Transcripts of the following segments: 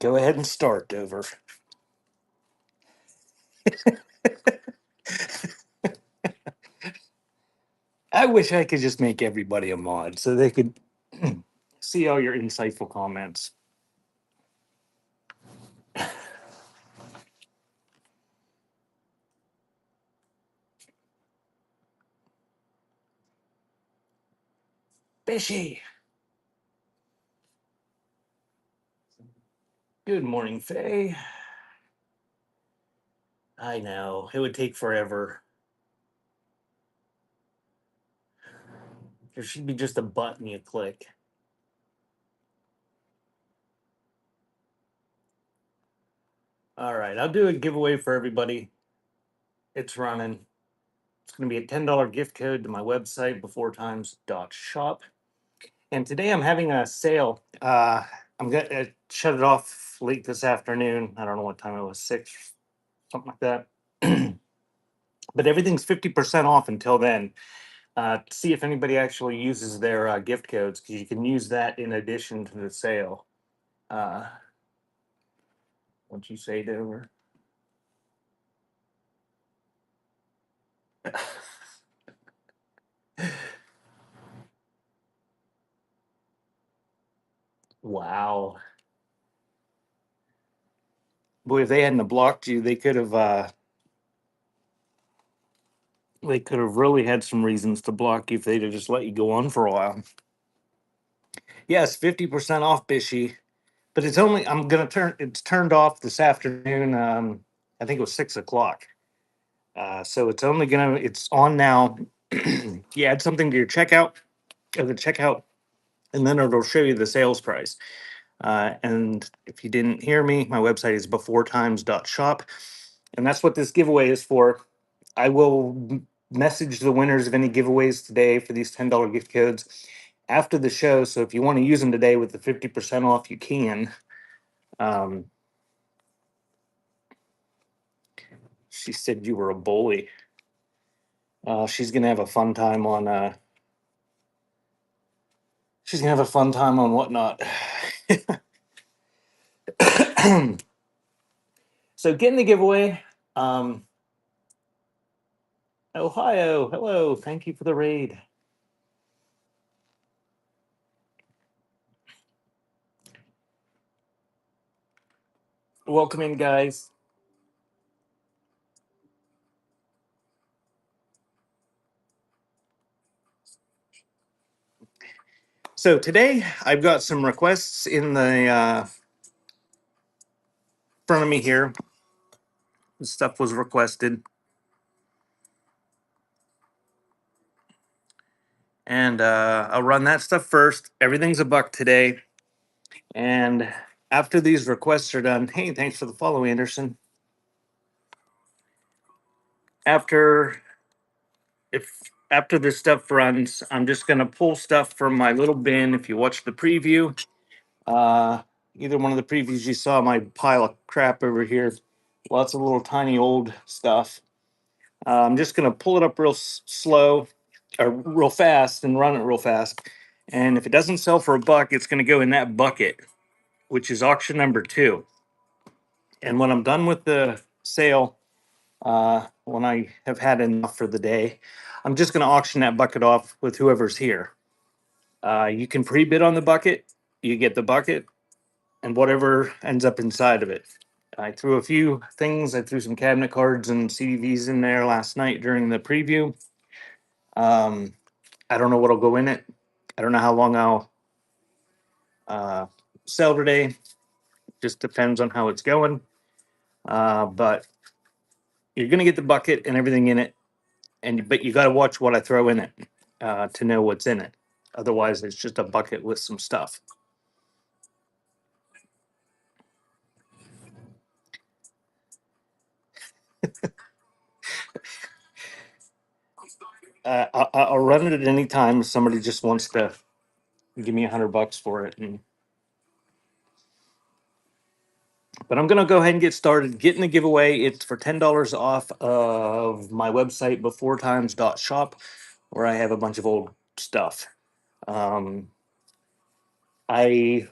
Go ahead and start, Dover. I wish I could just make everybody a mod so they could see all your insightful comments. Fishy. Good morning, Faye. I know it would take forever. There should be just a button you click. All right, I'll do a giveaway for everybody. It's running. It's going to be a $10 gift code to my website, beforetimes.shop. And today I'm having a sale. I'm going to shut it off late this afternoon. I don't know what time it was, 6, something like that. But everything's 50% off until then. See if anybody actually uses their gift codes, because you can use that in addition to the sale. What'd you say, Dover? Wow. Boy, if they hadn't blocked you, they could have really had some reasons to block you if they'd have just let you go on for a while. Yes, 50% off, Bishy. But it's only it's turned off this afternoon. I think it was 6 o'clock. So it's on now. You add something to your checkout, or the checkout, and then it'll show you the sales price. And if you didn't hear me, my website is beforetimes.shop. And that's what this giveaway is for. I will message the winners of any giveaways today for these $10 gift codes after the show. So if you want to use them today with the 50% off, you can. Um, she said you were a bully. She's gonna have a fun time on. She's gonna have a fun time on whatnot. So getting the giveaway. Um, Ohio, hello. Thank you for the raid. Welcome in, guys. So today I've got some requests in the front of me here. This stuff was requested. And I'll run that stuff first. Everything's a buck today. And after these requests are done, hey, thanks for the follow, Anderson. After if after this stuff runs, I'm just gonna pull stuff from my little bin. If you watch the preview, uh, either one of the previews you saw, my pile of crap over here, lots of little tiny old stuff. I'm just gonna pull it up real slow or real fast and run it real fast. And if it doesn't sell for a buck, it's gonna go in that bucket, which is auction number 2. And when I'm done with the sale, when I have had enough for the day, I'm just going to auction that bucket off with whoever's here. You can pre-bid on the bucket. You get the bucket and whatever ends up inside of it. I threw a few things. I threw some cabinet cards and CDVs in there last night during the preview. Um, I don't know what'll go in it. I don't know how long I'll uh, sell today. Just depends on how it's going. But you're going to get the bucket and everything in it, but you got to watch what I throw in it to know what's in it. Otherwise, it's just a bucket with some stuff. I'll run it at any time if somebody just wants to give me $100 for it. But I'm gonna go ahead and get started getting the giveaway. It's for $10 off of my website beforetimes.shop, where I have a bunch of old stuff. I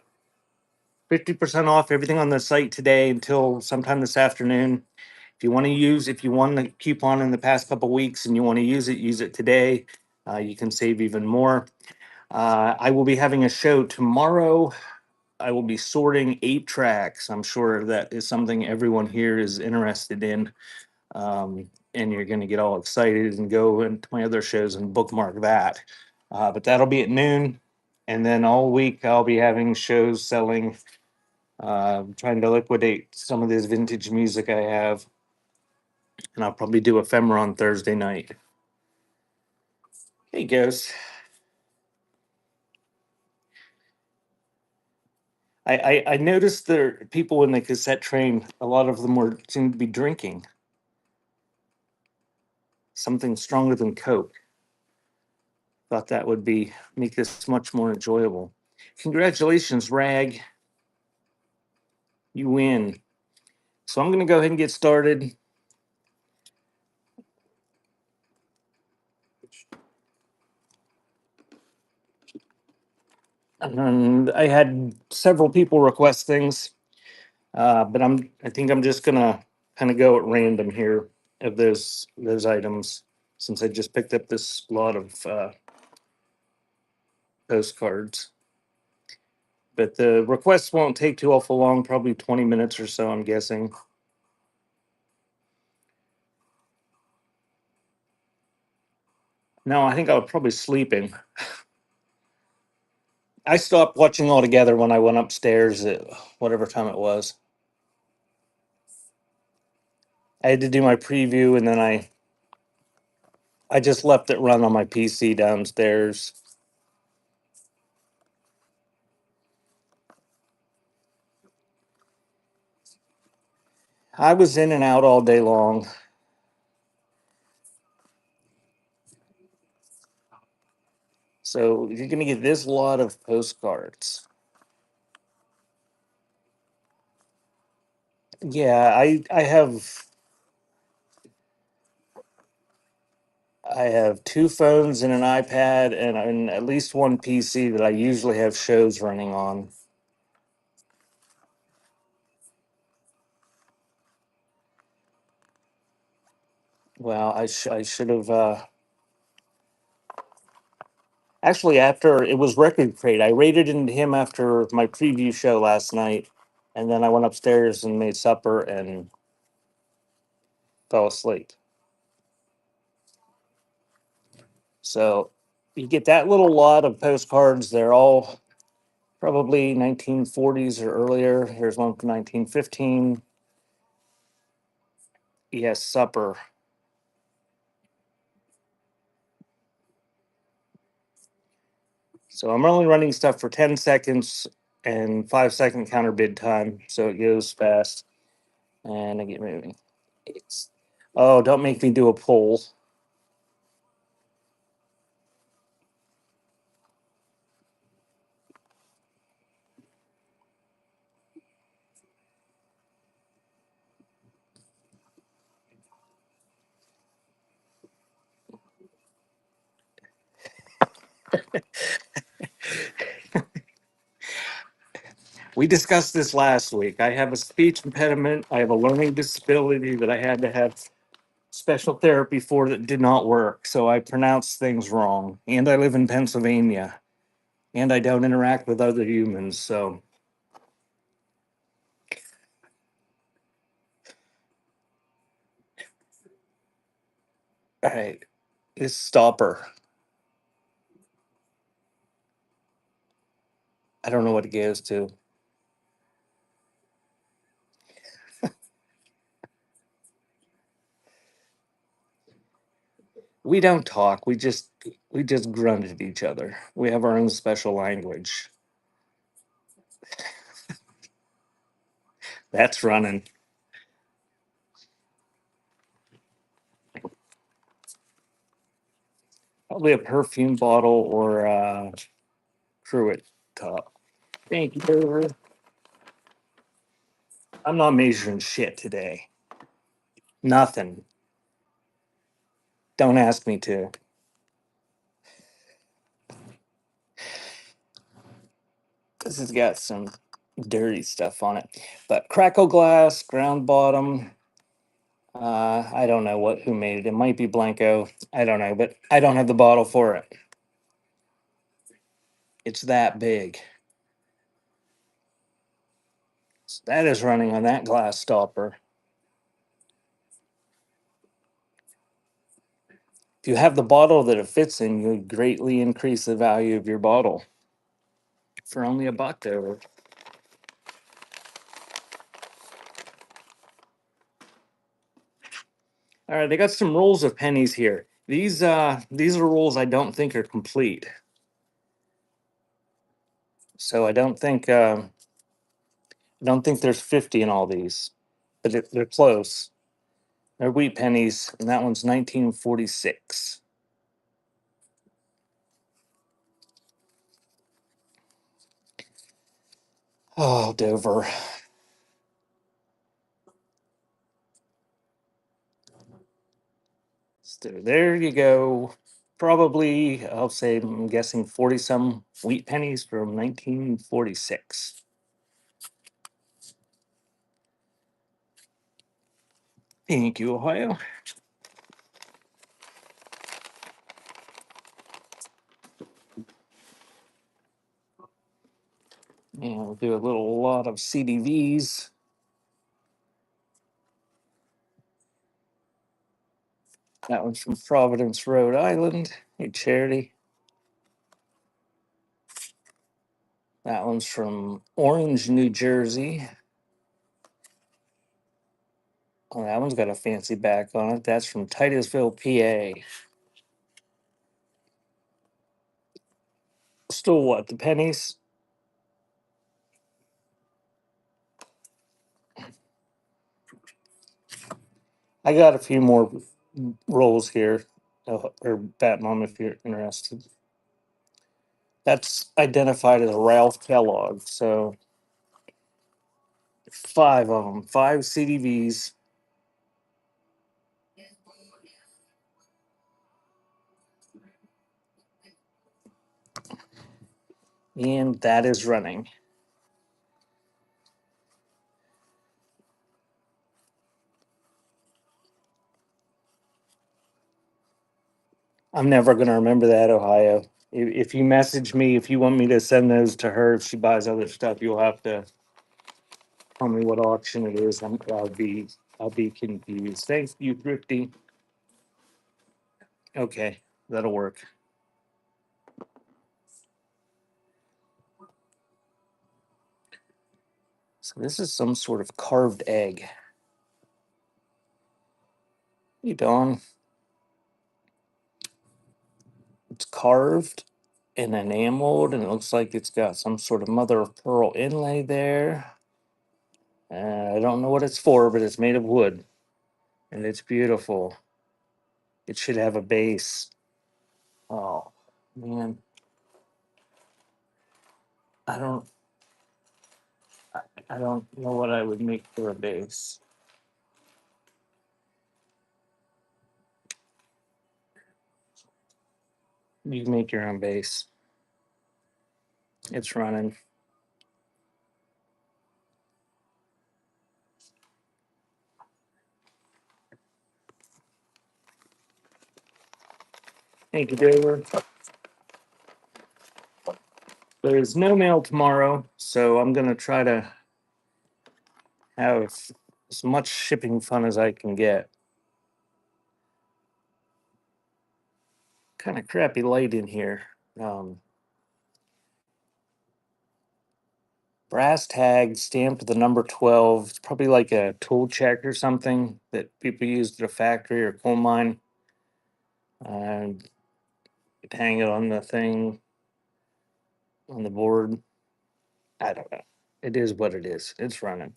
50% off everything on the site today until sometime this afternoon. If you won the coupon in the past couple weeks and you want to use it today. You can save even more. I will be having a show tomorrow. I will be sorting 8 tracks. I'm sure that is something everyone here is interested in. And you're going to get all excited and go into my other shows and bookmark that. But that'll be at noon. And then all week I'll be having shows selling, trying to liquidate some of this vintage music I have. And I'll probably do ephemera on Thursday night. Hey, Ghost. I noticed there people in the cassette train, a lot of them seemed to be drinking something stronger than Coke. Thought that would be make this much more enjoyable. Congratulations, Rag. You win. So I'm gonna go ahead and get started. And I had several people request things, but I think I'm just gonna kind of go at random here of those items since I just picked up this lot of postcards. But the requests won't take too awful long, probably 20 minutes or so, I'm guessing. No, I think I was probably sleeping. I stopped watching altogether when I went upstairs at whatever time it was. I had to do my preview and then I just left it run on my PC downstairs. I was in and out all day long. So you're going to get this lot of postcards. Yeah, I have 2 phones and an iPad and at least one PC that I usually have shows running on. Well, I should have actually after it was Record Crate. I raided into him after my preview show last night, and then I went upstairs and made supper and fell asleep. So you get that little lot of postcards. They're all probably 1940s or earlier. Here's one from 1915. Yes, supper. So I'm only running stuff for 10 seconds and 5 second counter bid time. So it goes fast. And I get moving. It's, oh, don't make me do a poll. We discussed this last week. I have a speech impediment. I have a learning disability that I had to have special therapy for that did not work. So I pronounce things wrong. And I live in Pennsylvania. And I don't interact with other humans. So, all right, this stopper. I don't know what it goes to. We don't talk. We just grunt at each other. We have our own special language. That's running. Probably a perfume bottle or a Pruitt top. Thank you, Dover. I'm not measuring shit today. Nothing. Don't ask me to. This has got some dirty stuff on it. But crackle glass, ground bottom. I don't know who made it. It might be Blanco. I don't know, but I don't have the bottle for it. It's that big. So that is running on that glass stopper. If you have the bottle that it fits in, you greatly increase the value of your bottle for only $1 there. All right, I got some rolls of pennies here. These are rolls I don't think are complete. So I don't think there's 50 in all these, but they're close. They're wheat pennies, and that one's 1946. Oh, Dover. So there you go. Probably, I'll say, I'm guessing 40 some wheat pennies from 1946. Thank you, Ohio. And we'll do a lot of CDVs. That one's from Providence, Rhode Island. Hey, Charity. That one's from Orange, New Jersey. Oh, that one's got a fancy back on it. That's from Titusville, PA. Still what? The pennies? I got a few more rolls here, or Batmom if you're interested. That's identified as a Ralph Kellogg. So 5 of them, 5 CDVs. And that is running. I'm never going to remember that, Ohio. If you message me, if you want me to send those to her, if she buys other stuff, you'll have to tell me what auction it is. I'll be confused. Thanks, you thrifty. Okay, that'll work. So this is some sort of carved egg. Hey, Dawn. It's carved and enameled, and it looks like it's got some sort of mother of pearl inlay there. I don't know what it's for, but it's made of wood, and it's beautiful. It should have a base. Oh man, I don't, I don't know what I would make for a base. You can make your own base. It's running. Thank you, Dover. There's no mail tomorrow, so I'm gonna try to have as much shipping fun as I can get. Kind of crappy light in here. Um, Brass tag stamped with the number 12. It's probably like a tool check or something that people use at a factory or coal mine. And hang it on the thing on the board. I don't know. It is what it is. It's running.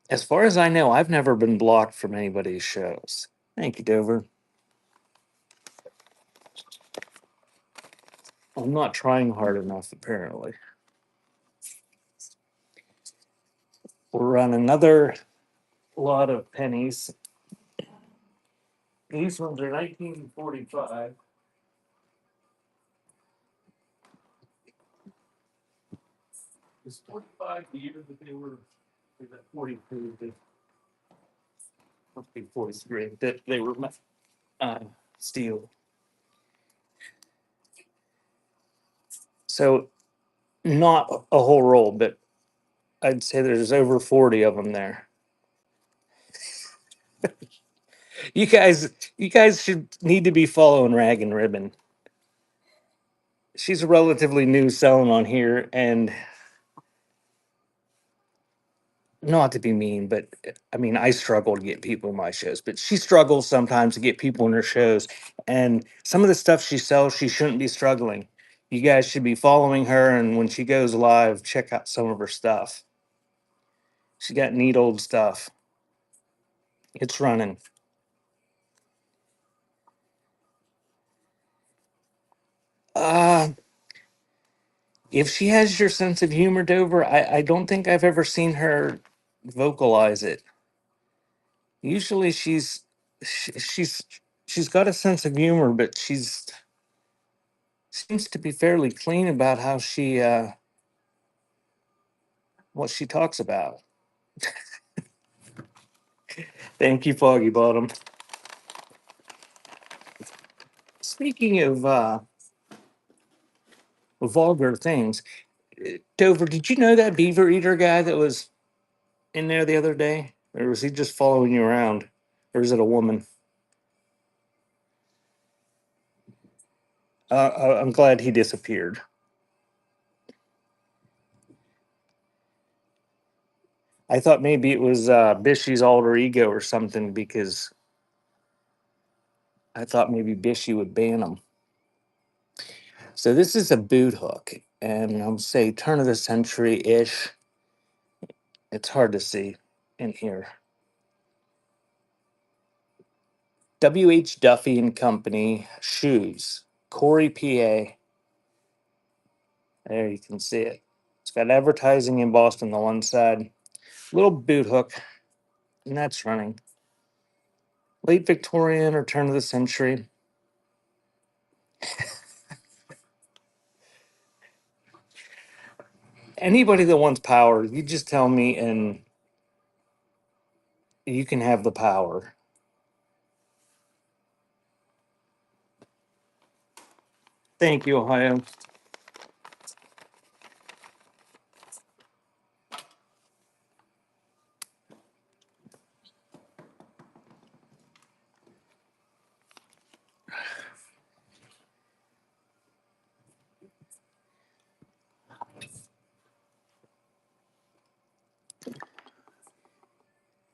As far as I know, I've never been blocked from anybody's shows. Thank you, Dover. I'm not trying hard enough, apparently. We'll run another lot of pennies. These ones are 1945. It's 45 the year that they were, or that 43, they must be 43, that they were uh, steel. So not a whole roll, but I'd say there's over 40 of them there. You guys, you guys should need to be following Rag and Ribbon. She's relatively new selling on here, and not to be mean, but I mean, I struggle to get people in my shows, but she struggles sometimes to get people in her shows. And some of the stuff she sells, she shouldn't be struggling. You guys should be following her, and when she goes live, check out some of her stuff. She got neat old stuff. It's running. Uh, if she has your sense of humor, Dover, I don't think I've ever seen her vocalize it. Usually she's she's got a sense of humor, but she's seems to be fairly clean about how she what she talks about. Thank you, Foggy Bottom. Speaking of vulgar things, Dover, did you know that beaver eater guy that was in there the other day? Or was he just following you around? Or is it a woman? I'm glad he disappeared. I thought maybe it was Bishy's alter ego or something because I thought maybe Bishy would ban him. So this is a boot hook, and I'm say turn of the century ish. It's hard to see in here. W.H. Duffy and Company shoes, Corey, PA. There you can see it. It's got advertising embossed on the one side. Little boot hook, and that's running. Late Victorian or turn of the century. Anybody that wants power, you just tell me and you can have the power. Thank you, Ohio.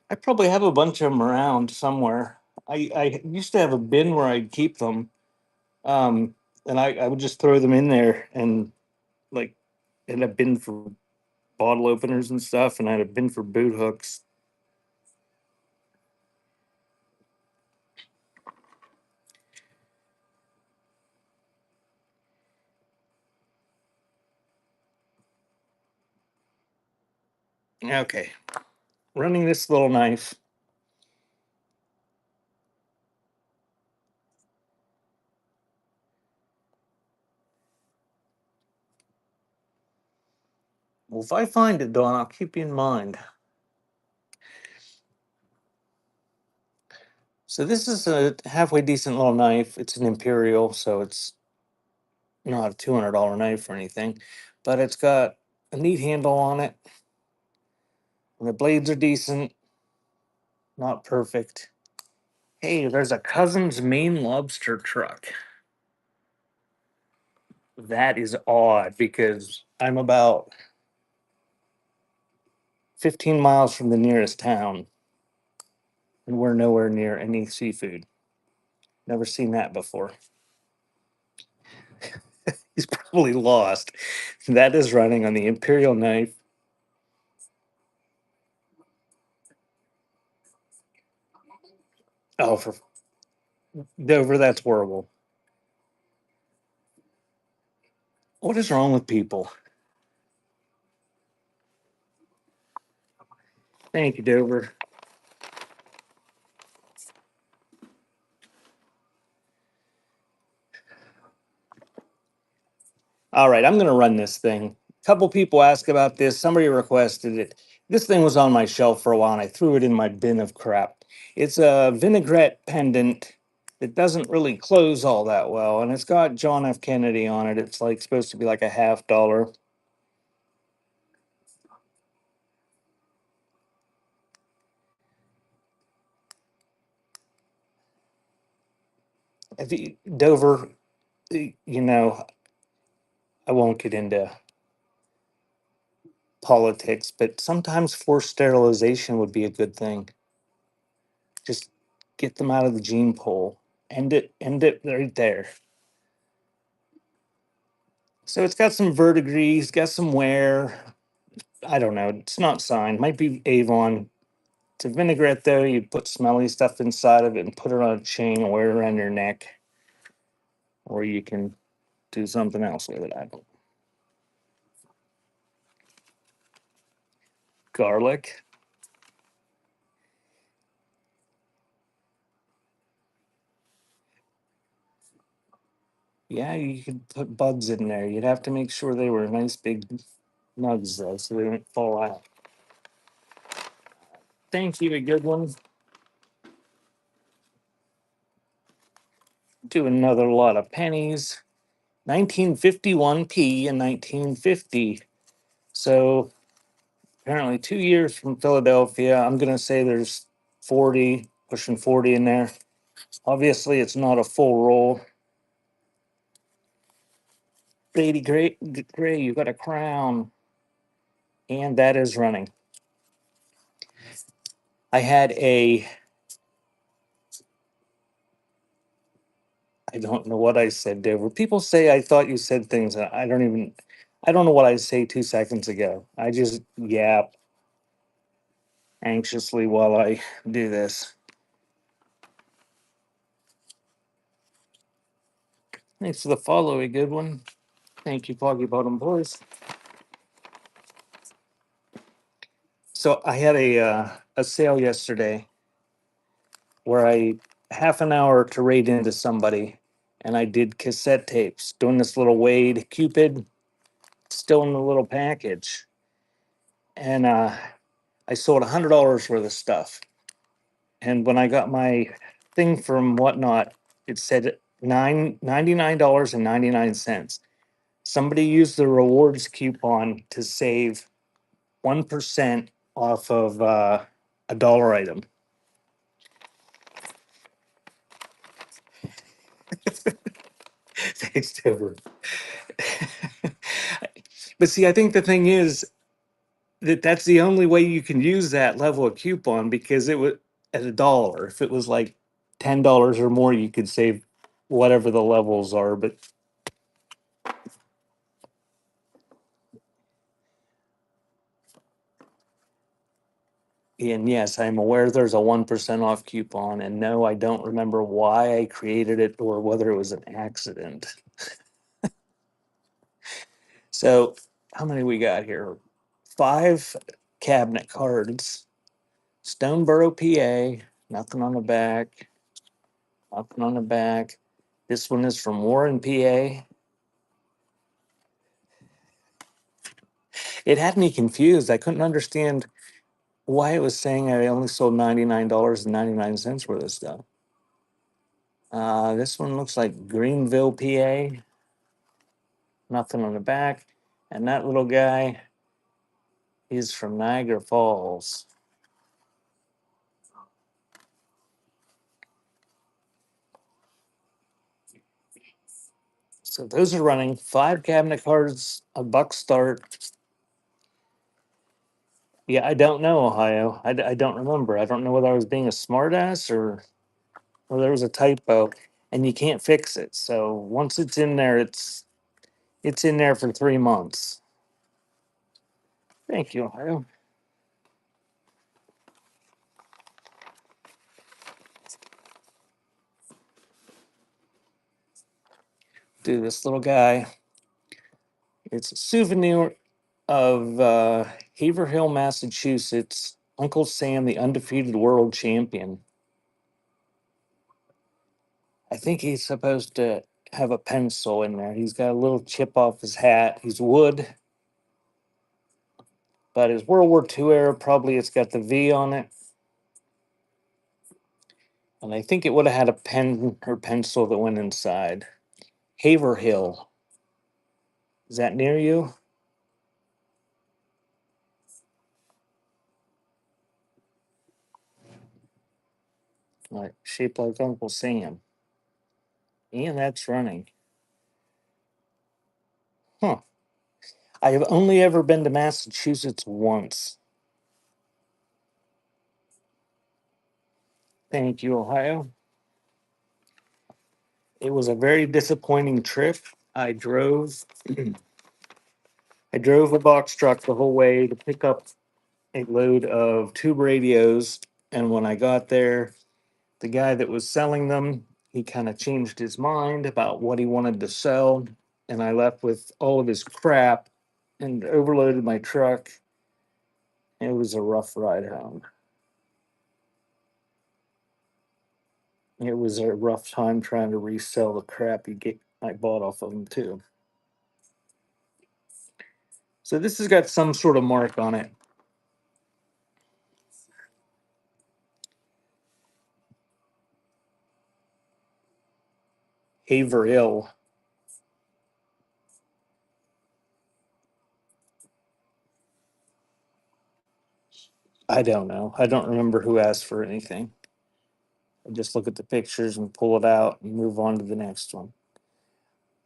I probably have a bunch of them around somewhere. I used to have a bin where I'd keep them, um, and I would just throw them in there and like, and a bin for bottle openers and stuff, and I had a bin for boot hooks. Okay, running this little knife. Well, if I find it, Dawn, I'll keep you in mind. So this is a halfway decent little knife. It's an imperial, so it's not a $200 knife or anything, but it's got a neat handle on it. And the blades are decent, not perfect. Hey, there's a Cousin's Maine lobster truck. That is odd because I'm about 15 miles from the nearest town, and we're nowhere near any seafood. Never seen that before. He's probably lost. That is running on the Imperial knife. Oh, for Dover, that's horrible. What is wrong with people? Thank you, Dover. All right, I'm going to run this thing. A couple people asked about this. Somebody requested it. This thing was on my shelf for a while and I threw it in my bin of crap. It's a vinaigrette pendant that doesn't really close all that well. And it's got John F. Kennedy on it. It's like supposed to be like a $half. If you, Dover, you know, I won't get into politics, but sometimes forced sterilization would be a good thing. Just get them out of the gene pool. End it right there. So it's got some verdigris, got some wear. I don't know. It's not signed. Might be Avon. It's a vinaigrette though. You put smelly stuff inside of it and put it on a chain and wear it around your neck. Or you can do something else with it. I don't. Garlic. Yeah, you could put buds in there. You'd have to make sure they were nice big nugs though, so they don't fall out. Thank you, a good one. Do another lot of pennies. 1951p and 1950. So apparently 2 years from Philadelphia. I'm gonna say there's 40, pushing 40 in there. Obviously, it's not a full roll. Lady Gray, you got a crown, and that is running. I had a. I don't know what I said, Dover. People say I thought you said things. I don't even. I don't know what I say 2 seconds ago. I just yap anxiously while I do this. Thanks for the follow, a good one. Thank you, Foggy Bottom Boys. So I had a sale yesterday where I half an hour to raid into somebody, and I did cassette tapes doing this little Wade Cupid still in the little package, and I sold $100 worth of stuff. And when I got my thing from Whatnot, it said $99.99. Somebody used the rewards coupon to save 1% off of a dollar item. Thanks, Deborah. But see, I think the thing is that that's the only way you can use that level of coupon because it was at a dollar. If it was like $10 or more, you could save whatever the levels are. But and yes, I'm aware there's a 1% off coupon. And no, I don't remember why I created it or whether it was an accident. So how many we got here? 5 cabinet cards. Stoneboro, PA. Nothing on the back. Nothing on the back. This one is from Warren, PA. It had me confused. I couldn't understand why it was saying I only sold $99.99 worth of stuff. This one looks like Greenville, PA. Nothing on the back. And that little guy is from Niagara Falls. So those are running 5 cabinet cards, a buck start. Yeah, I don't know, Ohio. I don't remember. I don't know whether I was being a smartass or there was a typo, and you can't fix it. So once it's in there, it's in there for 3 months. Thank you, Ohio. Do this little guy. It's a souvenir of Haverhill, Massachusetts. Uncle Sam, the undefeated world champion. I think he's supposed to have a pencil in there. He's got a little chip off his hat. He's wood, but his World War II era, probably it's got the V on it. And I think it would have had a pen or pencil that went inside. Haverhill. Is that near you? Like shaped like Uncle Sam. And that's running. Huh. I have only ever been to Massachusetts once. Thank you, Ohio. It was a very disappointing trip. I drove I drove a box truck the whole way to pick up a load of tube radios, and when I got there, the guy that was selling them, he kind of changed his mind about what he wanted to sell, and I left with all of his crap and overloaded my truck. It was a rough ride home. It was a rough time trying to resell the crap I bought off of him too. So this has got some sort of mark on it. Haverhill. I don't know. I don't remember who asked for anything. I just look at the pictures and pull it out and move on to the next one.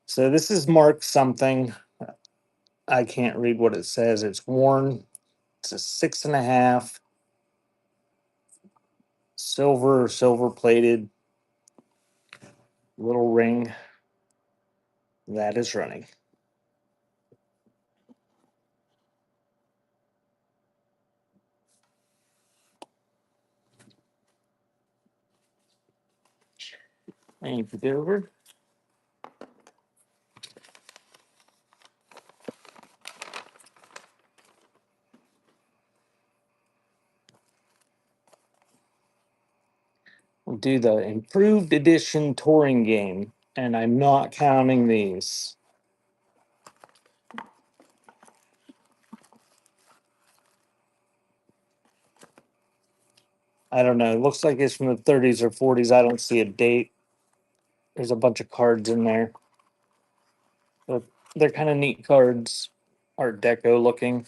So this is marked something. I can't read what it says. It's worn. It's a 6.5 silver plated little ring that is running. Thank you, Dover. We'll do the improved edition touring game, and I'm not counting these. I don't know. It looks like it's from the 30s or 40s. I don't see a date. There's a bunch of cards in there. But they're kind of neat cards, Art Deco looking.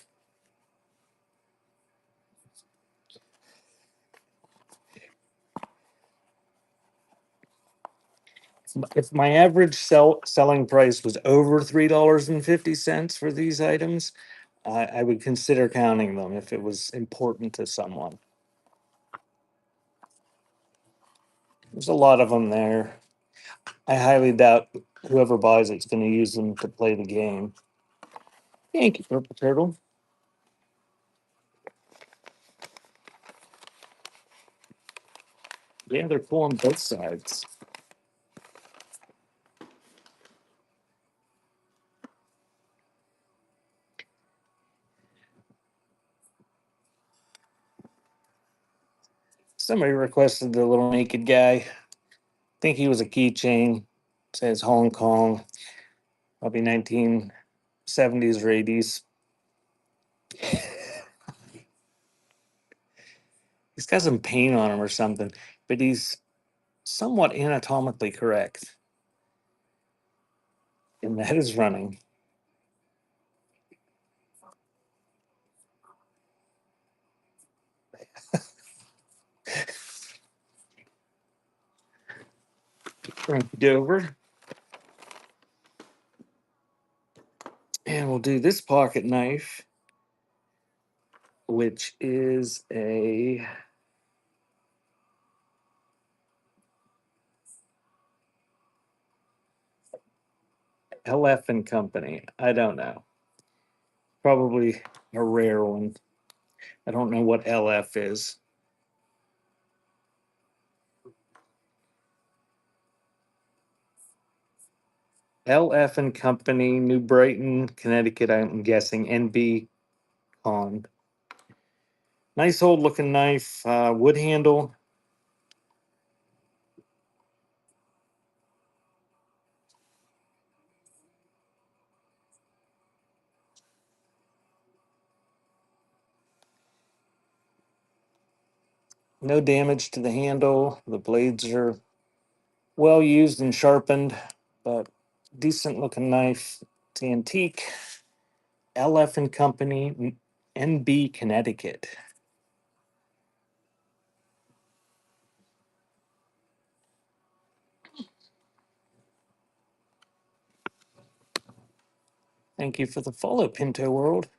If my average selling price was over $3.50 for these items, I would consider counting them if it was important to someone. There's a lot of them there. I highly doubt whoever buys it's going to use them to play the game. Thank you, Purple Turtle. Yeah, they're cool on both sides. Somebody requested the little naked guy. Think he was a keychain. Says Hong Kong. Probably 1970s or 80s. He's got some paint on him or something, but he's somewhat anatomically correct. And that is running. Dover. And we'll do this pocket knife, which is a LF and Company. I don't know. Probably a rare one. I don't know what LF is. LF and Company, New Brighton, Connecticut. I'm guessing NB Con. Nice old looking knife, wood handle. No damage to the handle. The blades are well used and sharpened, but decent looking knife. It's antique. LF and Company, NB, Connecticut. Thank you for the follow, Pinto World.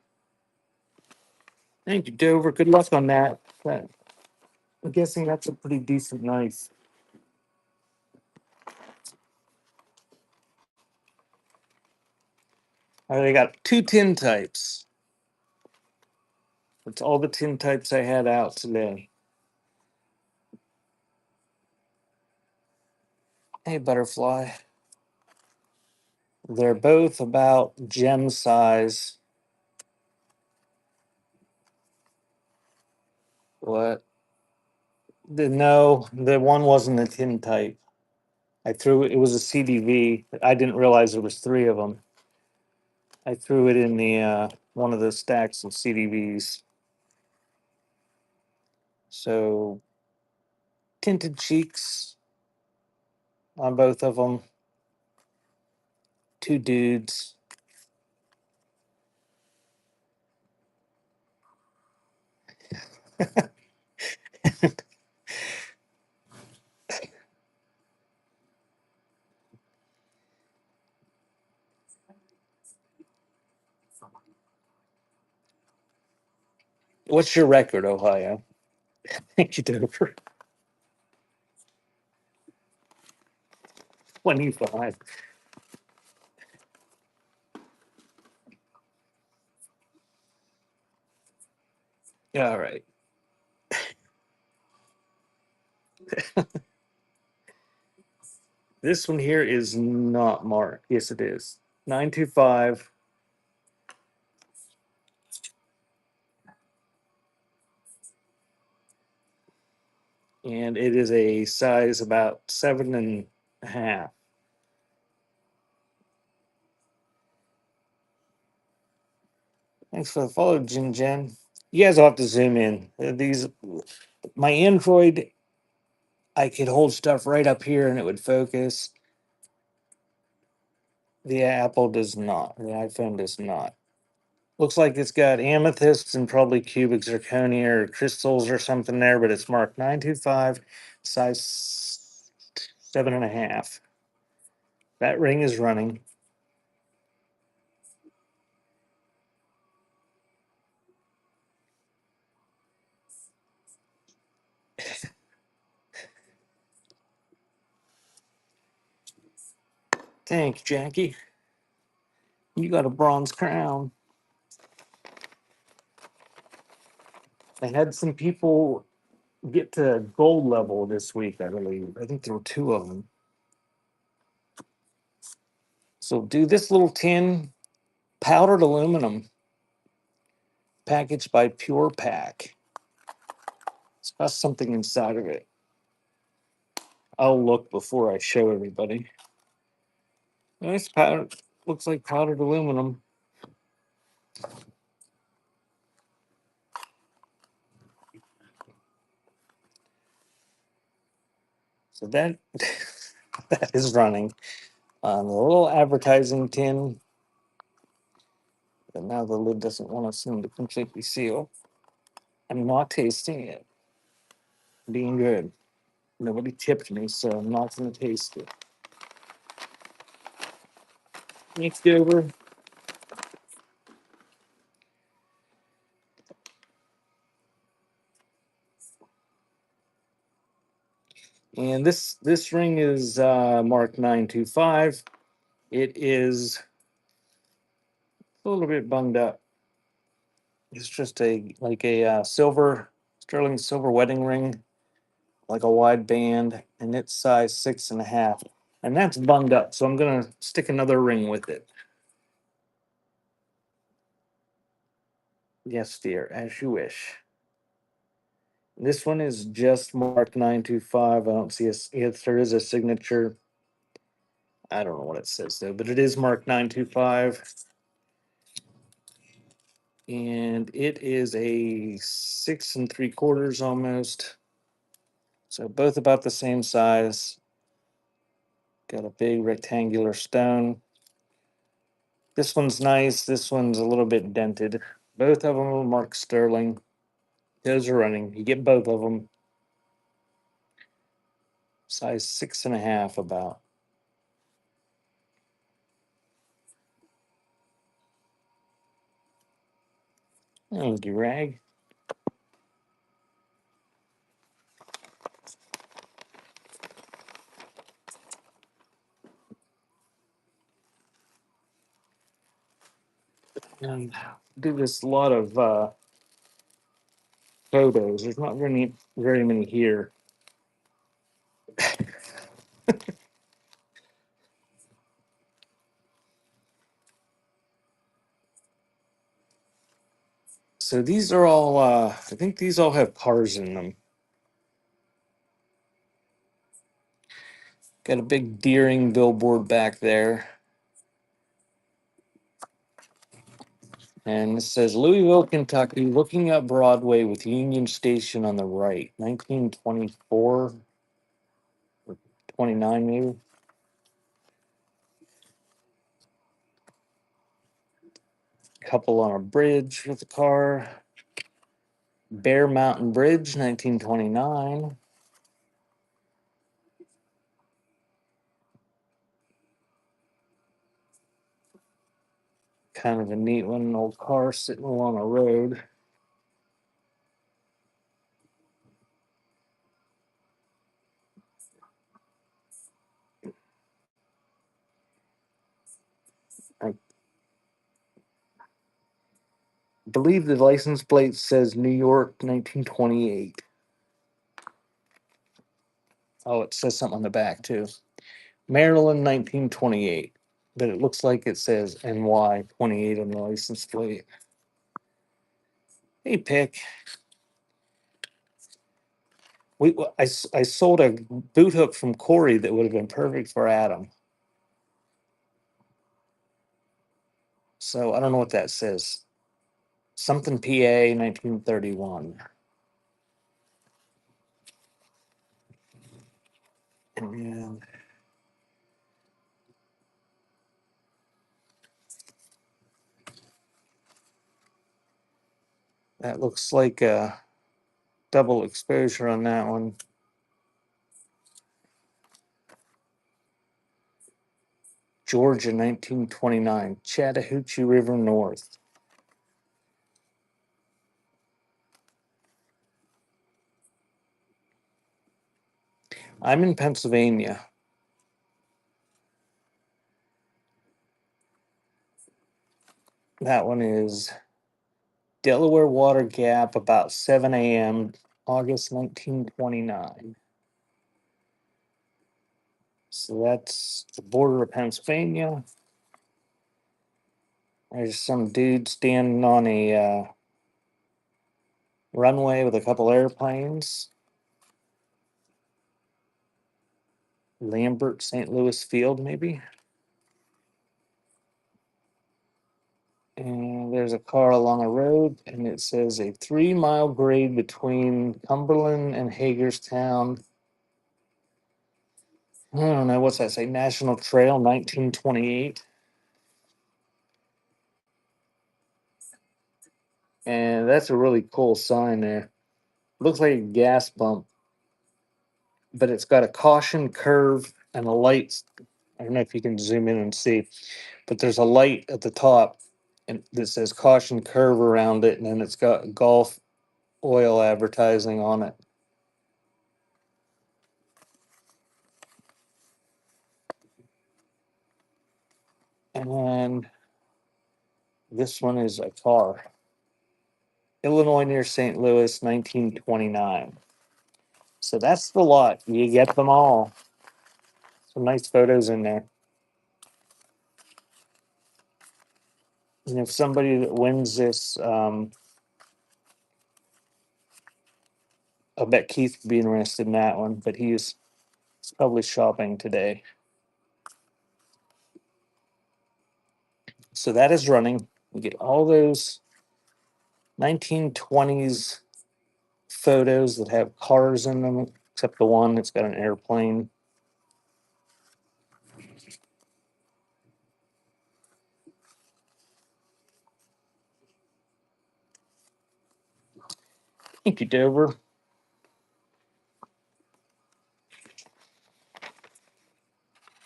Thank you, Dover. Good luck on that. I'm guessing that's a pretty decent knife. I got two tin types. That's all the tin types I had out today. Hey, Butterfly. They're both about gem size. What? No, the one wasn't a tin type. I threw it. It was a CDV. I didn't realize there was three of them. I threw it in the one of the stacks of CDVs. So tinted cheeks on both of them. Two dudes. What's your record, Ohio? Thank you, Dover. 25. All right. This one here is not marked. Yes, it is. 925. And it is a size about 7.5. Thanks for the follow, Jin Jen. You guys will have to zoom in. My Android, I could hold stuff right up here and it would focus. The Apple does not. The iPhone does not. Looks like it's got amethysts and probably cubic zirconia or crystals or something there, but it's marked 925, size 7.5. That ring is running. Thanks, Jackie. You got a bronze crown. I had some people get to gold level this week, I believe. I think there were two of them. So do this little tin powdered aluminum packaged by Pure Pack. It's got something inside of it. I'll look before I show everybody. Nice powder. Looks like powdered aluminum. So that that is running on the little advertising tin. But now the lid doesn't want to seem to completely seal. I'm not tasting it. Being good. Nobody tipped me, so I'm not going to taste it. Thanks, Dover. And this ring is marked 925. It is a little bit bunged up. It's just a silver sterling silver wedding ring, like a wide band, and it's size 6.5. And that's bunged up, so I'm gonna stick another ring with it. Yes, dear, as you wish. This one is just marked 925. I don't see if there is a signature. I don't know what it says though, but it is marked 925. And it is a 6 3/4 almost. So both about the same size. Got a big rectangular stone. This one's nice. This one's a little bit dented. Both of them are marked sterling. Those are running. You get both of them. Size 6.5 about. Thank you, Rag. And do this a lot of photos. There's not very many here. So these are all I think these all have cars in them. Got a big Deering billboard back there. And it says Louisville, Kentucky, looking up Broadway with Union Station on the right. 1924 or 29 maybe. Couple on a bridge with a car. Bear Mountain Bridge, 1929. Kind of a neat one, an old car sitting along a road. I believe the license plate says New York 1928. Oh, it says something on the back too. Maryland 1928. But it looks like it says NY 28 on the license plate. Hey, Pick. I sold a boot hook from Corey that would have been perfect for Adam. So I don't know what that says. Something PA 1931. And that looks like a double exposure on that one. Georgia 1929. Chattahoochee River North. I'm in Pennsylvania. That one is Delaware Water Gap, about 7 a.m., August 1929. So that's the border of Pennsylvania. There's some dude standing on a runway with a couple airplanes. Lambert, St. Louis Field, maybe. And there's a car along a road, and it says a 3-mile grade between Cumberland and Hagerstown. I don't know, what's that say? National Trail 1928. And that's a really cool sign there. Looks like a gas pump, but it's got a caution curve and a light. I don't know if you can zoom in and see, but there's a light at the top and that says caution curve around it, and then it's got Gulf oil advertising on it. And this one is a car. Illinois near St. Louis, 1929. So that's the lot. You get them all. Some nice photos in there. And if somebody that wins this, I bet Keith would be interested in that one, but he's probably shopping today. So that is running. We get all those 1920s photos that have cars in them, except the one that's got an airplane. Thank you, Dover.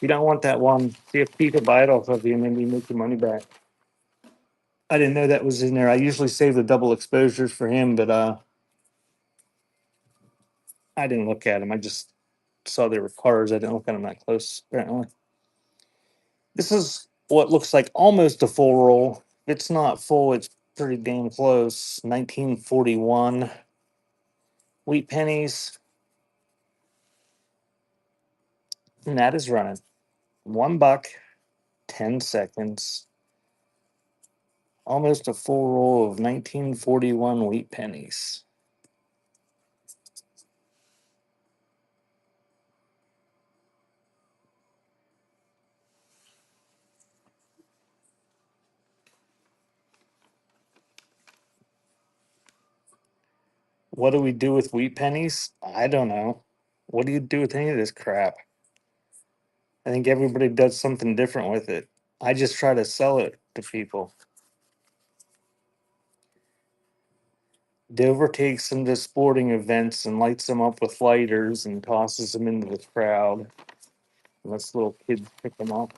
You don't want that one. See if people buy it off of you and then you make your money back. I didn't know that was in there. I usually save the double exposures for him, but I didn't look at them. I just saw there were cars. I didn't look at them that close, apparently. This is what looks like almost a full roll. If it's not full, it's pretty damn close. 1941 wheat pennies. And that is running. $1, 10 seconds. Almost a full roll of 1941 wheat pennies. What do we do with wheat pennies? I don't know. What do you do with any of this crap? I think everybody does something different with it. I just try to sell it to people. Dover takes them to sporting events and lights them up with lighters and tosses them into the crowd. And lets little kids pick them up.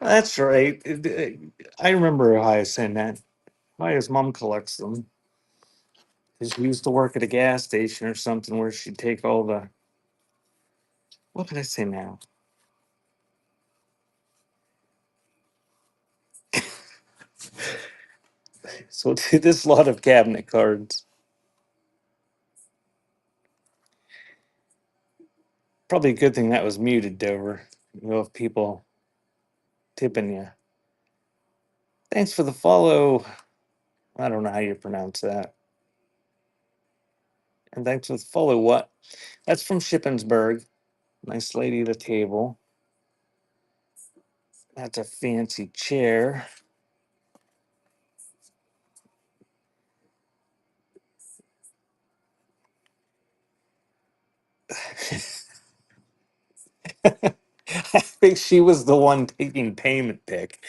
That's right. I remember Ohio saying that. Maya's mom collects them. She used to work at a gas station or something where she'd take all the. What did I say now? So this lot of cabinet cards. Probably a good thing that was muted, Dover. You know, if people tipping you. Thanks for the follow. I don't know how you pronounce that. And thanks for the follow. What? That's from Shippensburg. Nice lady at the table. That's a fancy chair. I think she was the one taking payment pick.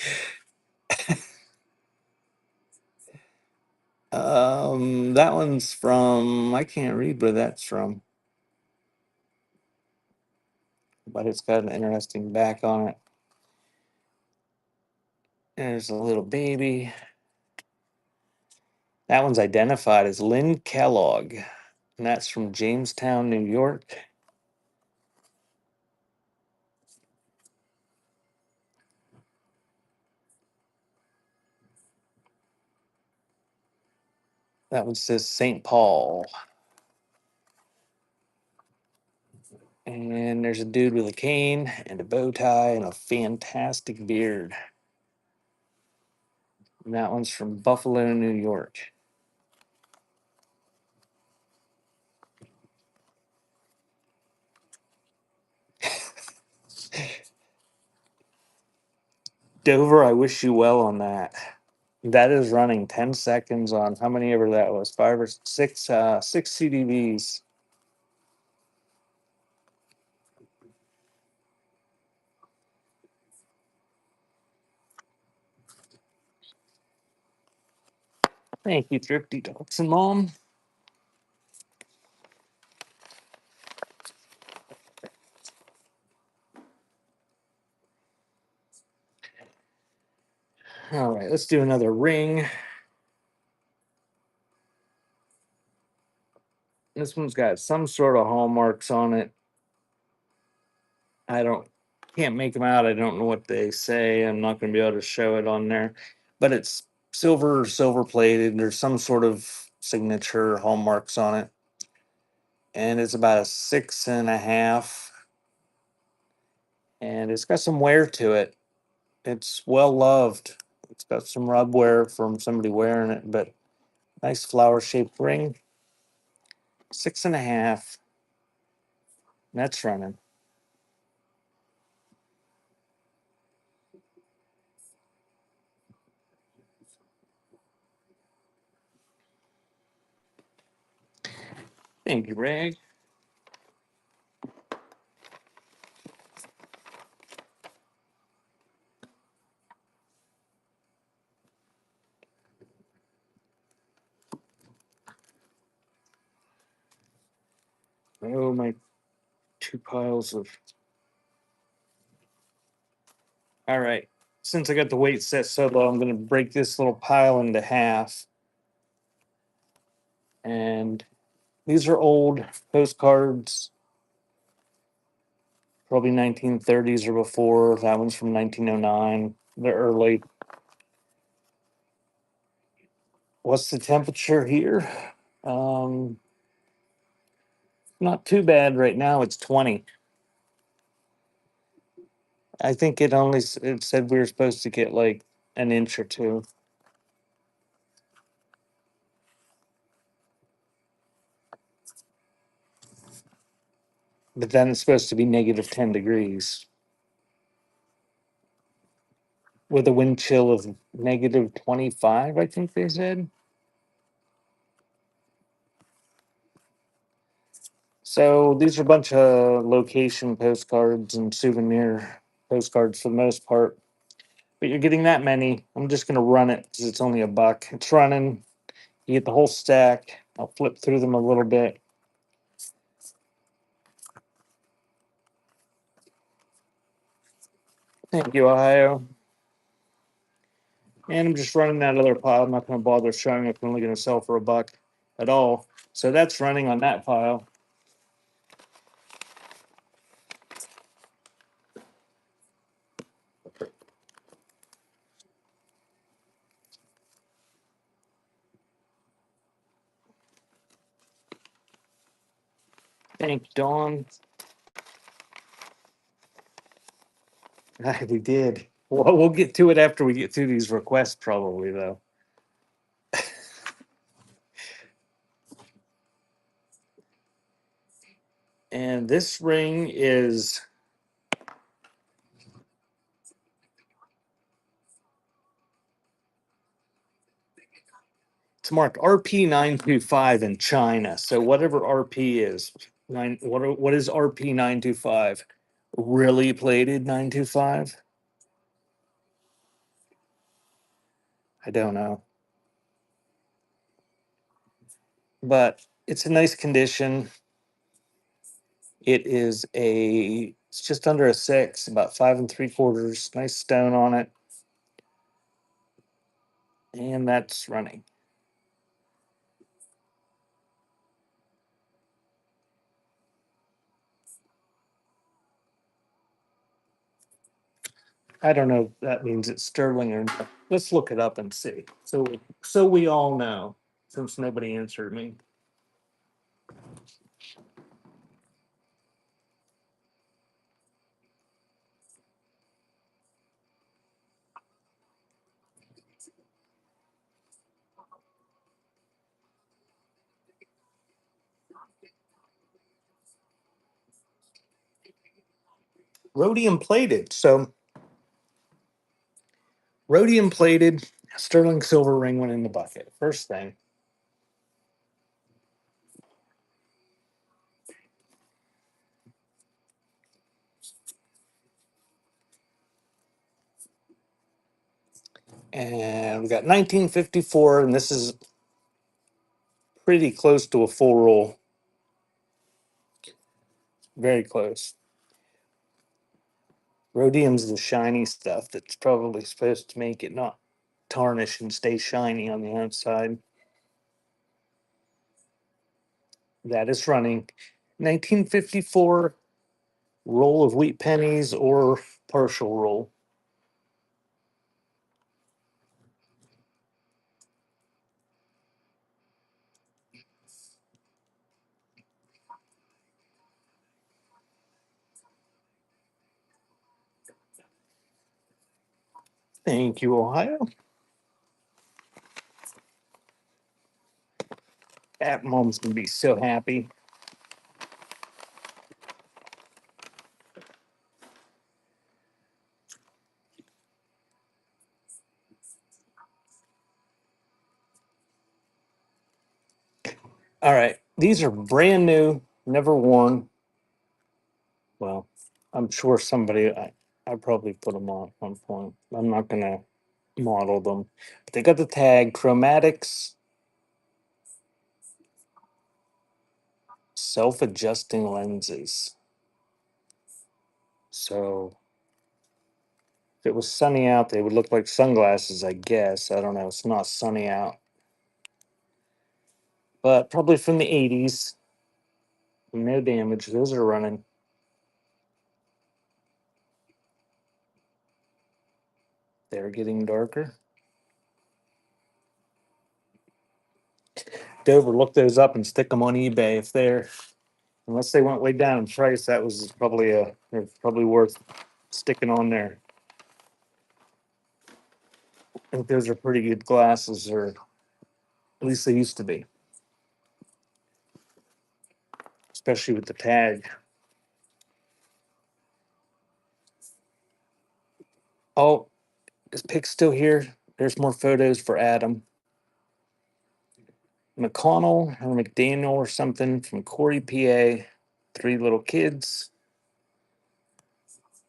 That one's from, I can't read where that's from, but it's got an interesting back on it. There's a little baby. That one's identified as Lynn Kellogg, and that's from Jamestown, New York. That one says St. Paul. And there's a dude with a cane and a bow tie and a fantastic beard. And that one's from Buffalo, New York. Dover, I wish you well on that. That is running 10 seconds on how many ever that was, five or six CDVs. Thank you, Thrifty Dachshund Mom. All right, let's do another ring. This one's got some sort of hallmarks on it. I don't can't make them out. I don't know what they say. I'm not going to be able to show it on there, but it's silver plated. There's some sort of signature hallmarks on it, and it's about a 6.5, and it's got some wear to it. It's well loved. It's got some rub wear from somebody wearing it, but nice flower shaped ring. 6.5. That's running. Thank you, Ray. Oh, my two piles of. All right. Since I got the weight set so low, I'm going to break this little pile into half. And these are old postcards, probably 1930s or before. That one's from 1909. They're early. What's the temperature here? Um, Not too bad right now. It's 20. I think it said we were supposed to get like an inch or two. But then it's supposed to be negative 10 degrees with a wind chill of negative 25, I think they said. So these are a bunch of location postcards and souvenir postcards for the most part. But you're getting that many. I'm just going to run it because it's only $1. It's running. You get the whole stack. I'll flip through them a little bit. Thank you, Ohio. And I'm just running that other pile. I'm not going to bother showing it. I'm only going to sell for $1 at all. So that's running on that pile. Thank you, Dawn. We did. Well, we'll get to it after we get through these requests, probably, though. And this ring is it's marked RP925 in China. So whatever RP is, what is RP925? Really plated 925? I don't know. But it's a nice condition. It's just under a 6, about 5 3/4. Nice stone on it. And that's running. I don't know if that means it's sterling or not. Let's look it up and see. So we all know, since nobody answered me. Rhodium plated. So rhodium plated, sterling silver ring went in the bucket. First thing. And we got 1954, and this is pretty close to a full roll. Very close. Rhodium's the shiny stuff that's probably supposed to make it not tarnish and stay shiny on the outside. That is running. 1954 roll of wheat pennies or partial roll. Thank you, Ohio. That mom's gonna be so happy. All right. These are brand new, never worn. Well, I'm sure I probably put them on at one point. I'm not gonna model them. But they got the tag chromatics, self-adjusting lenses. So if it was sunny out, they would look like sunglasses, I guess. I don't know. It's not sunny out. But probably from the 80s. No damage. Those are running. They're getting darker. Dover, look those up and stick them on eBay if they're unless they went way down in price. That was they're probably worth sticking on there. I think those are pretty good glasses, or at least they used to be, especially with the tag. Oh, is Pick still here? There's more photos for Adam McConnell or McDaniel or something from Corey, PA. Three little kids,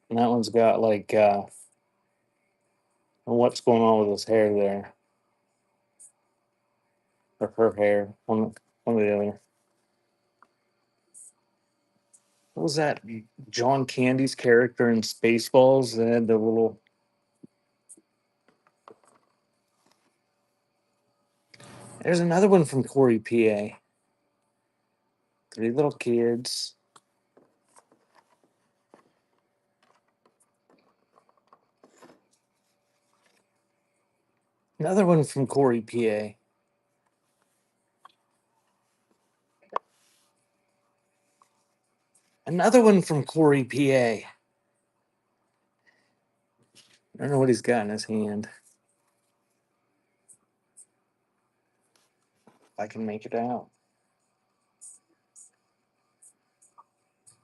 and that one's got like what's going on with his hair there, or her hair, one or the other. What was that? John Candy's character in Spaceballs that had the little. There's another one from Corey, PA. Three little kids. Another one from Corey, PA. Another one from Corey, PA. I don't know what he's got in his hand. If I can make it out.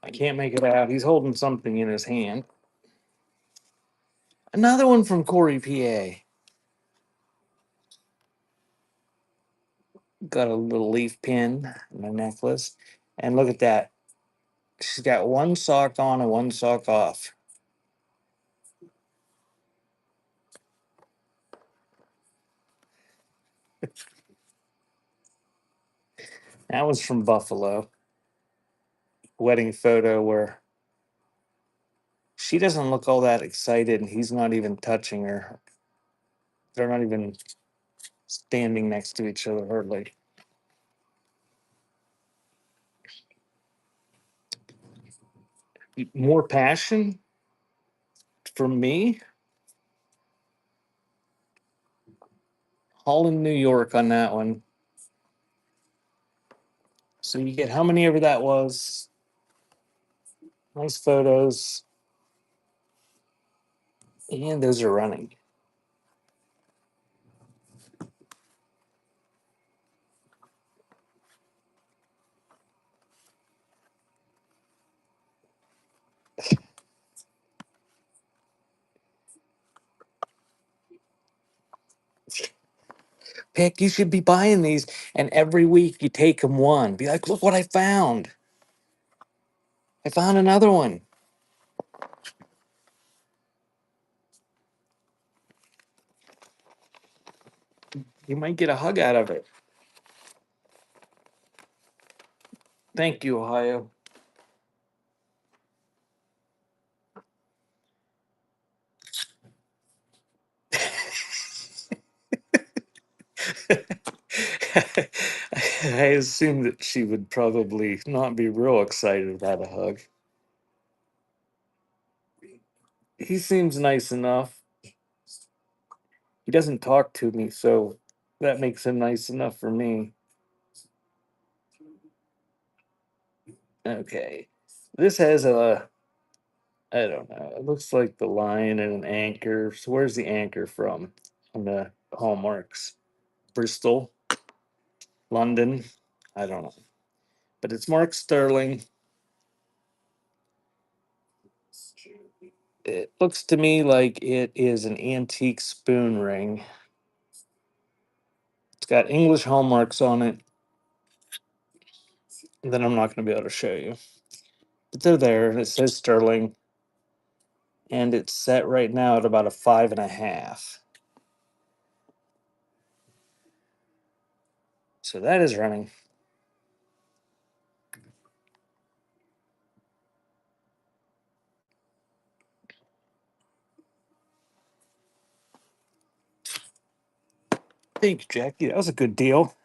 I can't make it out. He's holding something in his hand. Another one from Corey, PA. Got a little leaf pin in a necklace. And look at that. She's got one sock on and one sock off. That was from Buffalo. Wedding photo where she doesn't look all that excited and he's not even touching her. They're not even standing next to each other hardly. More passion from me. Holland, New York on that one. So you get how many ever that was. Nice photos. And those are running. Pick, you should be buying these. And every week you take them one. Be like, look what I found. I found another one. You might get a hug out of it. Thank you, Ohio. I assume that she would probably not be real excited about a hug. He seems nice enough. He doesn't talk to me, so that makes him nice enough for me. Okay. This has I don't know. It looks like the lion and an anchor. So where's the anchor from on the hallmarks? Bristol, London. I don't know. But it's Mark Sterling. It looks to me like it is an antique spoon ring. It's got English hallmarks on it. then I'm not going to be able to show you. But they're there, and it says sterling, and it's set right now at about a 5.5. So that is running. Thank you, Jackie. That was a good deal.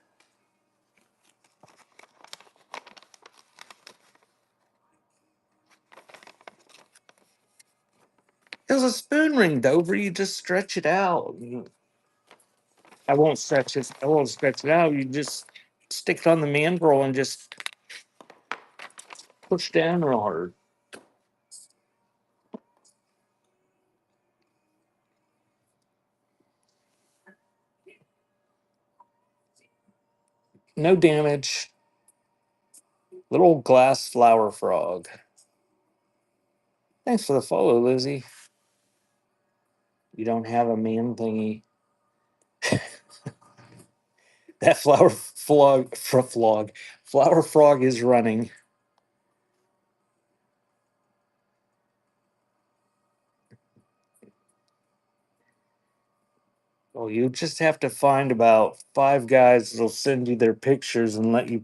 It was a spoon ring, Dover. You just stretch it out. I won't stretch it. I won't stretch it out. You just stick it on the mandrel and just push down real hard. No damage. Little glass flower frog. Thanks for the follow, Lizzie. You don't have a man thingy. That flower frog is running. Well, you just have to find about 5 guys that'll send you their pictures and let you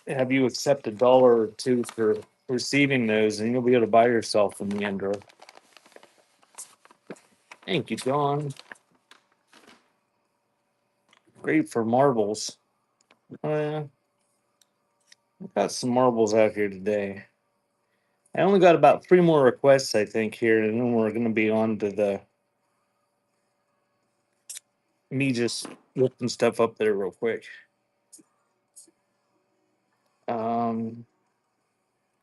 have you accept $1 or $2 for receiving those, and you'll be able to buy yourself in the Android. Thank you, John. Great for marbles. Oh, yeah. I've got some marbles out here today. I only got about 3 more requests, I think, here, and then we're going to be on to the me just lifting stuff up there real quick. Um,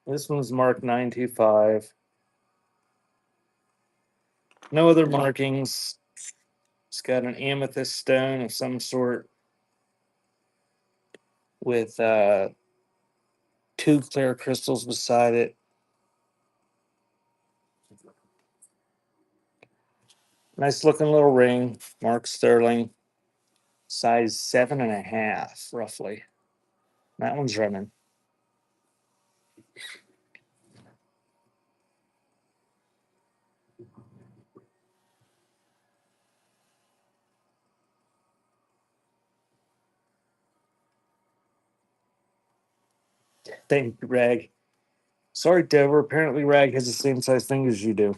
this one's marked 925. No other markings. It's got an amethyst stone of some sort with 2 clear crystals beside it. Nice looking little ring, marked sterling, size 7.5, roughly. That one's running. Thank you, Rag. Sorry, Dover. Apparently, Rag has the same size thing as you do.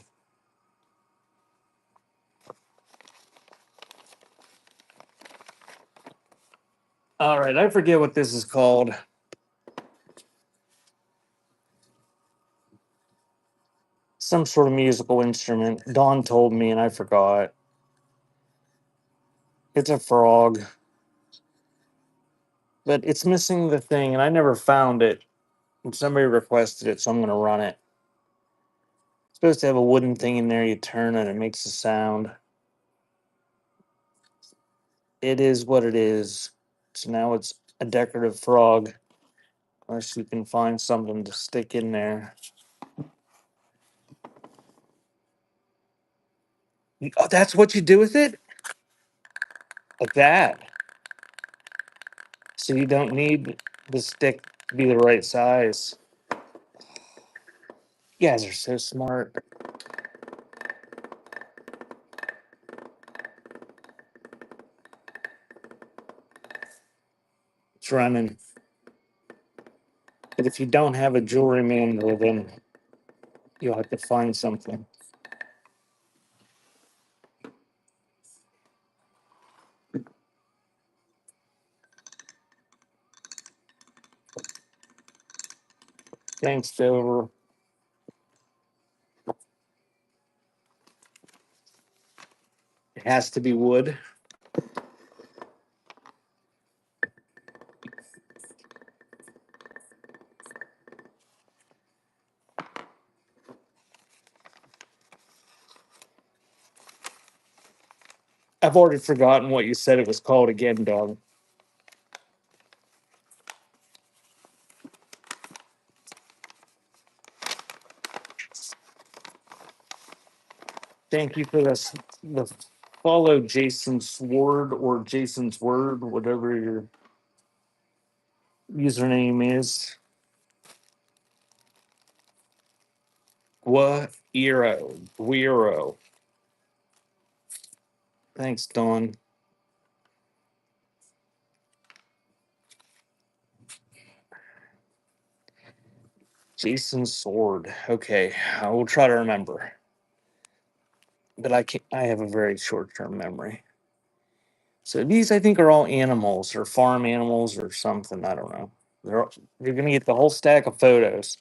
All right, I forget what this is called. Some sort of musical instrument. Dawn told me, and I forgot. It's a frog, but it's missing the thing, and I never found it. And somebody requested it, so I'm going to run it. It's supposed to have a wooden thing in there. You turn it, it makes a sound. It is what it is. So now it's a decorative frog, unless you can find something to stick in there. Oh, that's what you do with it? Like that. So you don't need the stick to be the right size. You guys are so smart. It's running. But if you don't have a jewelry manual, then you'll have to find something. Thanks, Dover. It has to be wood. I've already forgotten what you said it was called again, dog. Thank you for the follow Jason Sword or Jason's Word, whatever you're. username is Guiro. Thanks, Dawn. Jason Sword. Okay, I will try to remember. But I can't, I have a very short term memory. So these I think are all animals or farm animals or something. I don't know. You're gonna get the whole stack of photos.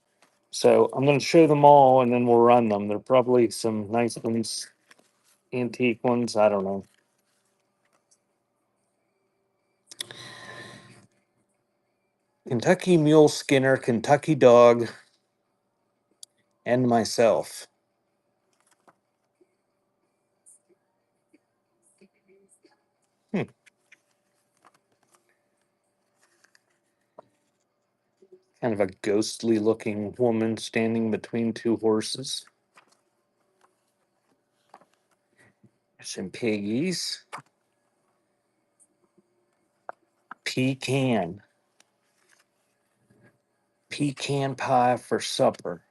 So I'm gonna show them all and then we'll run them. They're probably some nice ones, antique ones. I don't know. Kentucky Mule Skinner, Kentucky Dog, and myself. Hmm. Kind of a ghostly looking woman standing between two horses. Some piggies. Pecan. Pecan pie for supper.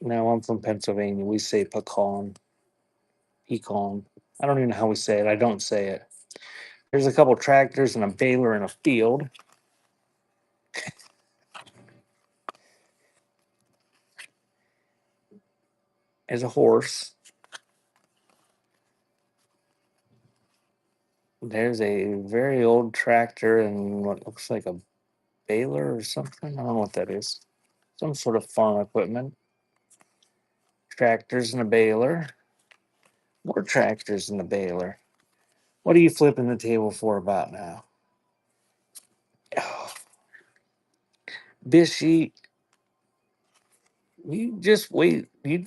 No, I'm from Pennsylvania. We say pecan. Pecan. I don't even know how we say it. I don't say it. There's a couple tractors and a baler in a field. There's a horse. There's a very old tractor and what looks like a baler or something. I don't know what that is. Some sort of farm equipment. Tractors and a baler. More tractors and a baler. What are you flipping the table for about now? Oh, Bishy, you just wait. You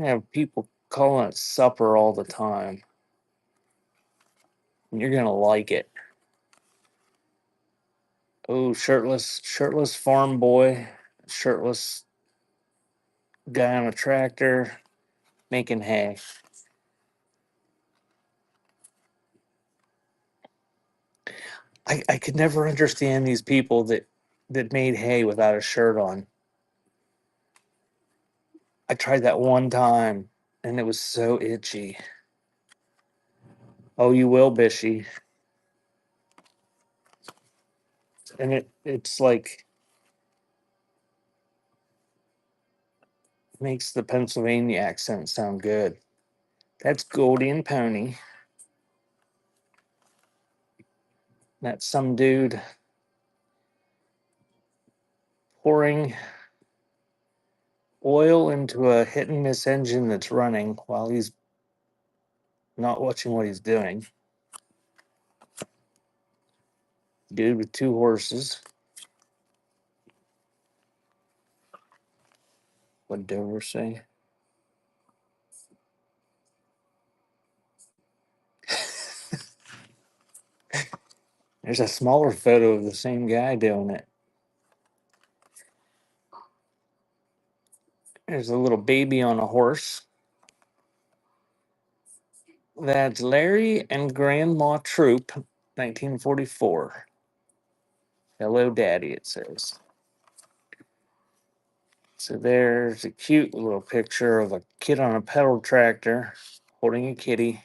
have people calling it supper all the time. And you're gonna like it. Oh, shirtless farm boy, shirtless guy on a tractor making hay. I could never understand these people that made hay without a shirt on. I tried that one time and it was so itchy. Oh, you will, Bishy. And it's like makes the Pennsylvania accent sound good. That's Goldie and Pony. That's some dude pouring oil into a hit and miss engine that's running while he's not watching what he's doing. Dude with two horses. What Dover say? There's a smaller photo of the same guy doing it. There's a little baby on a horse. That's Larry and Grandma Troop, 1944. Hello, Daddy, it says. So there's a cute little picture of a kid on a pedal tractor holding a kitty.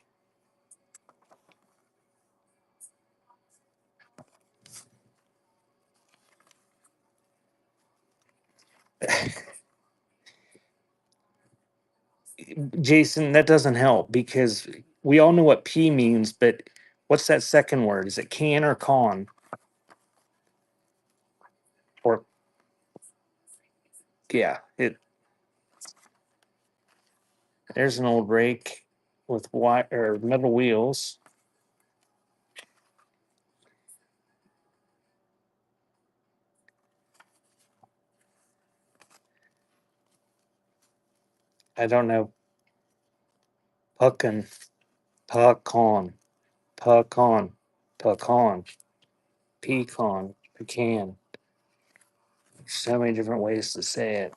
Jason, that doesn't help because we all know what P means, but what's that second word? Is it can or con? Or yeah, there's an old rake with white or metal wheels. I don't know. Puckin, pecan, pecan, pecan, pecan, pecan. So many different ways to say it.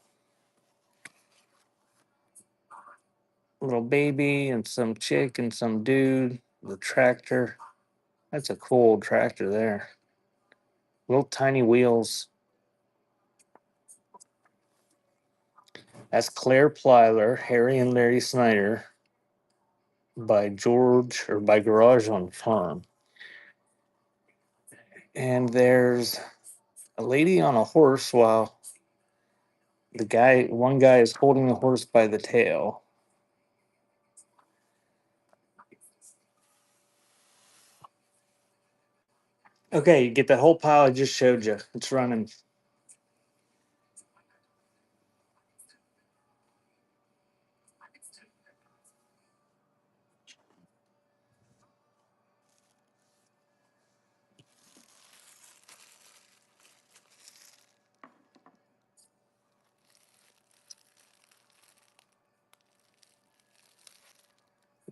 little baby and some chick and some dude. The tractor. That's a cool old tractor there. Little tiny wheels. That's Claire Plyler, Harry and Larry Snyder by Garage on Farm. And there's a lady on a horse while one guy is holding the horse by the tail. Okay, you get the whole pile I just showed you. It's running.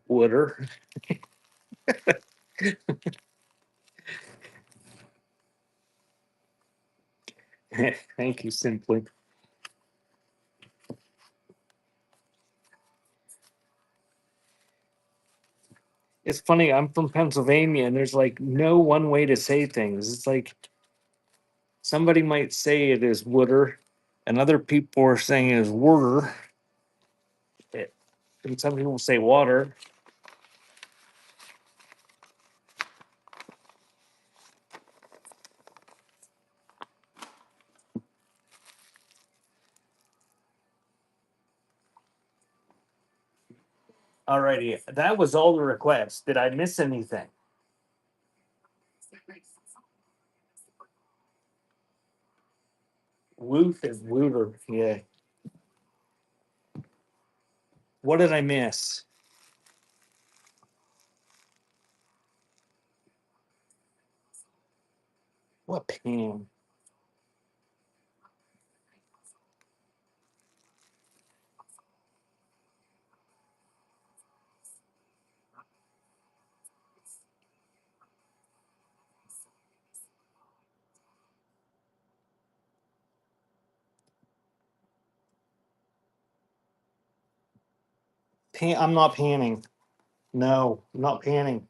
Wooder. Thank you, Simply. It's funny, I'm from Pennsylvania and there's like no one way to say things. It's like somebody might say it is Wooder, and other people are saying it is Wooder. And some people say water. Alrighty, that was all the requests. Did I miss anything? Woof is Wooder. Yeah. What did I miss? What Pam? I'm not panning. No, I'm not panning.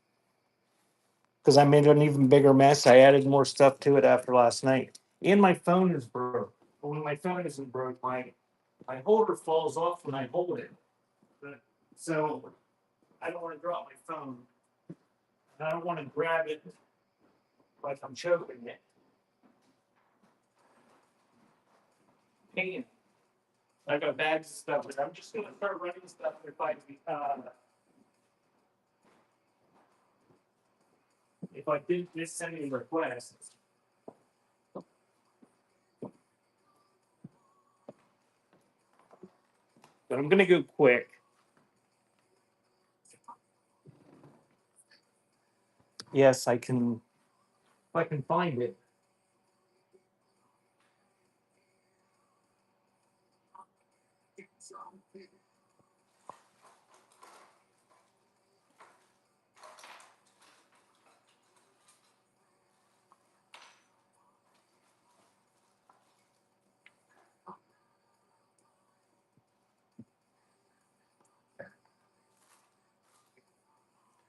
Because I made an even bigger mess. I added more stuff to it after last night. And my phone is broke. But when my phone isn't broke, my holder falls off when I hold it. So I don't want to drop my phone. And I don't want to grab it like I'm choking it. Pan. I got bags of stuff, but I'm just gonna start running stuff if I didn't miss any requests. But I'm gonna go quick. Yes, I can. If I can find it.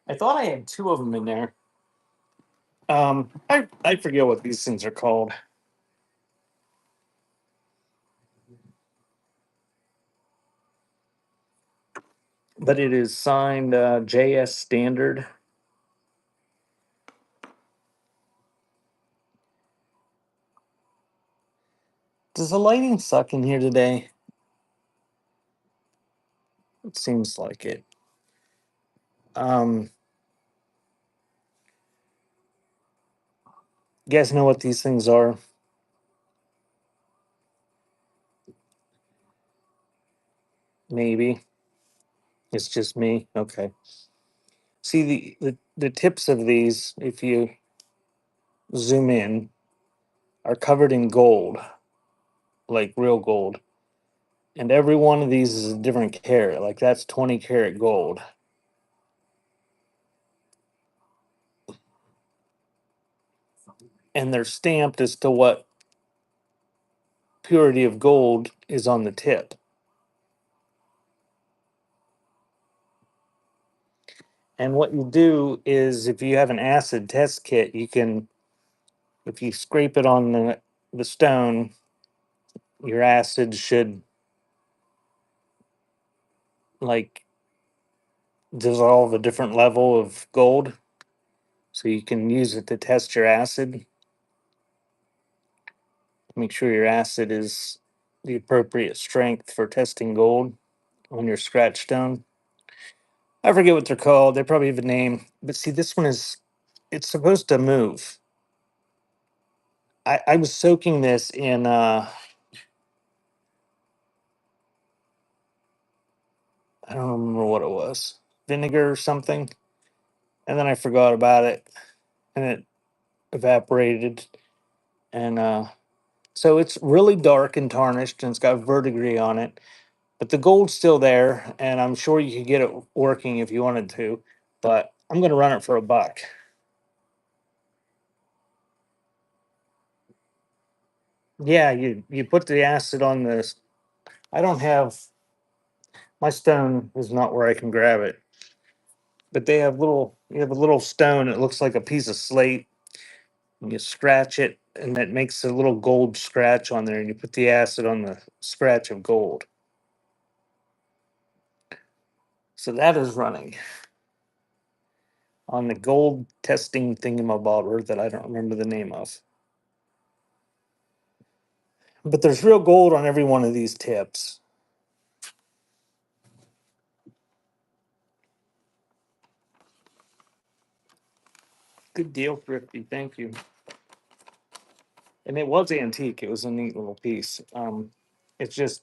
I thought I had two of them in there. I forget what these things are called, but it is signed JS Standard. Does the lighting suck in here today? It seems like it. Um, you guys know what these things are? Maybe it's just me. Okay. See the tips of these, if you zoom in, are covered in gold, like real gold. And every one of these is a different carat. Like that's 20 karat gold. And they're stamped as to what purity of gold is on the tip. And what you do is, if you have an acid test kit, you can, if you scrape it on the stone, your acid should like dissolve a different level of gold, so you can use it to test your acid. Make sure your acid is the appropriate strength for testing gold on your scratch stone. I forget what they're called. They probably have a name. But see, this one is, it's supposed to move. I was soaking this in I don't remember what it was. Vinegar or something. And then I forgot about it and it evaporated. And so it's really dark and tarnished and it's got verdigris on it. But the gold's still there, and I'm sure you could get it working if you wanted to. But I'm gonna run it for $1. Yeah, you put the acid on this. I don't have, my stone is not where I can grab it, but they have little. You have a little stone. It looks like a piece of slate. And you scratch it, and that makes a little gold scratch on there. And you put the acid on the scratch of gold. So that is running on the gold testing thingamabobber that I don't remember the name of. But there's real gold on every one of these tips. Good deal, Thrifty. Thank you. And it was antique. It was a neat little piece. It's just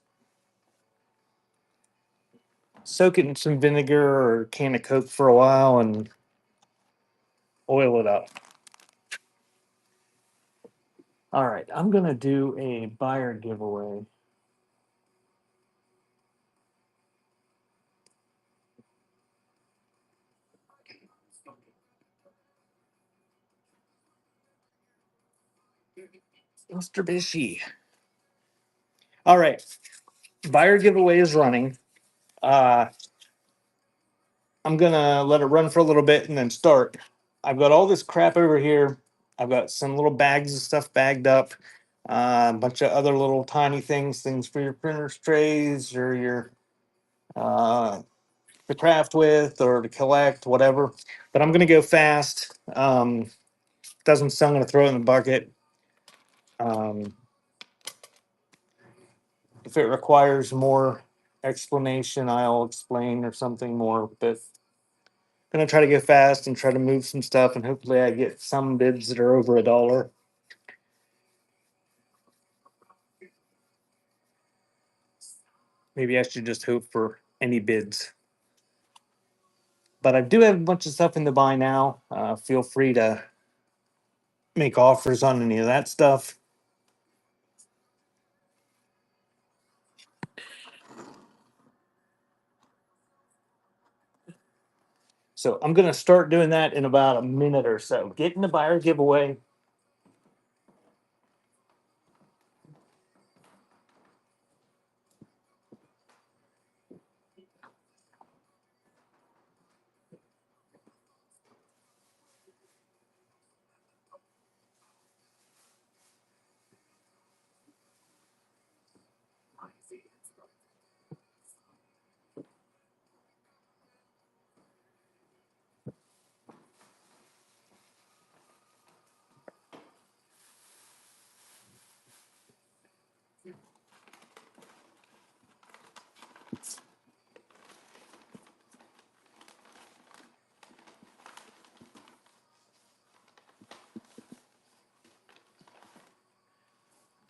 soak it in some vinegar or a can of Coke for a while and oil it up. All right, I'm gonna do a buyer giveaway. Mr. Bishy. All right, buyer giveaway is running. Uh, I'm gonna let it run for a little bit and then start. I've got all this crap over here. I've got some little bags of stuff bagged up. A bunch of other little tiny things for your printer's trays or your to craft with or to collect, whatever. But I'm gonna go fast. Doesn't so I'm gonna throw it in the bucket. Um, if it requires more explanation, I'll explain or something more. But gonna try to go fast and try to move some stuff, and hopefully I get some bids that are over $1. Maybe I should just hope for any bids. But I do have a bunch of stuff in the buy now. Feel free to make offers on any of that stuff. So I'm gonna start doing that in about a minute or so. Get in the buyer giveaway.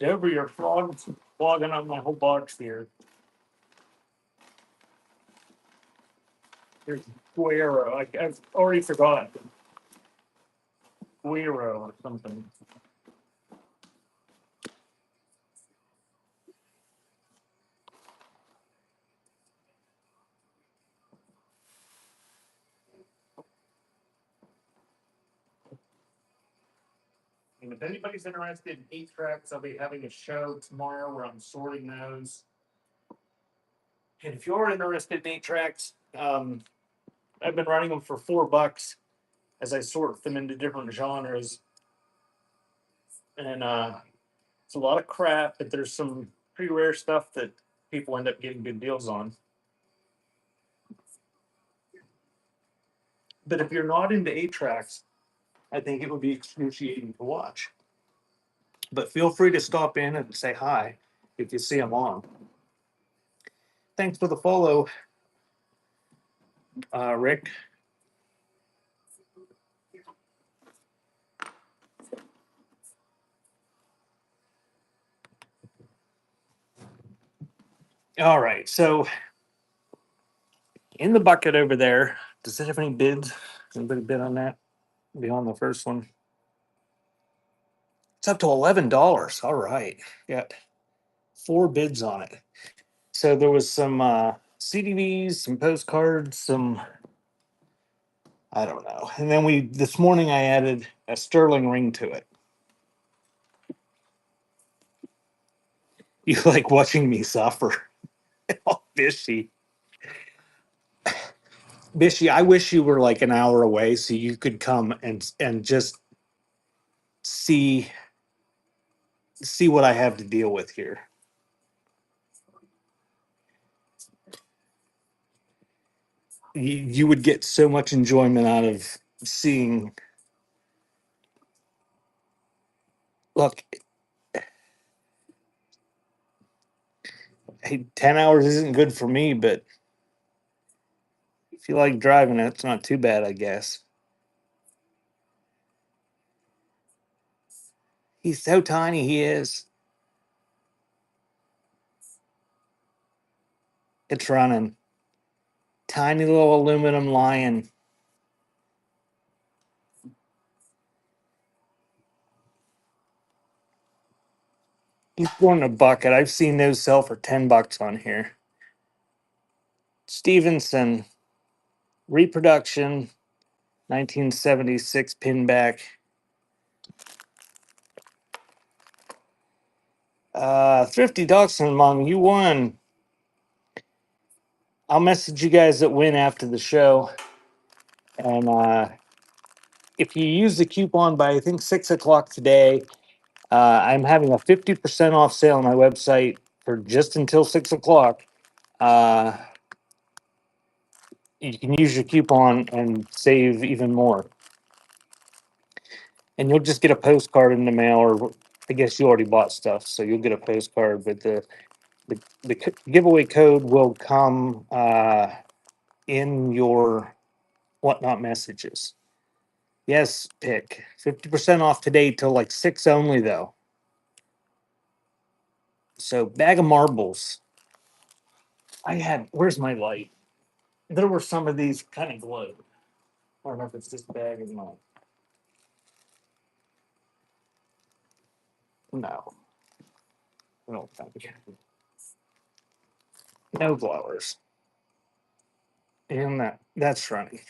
Over your frogs clogging up my whole box here. There's Guero. I've already forgot. Guero or something. And if anybody's interested in 8 tracks, I'll be having a show tomorrow where I'm sorting those. And if you're interested in 8 tracks, I've been running them for $4 as I sort them into different genres. And it's a lot of crap, but there's some pretty rare stuff that people end up getting good deals on. But if you're not into 8 tracks, I think it would be excruciating to watch. But feel free to stop in and say hi if you see them on. Thanks for the follow, Rick. All right, so in the bucket over there, does it have any bids? Anybody bid on that? Beyond the first one? It's up to $11. All right, got 4 bids on it. So there was some CDVs, some postcards, some I don't know, and then this morning I added a sterling ring to it. You like watching me suffer? Oh, Bishy. Bishy, I wish you were like an hour away so you could come and just see what I have to deal with here. You would get so much enjoyment out of seeing. Look, hey, 10 hours isn't good for me, but if you like driving, it's not too bad, I guess. He's so tiny, he is. It's running. Tiny little aluminum lion. He's going in a bucket. I've seen those sell for $10 on here. Stevenson, reproduction, 1976 pinback. Thrifty Dachshund Mom, you won. I'll message you guys that win after the show. And if you use the coupon by I think 6 o'clock today, I'm having a 50% off sale on my website for just until 6 o'clock. Uh, you can use your coupon and save even more. And you'll just get a postcard in the mail, or I guess you already bought stuff, so you'll get a postcard. But the giveaway code will come in your whatnot messages. Yes, pick 50% off today till like 6 only though. So bag of marbles. Where's my light? There were some of these kind of glowed. I don't know if it's this bag or not. No, I don't think. No blowers. And that's running.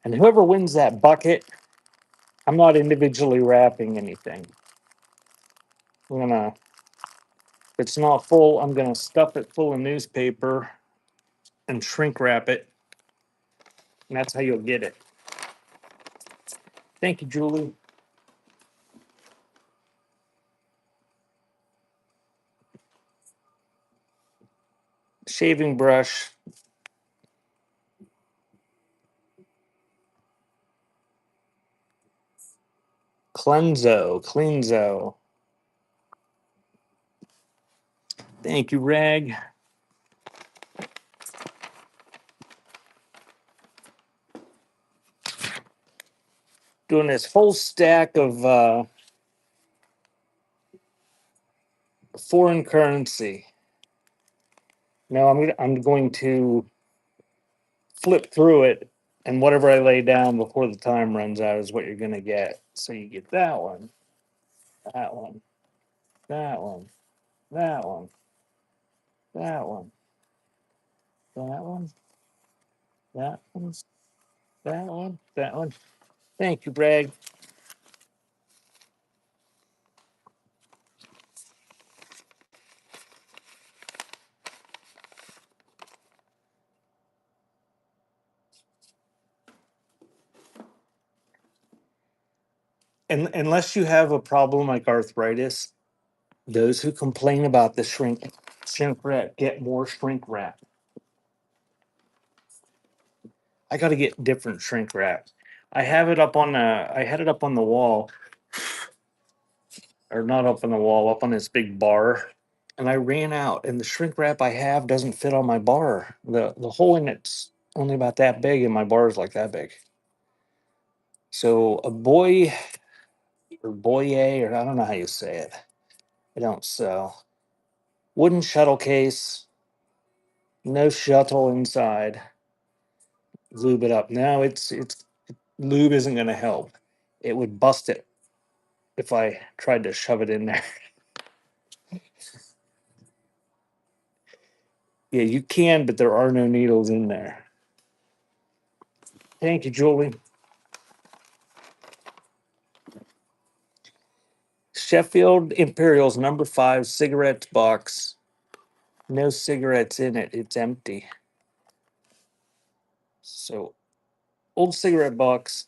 And whoever wins that bucket, I'm not individually wrapping anything. If it's not full, I'm gonna stuff it full of newspaper and shrink wrap it. And that's how you'll get it. Thank you, Julie. Shaving brush. Cleanzo. Thank you, Rag. Doing this whole stack of foreign currency. Now I'm going to flip through it, and whatever I lay down before the time runs out is what you're going to get. So you get that one, that one, that one, that one, that one, that one, that one, that one, that one. Thank you, Bragg. And unless you have a problem like arthritis, those who complain about the shrink wrap get more shrink wrap. I got to get different shrink wrap. I had it up on the wall, or not up on the wall, up on this big bar, and I ran out. And the shrink wrap I have doesn't fit on my bar. The hole in it's only about that big, and my bar is like that big. So a boy or boye, or I don't know how you say it. I don't sell. Wooden shuttle case, no shuttle inside. Lube it up. No, it's lube isn't going to help. It would bust it if I tried to shove it in there. Yeah, you can, but there are no needles in there. Thank you, Julie. Sheffield Imperials #5 cigarettes box. No cigarettes in it. It's empty. So old cigarette box.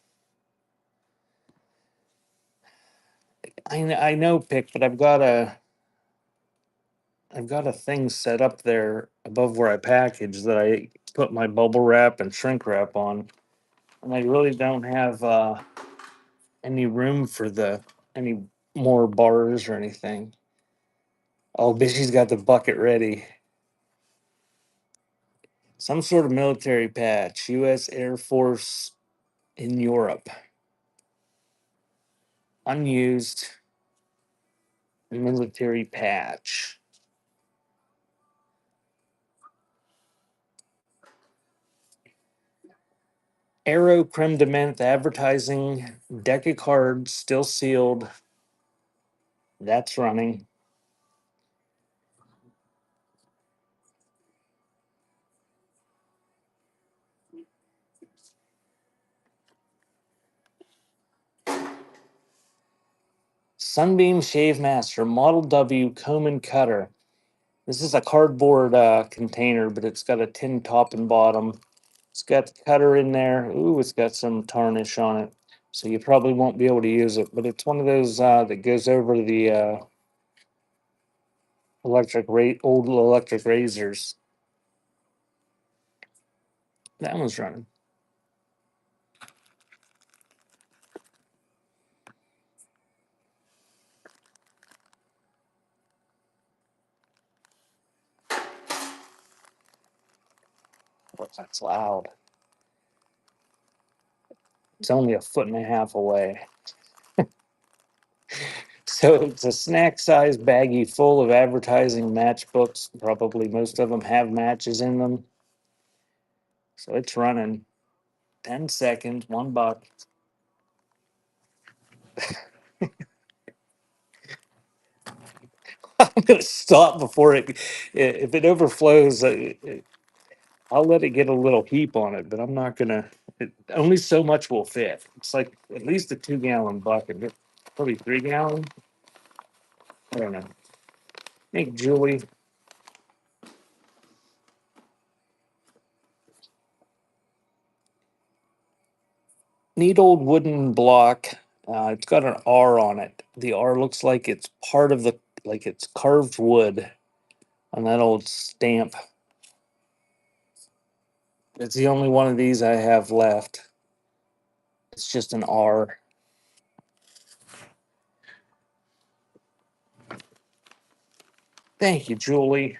I know, Pick, but I've got a thing set up there above where I package that I put my bubble wrap and shrink wrap on, and I really don't have any room for the any more bars or anything. Oh, Bishy's got the bucket ready. Some sort of military patch, U.S. Air Force in Europe, unused military patch. Aero creme de menthe advertising, deck of cards still sealed. That's running. Sunbeam Shave Master Model W comb and cutter. This is a cardboard container, but it's got a tin top and bottom. It's got the cutter in there. Ooh, it's got some tarnish on it, so you probably won't be able to use it. But it's one of those that goes over the old electric razors. That one's running. Oh, that's loud. It's only a foot and a half away. So it's a snack size baggie full of advertising matchbooks. Probably most of them have matches in them. So it's running 10 seconds, $1. I'm going to stop before if it overflows, I'll let it get a little heap on it, but I'm not going to, only so much will fit. It's like at least a 2-gallon bucket, probably 3-gallon. I don't know. I think Julie, neat old wooden block. It's got an R on it. The R looks like it's part of like it's carved wood on that old stamp. It's the only one of these I have left. It's just an R. Thank you, Julie.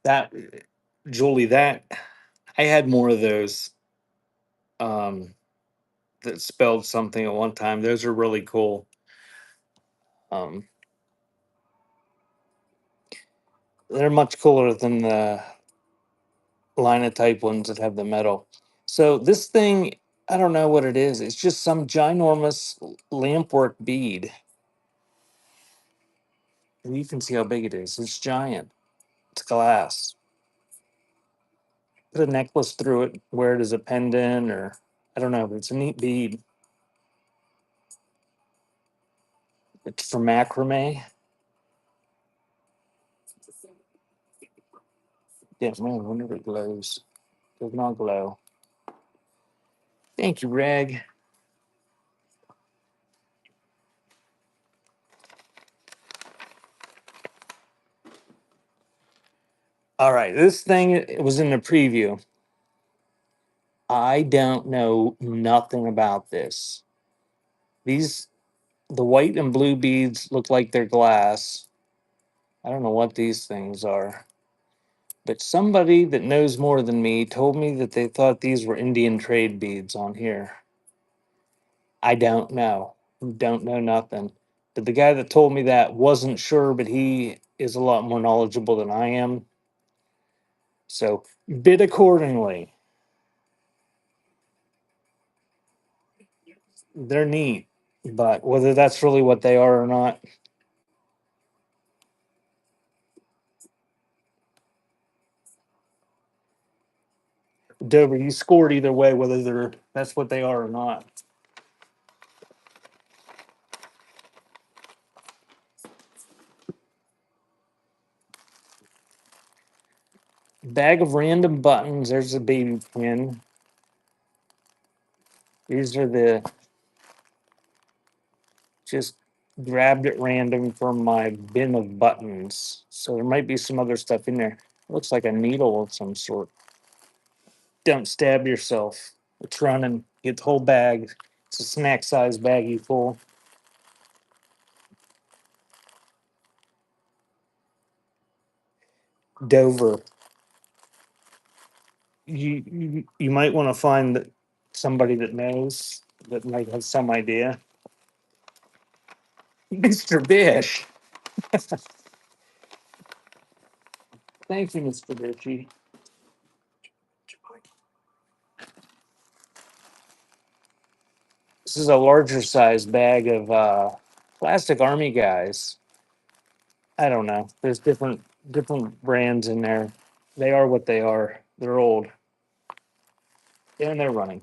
That, Julie, that I had more of those um, that spelled something at one time. Those are really cool. Um, they're much cooler than the linotype ones that have the metal. So this thing, I don't know what it is. It's just some ginormous lampwork bead. And you can see how big it is. It's giant. It's glass. Put a necklace through it, wear it as a pendant, or I don't know, but it's a neat bead. It's for macrame. Yeah, man, I wonder if it glows. Does not glow. Thank you, Reg. All right, this thing it was in the preview. I don't know nothing about this. These the white and blue beads look like they're glass. I don't know what these things are. But somebody that knows more than me told me that they thought these were Indian trade beads on here. I don't know. Don't know nothing. But the guy that told me that wasn't sure, but he is a lot more knowledgeable than I am. So bid accordingly. They're neat, but whether that's really what they are or not, Dover, you scored either way, whether that's what they are or not. Bag of random buttons. There's a baby pin. These are the just grabbed at random from my bin of buttons. So there might be some other stuff in there. Looks like a needle of some sort. Don't stab yourself. It's running. Get the whole bag. It's a snack size baggie full. Dover. You might want to find somebody that knows that might have some idea. Mr. Bish. Thank you, Mr. Bishy. This is a larger size bag of plastic army guys. I don't know. There's different brands in there. They are what they are. They're old. And they're running.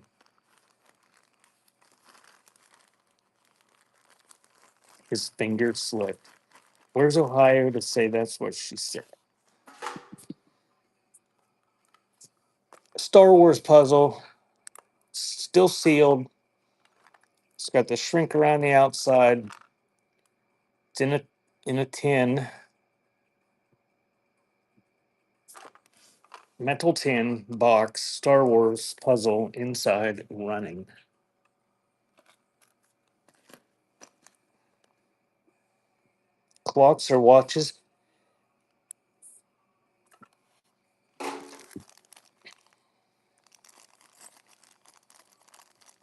His finger slipped. Where's Ohio to say that's what she said? Star Wars puzzle. Still sealed. It's got the shrink around the outside. It's in a tin. Metal tin box. Star Wars puzzle inside running. Clocks or watches.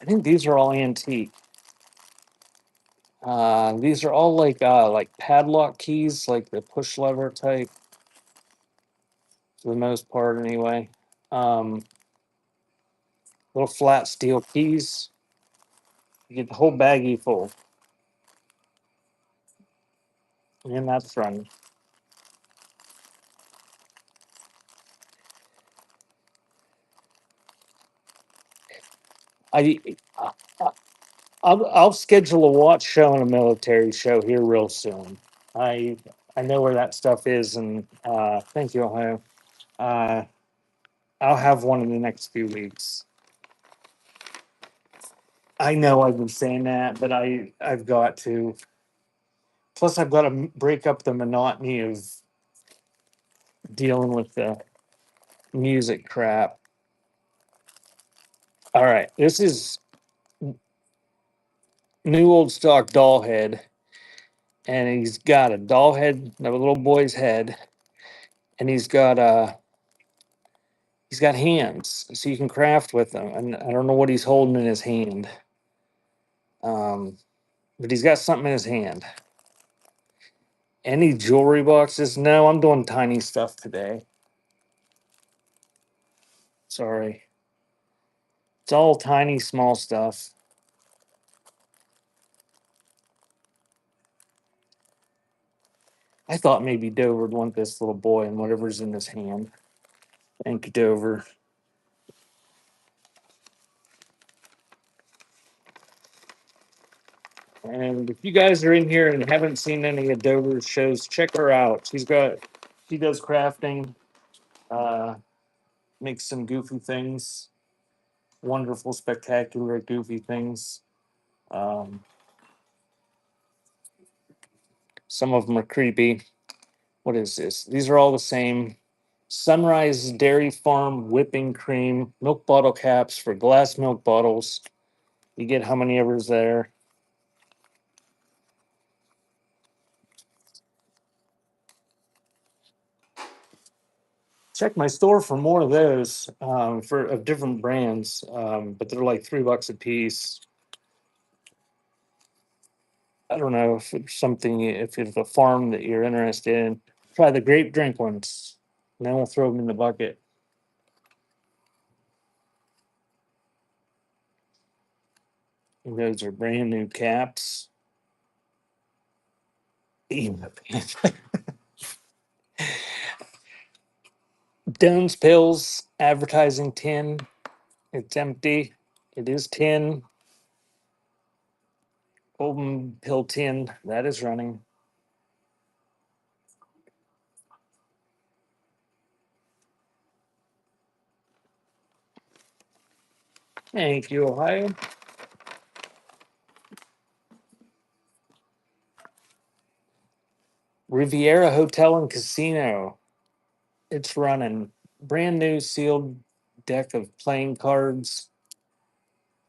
I think these are all antique. These are all like padlock keys, like the push lever type, for the most part, anyway. Um, Little flat steel keys. You get the whole baggie full, and that's running. I, I I'll schedule a watch show and a military show here real soon. I I know where that stuff is, and thank you, Ohio. Uh, I'll have one in the next few weeks. I know I've been saying that, but I've got to. Plus, I've got to break up the monotony of dealing with the music crap. All right, this is new old stock doll head, and he's got a doll head, a little boy's head, and he's got hands, so you can craft with them. And I don't know what he's holding in his hand, um, but he's got something in his hand. Any jewelry boxes? No, I'm doing tiny stuff today. Sorry, it's all tiny, small stuff. I thought maybe Dover would want this little boy and whatever's in his hand. Thank you, Dover. And if you guys are in here and haven't seen any of Dover's shows, check her out. She does crafting, uh, makes some goofy things, wonderful, spectacular, goofy things. Um, some of them are creepy. What is this? These are all the same. Sunrise Dairy Farm whipping cream, milk bottle caps for glass milk bottles. You get how many ever's there? Check my store for more of those for of different brands, but they're like $3 a piece. I don't know if it's something if it's a farm that you're interested in. Try the grape drink ones, and then we'll throw them in the bucket. And those are brand new caps. Doan's Pills advertising tin. It's empty. It is tin. Golden pill tin. That is running. Thank you, Ohio. Riviera Hotel and Casino. It's running. Brand new sealed deck of playing cards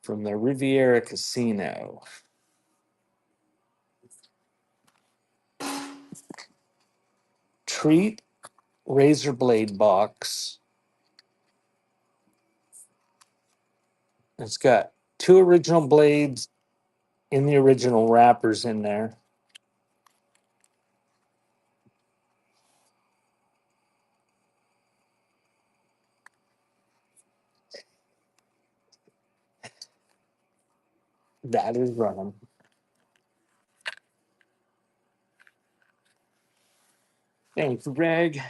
from the Riviera Casino. Treat razor blade box. It's got two original blades in the original wrappers in there. That is running. Thanks, Greg.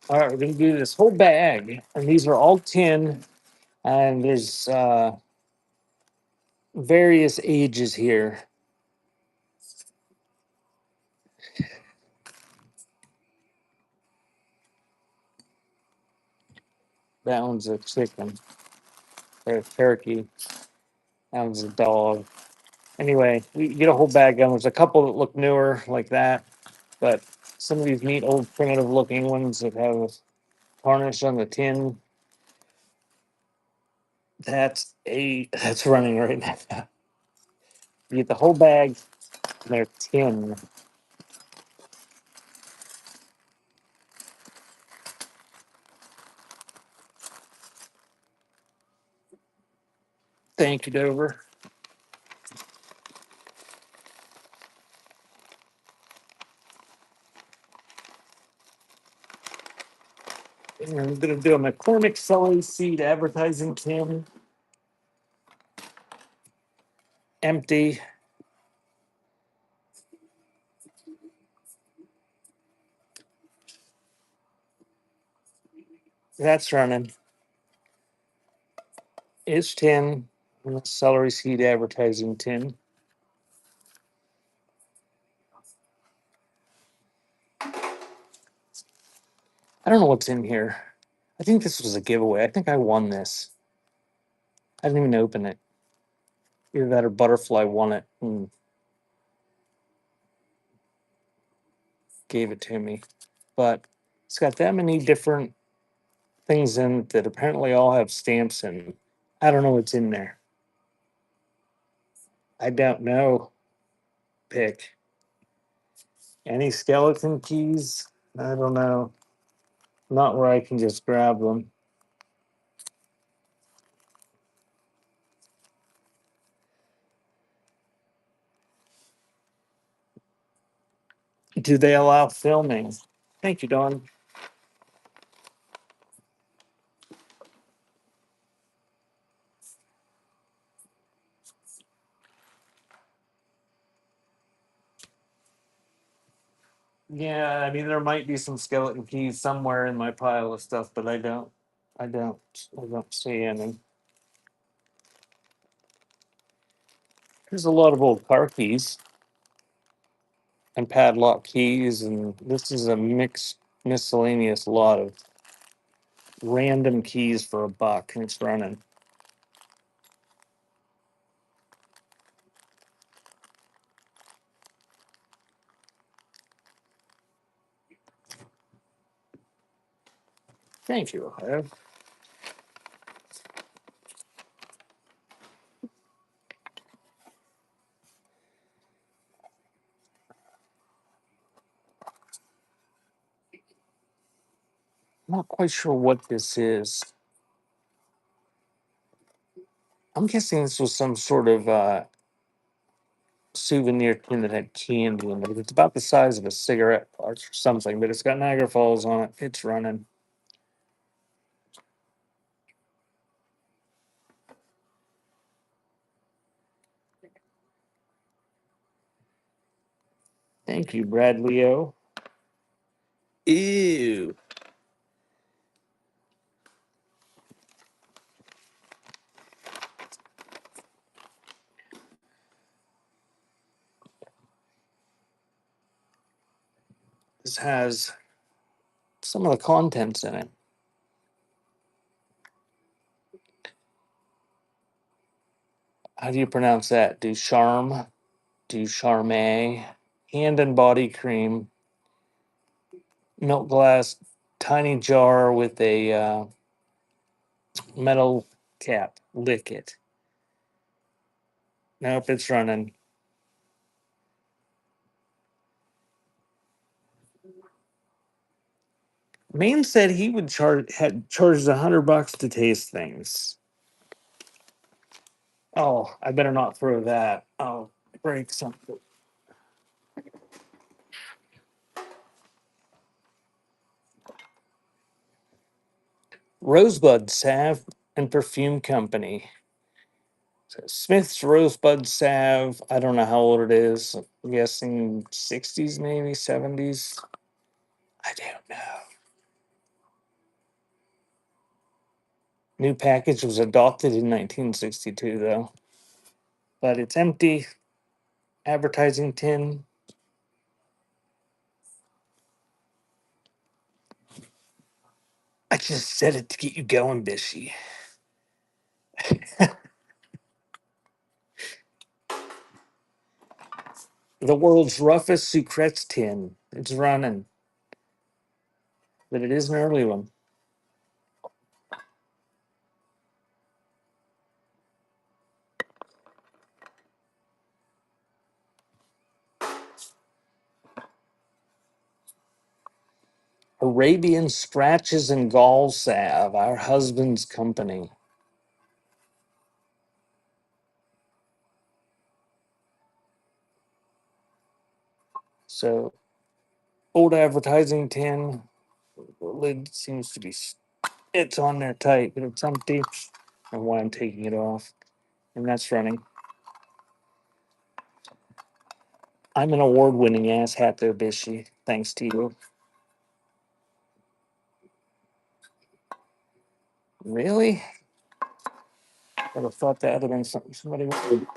All right, we're gonna do this whole bag, and these are all tin, and there's various ages here. That one's a chicken or a turkey. That one's a dog. Anyway, you get a whole bag, and there's a couple that look newer like that, but some of these neat old primitive looking ones that have varnish on the tin. That's running right now. You get the whole bag, and they're tin. Thank you, Dover. And I'm gonna do a McCormick celery seed advertising tin. Empty. That's running. It's tin. Celery seed advertising tin. I don't know what's in here. I think this was a giveaway. I think I won this. I didn't even open it. Either that or Butterfly won it and gave it to me. But it's got that many different things in it that apparently all have stamps in. I don't know what's in there. I don't know. Pick. Any skeleton keys? I don't know. Not where I can just grab them. Do they allow filming? Thank you, Dawn. Yeah, I mean there might be some skeleton keys somewhere in my pile of stuff, but I don't see any. There's a lot of old car keys and padlock keys, and this is a mixed miscellaneous lot of random keys for $1, and it's running. Thank you, Ohio. I'm not quite sure what this is. I'm guessing this was some sort of souvenir tin that had candy in it. It's about the size of a cigarette box or something, but it's got Niagara Falls on it. It's running. Thank you, Brad Leo. Ew. This has some of the contents in it. How do you pronounce that? Ducharme, Ducharme, hand and body cream, milk glass, tiny jar with a metal cap. Lick it. Nope, it's running. Maine said he would charges $100 to taste things. Oh, I better not throw that. I'll break something. Rosebud Salve and Perfume Company. So Smith's Rosebud Salve. I don't know how old it is. I'm guessing 60s, maybe 70s. I don't know. New package was adopted in 1962, though. But it's empty. Advertising tin. I just said it to get you going, Bishy. The world's roughest Sucrets tin. It's running, but it is an early one. Arabian Scratches and Gall Salve, our husband's company. So, old advertising tin. The lid seems to be, it's on there tight, but it's empty. And why I'm taking it off. And that's running. I'm an award winning ass hat there, Bishy. Thanks to you. Really? I'd have thought that would have been something somebody would.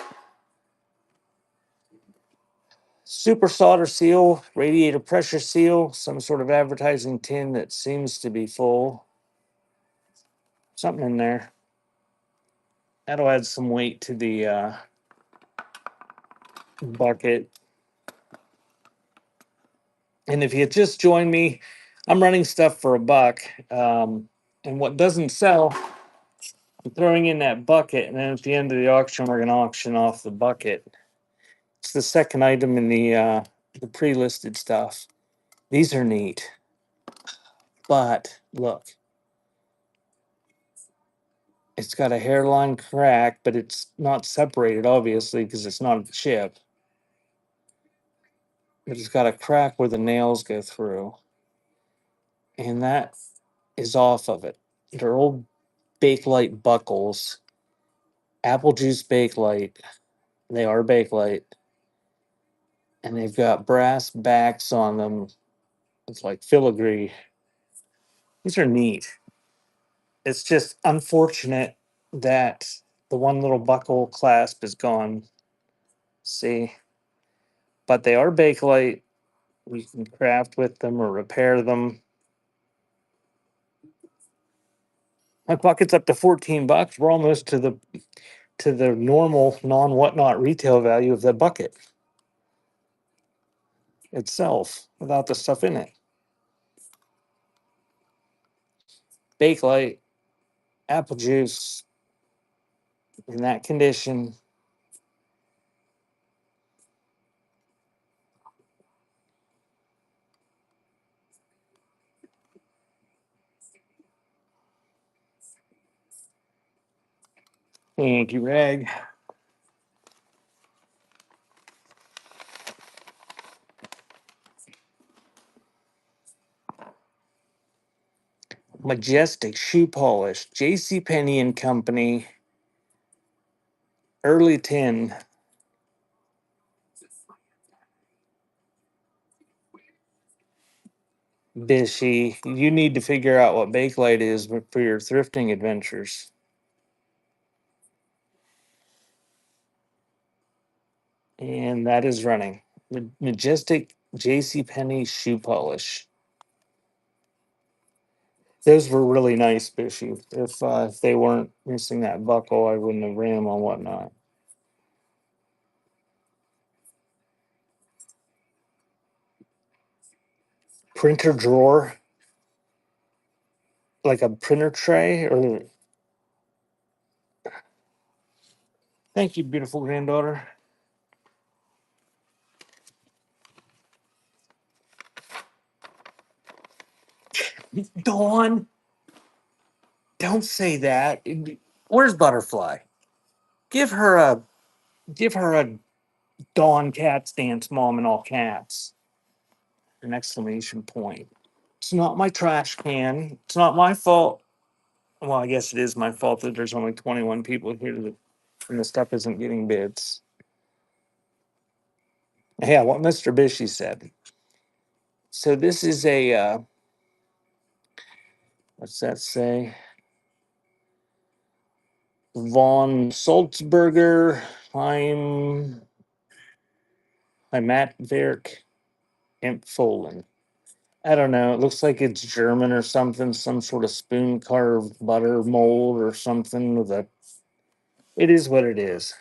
Super solder seal, radiator pressure seal, some sort of advertising tin that seems to be full. Something in there. That'll add some weight to the bucket. And if you just joined me, I'm running stuff for $1. And what doesn't sell, I'm throwing in that bucket. And then at the end of the auction, we're going to auction off the bucket. It's the second item in the pre-listed stuff. These are neat. But look, it's got a hairline crack, but it's not separated, obviously, because it's not a chip. But it's got a crack where the nails go through. And that is off of it. They're old Bakelite buckles, apple juice Bakelite. They are Bakelite. And they've got brass backs on them. It's like filigree. These are neat. It's just unfortunate that the one little buckle clasp is gone. See, but they are Bakelite. We can craft with them or repair them. My bucket's up to $14. We're almost to the normal non whatnot retail value of the bucket itself without the stuff in it. Bakelite, apple juice in that condition. Thank you, Rag. Majestic shoe polish, J.C. Penney and Company, early tin. Bishy, you need to figure out what Bakelite is for your thrifting adventures. And that is running. Majestic J.C. Penney shoe polish. Those were really nice, Bishy. If they weren't missing that buckle, I wouldn't have ran them on whatnot. Printer drawer, like a printer tray, or thank you, beautiful granddaughter. Dawn, don't say that. Where's Butterfly? Give her a give her a Dawn cat stance, mom, and all cats. An exclamation point. It's not my trash can. It's not my fault. Well, I guess it is my fault that there's only 21 people here that, and the stuff isn't getting bids. Yeah, what Mr. Bishy said. So this is a what's that say? Von Salzburger Heimatwerk Empfohlen. I don't know. It looks like it's German or something, some sort of spoon carved butter mold or something with a. It is what it is.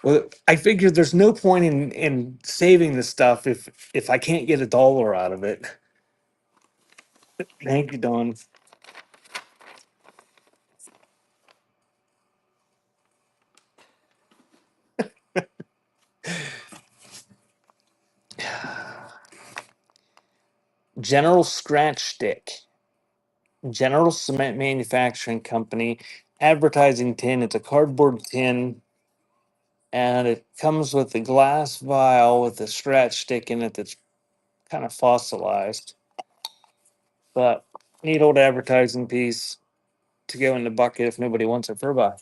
Well, I figured there's no point in saving the stuff if I can't get $1 out of it. Thank you, Don. General Scratch Stick, General Cement Manufacturing Company, advertising tin. It's a cardboard tin, and it comes with a glass vial with a scratch stick in it that's kind of fossilized. But neat old advertising piece to go in the bucket if nobody wants it for a buck.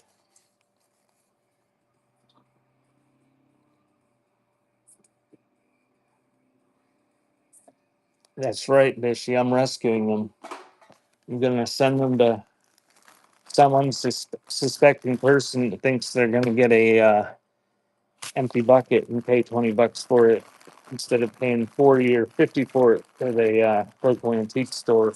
That's right, Bishy. I'm rescuing them. I'm gonna send them to someone suspecting person that thinks they're gonna get a empty bucket and pay $20 for it instead of paying 40 or 50 for it at a local antique store.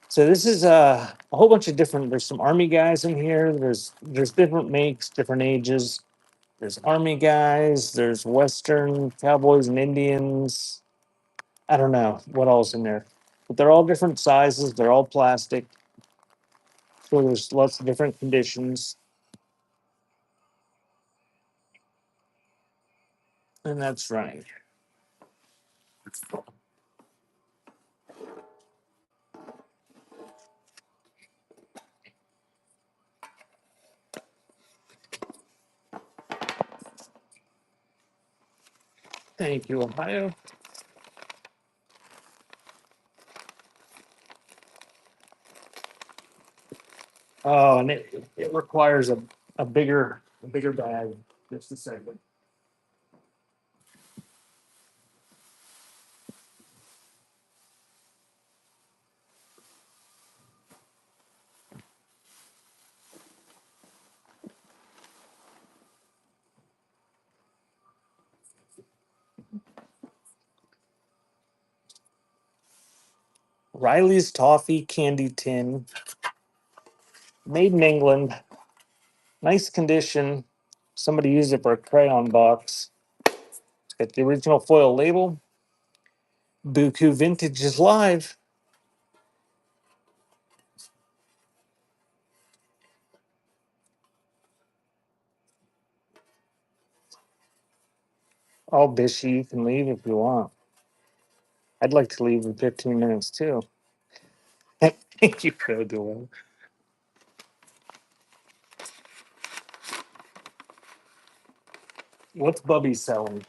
So this is a whole bunch of different. There's some army guys in here. There's different makes, different ages. There's army guys. There's Western cowboys and Indians. I don't know what all's in there, but they're all different sizes. They're all plastic. So there's lots of different conditions, and that's right. Thank you, Ohio. Oh, and it requires a bigger bag. Just a second. Riley's Toffee Candy Tin, made in England, nice condition. Somebody used it for a crayon box. It's got the original foil label. Buku Vintage is live. Oh, Bishy, you can leave if you want. I'd like to leave in 15 minutes too. Thank you, Codor. What's Bubby selling?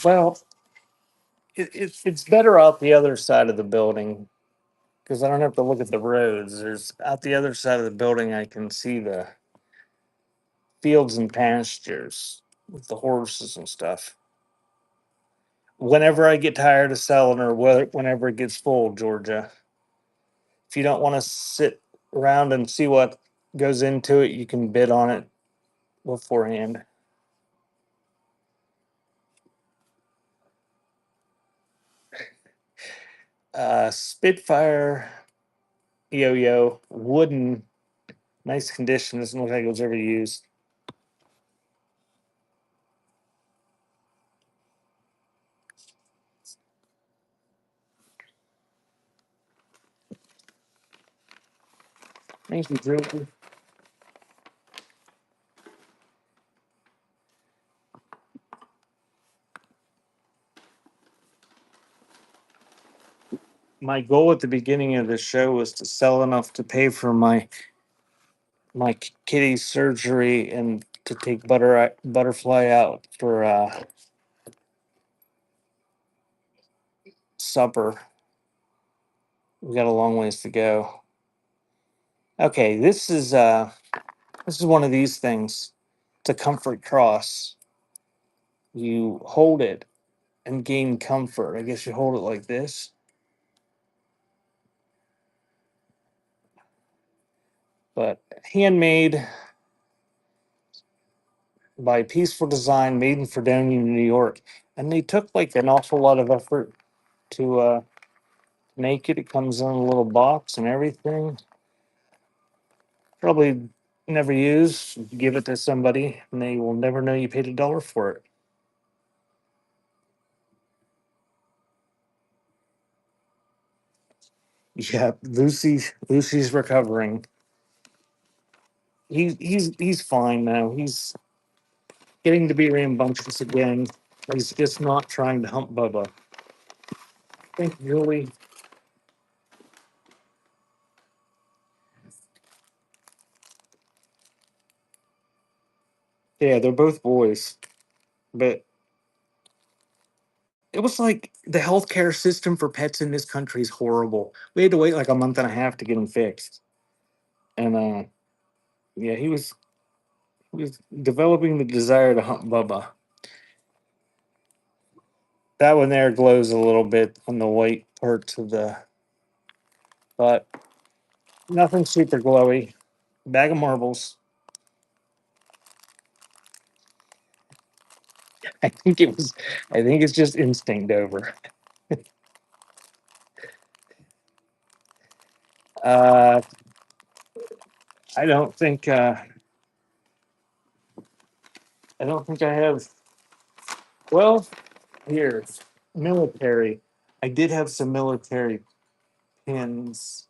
Well, it's better out the other side of the building because I don't have to look at the roads. There's out the other side of the building, I can see the fields and pastures with the horses and stuff. Whenever I get tired of selling or whenever it gets full, Georgia, if you don't want to sit around and see what goes into it, you can bid on it beforehand. Spitfire yo-yo, wooden, nice condition. Doesn't look like it was ever used. Thank you, Drew. My goal at the beginning of the show was to sell enough to pay for my kitty's surgery and to take butterfly out for supper. We got a long ways to go. Okay, this is one of these things. It's a comfort cross. You hold it and gain comfort. I guess you hold it like this. But handmade by Peaceful Design, made in Fredonia, New York. And they took like an awful lot of effort to make it. It comes in a little box and everything. Probably never use. Give it to somebody and they will never know you paid $1 for it. Yeah, Lucy's recovering. He's fine now. He's getting to be rambunctious again. He's just not trying to hump Bubba. Thank you, Julie. Yeah, they're both boys. But it was like the healthcare system for pets in this country is horrible. We had to wait like a month and a half to get him fixed. And yeah, he was developing the desire to hump Bubba. That one there glows a little bit on the white parts of the, but nothing super glowy. Bag of marbles. I think it was. I think it's just instinct over. Uh, I don't think. I don't think I have. Well, here, military. I did have some military pins.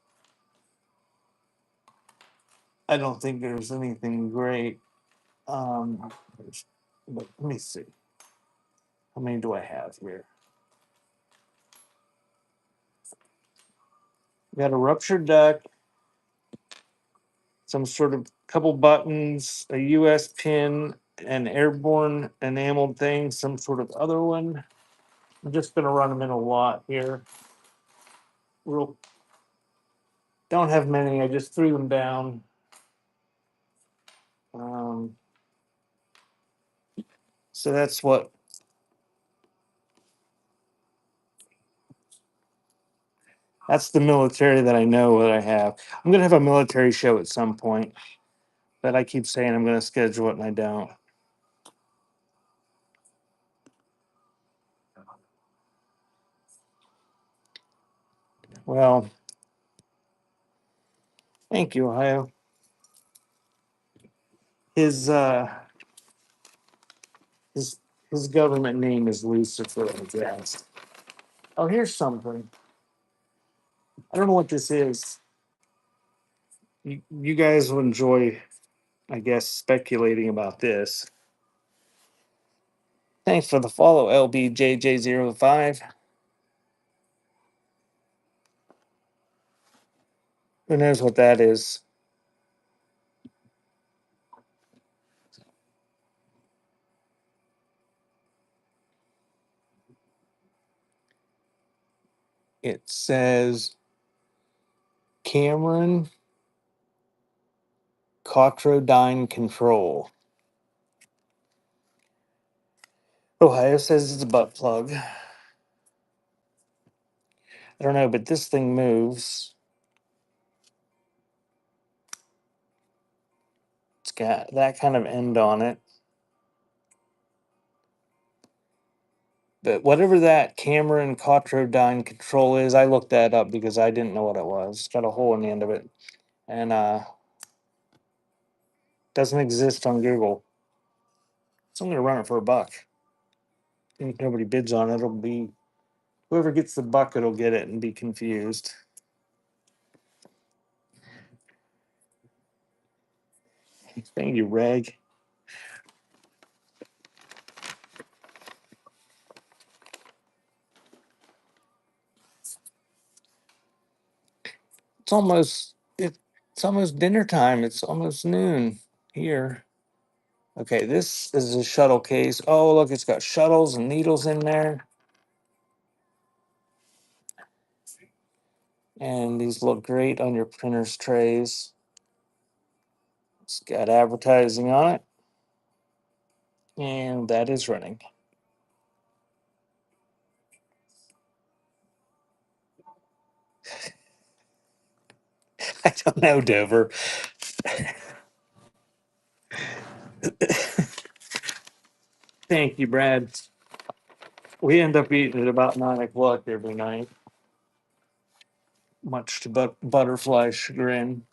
I don't think there's anything great. Um, but let me see. How many do I have here? We got a ruptured duck, some sort of couple buttons, a US pin, an airborne enameled thing, some sort of other one. I'm just going to run them in a lot here. Real, don't have many. I just threw them down. Um, so that's the military that I know that I have. I'm going to have a military show at some point, but I keep saying I'm going to schedule it and I don't. Well, thank you, Ohio. His uh his his government name is Lucifer, I guess. Oh, here's something. I don't know what this is. You guys will enjoy, I guess, speculating about this. Thanks for the follow, LBJJ05. Who knows what that is? It says Cameron Cotrodine Control. Ohio says it's a butt plug. I don't know, but this thing moves. It's got that kind of end on it. But whatever that Cameron Cotrodine Control is, I looked that up because I didn't know what it was. It's got a hole in the end of it. And doesn't exist on Google. So I'm gonna run it for $1. And if nobody bids on it, it'll be whoever gets the bucket will get it and be confused. Thank you, Reg. It's almost dinner time. It's almost noon here. Okay, this is a shuttle case. Oh, look, it's got shuttles and needles in there. And these look great on your printer's trays. It's got advertising on it. And that is running. I don't know, Dover. Thank you, Brad. We end up eating at about 9 o'clock every night, much to butterfly chagrin.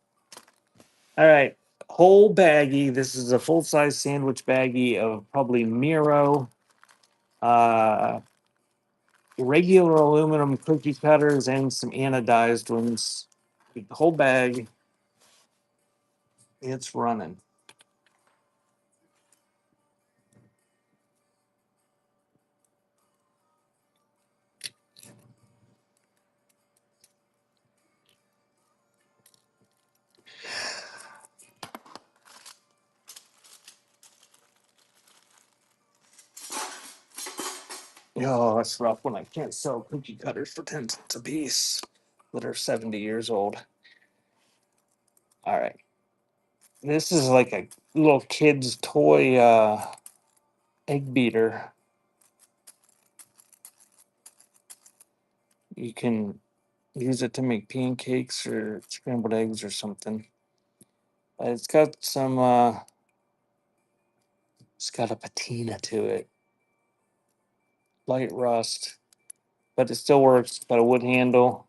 All right, whole baggie. This is a full size sandwich baggie of probably Miro, uh, regular aluminum cookie cutters, and some anodized ones. The whole bag. It's running. Oh, that's rough when I can't sell cookie cutters for 10 cents a piece that are 70 years old. All right. This is like a little kid's toy egg beater. You can use it to make pancakes or scrambled eggs or something. It's got it's got a patina to it, light rust, but it still works. It's got a wood handle.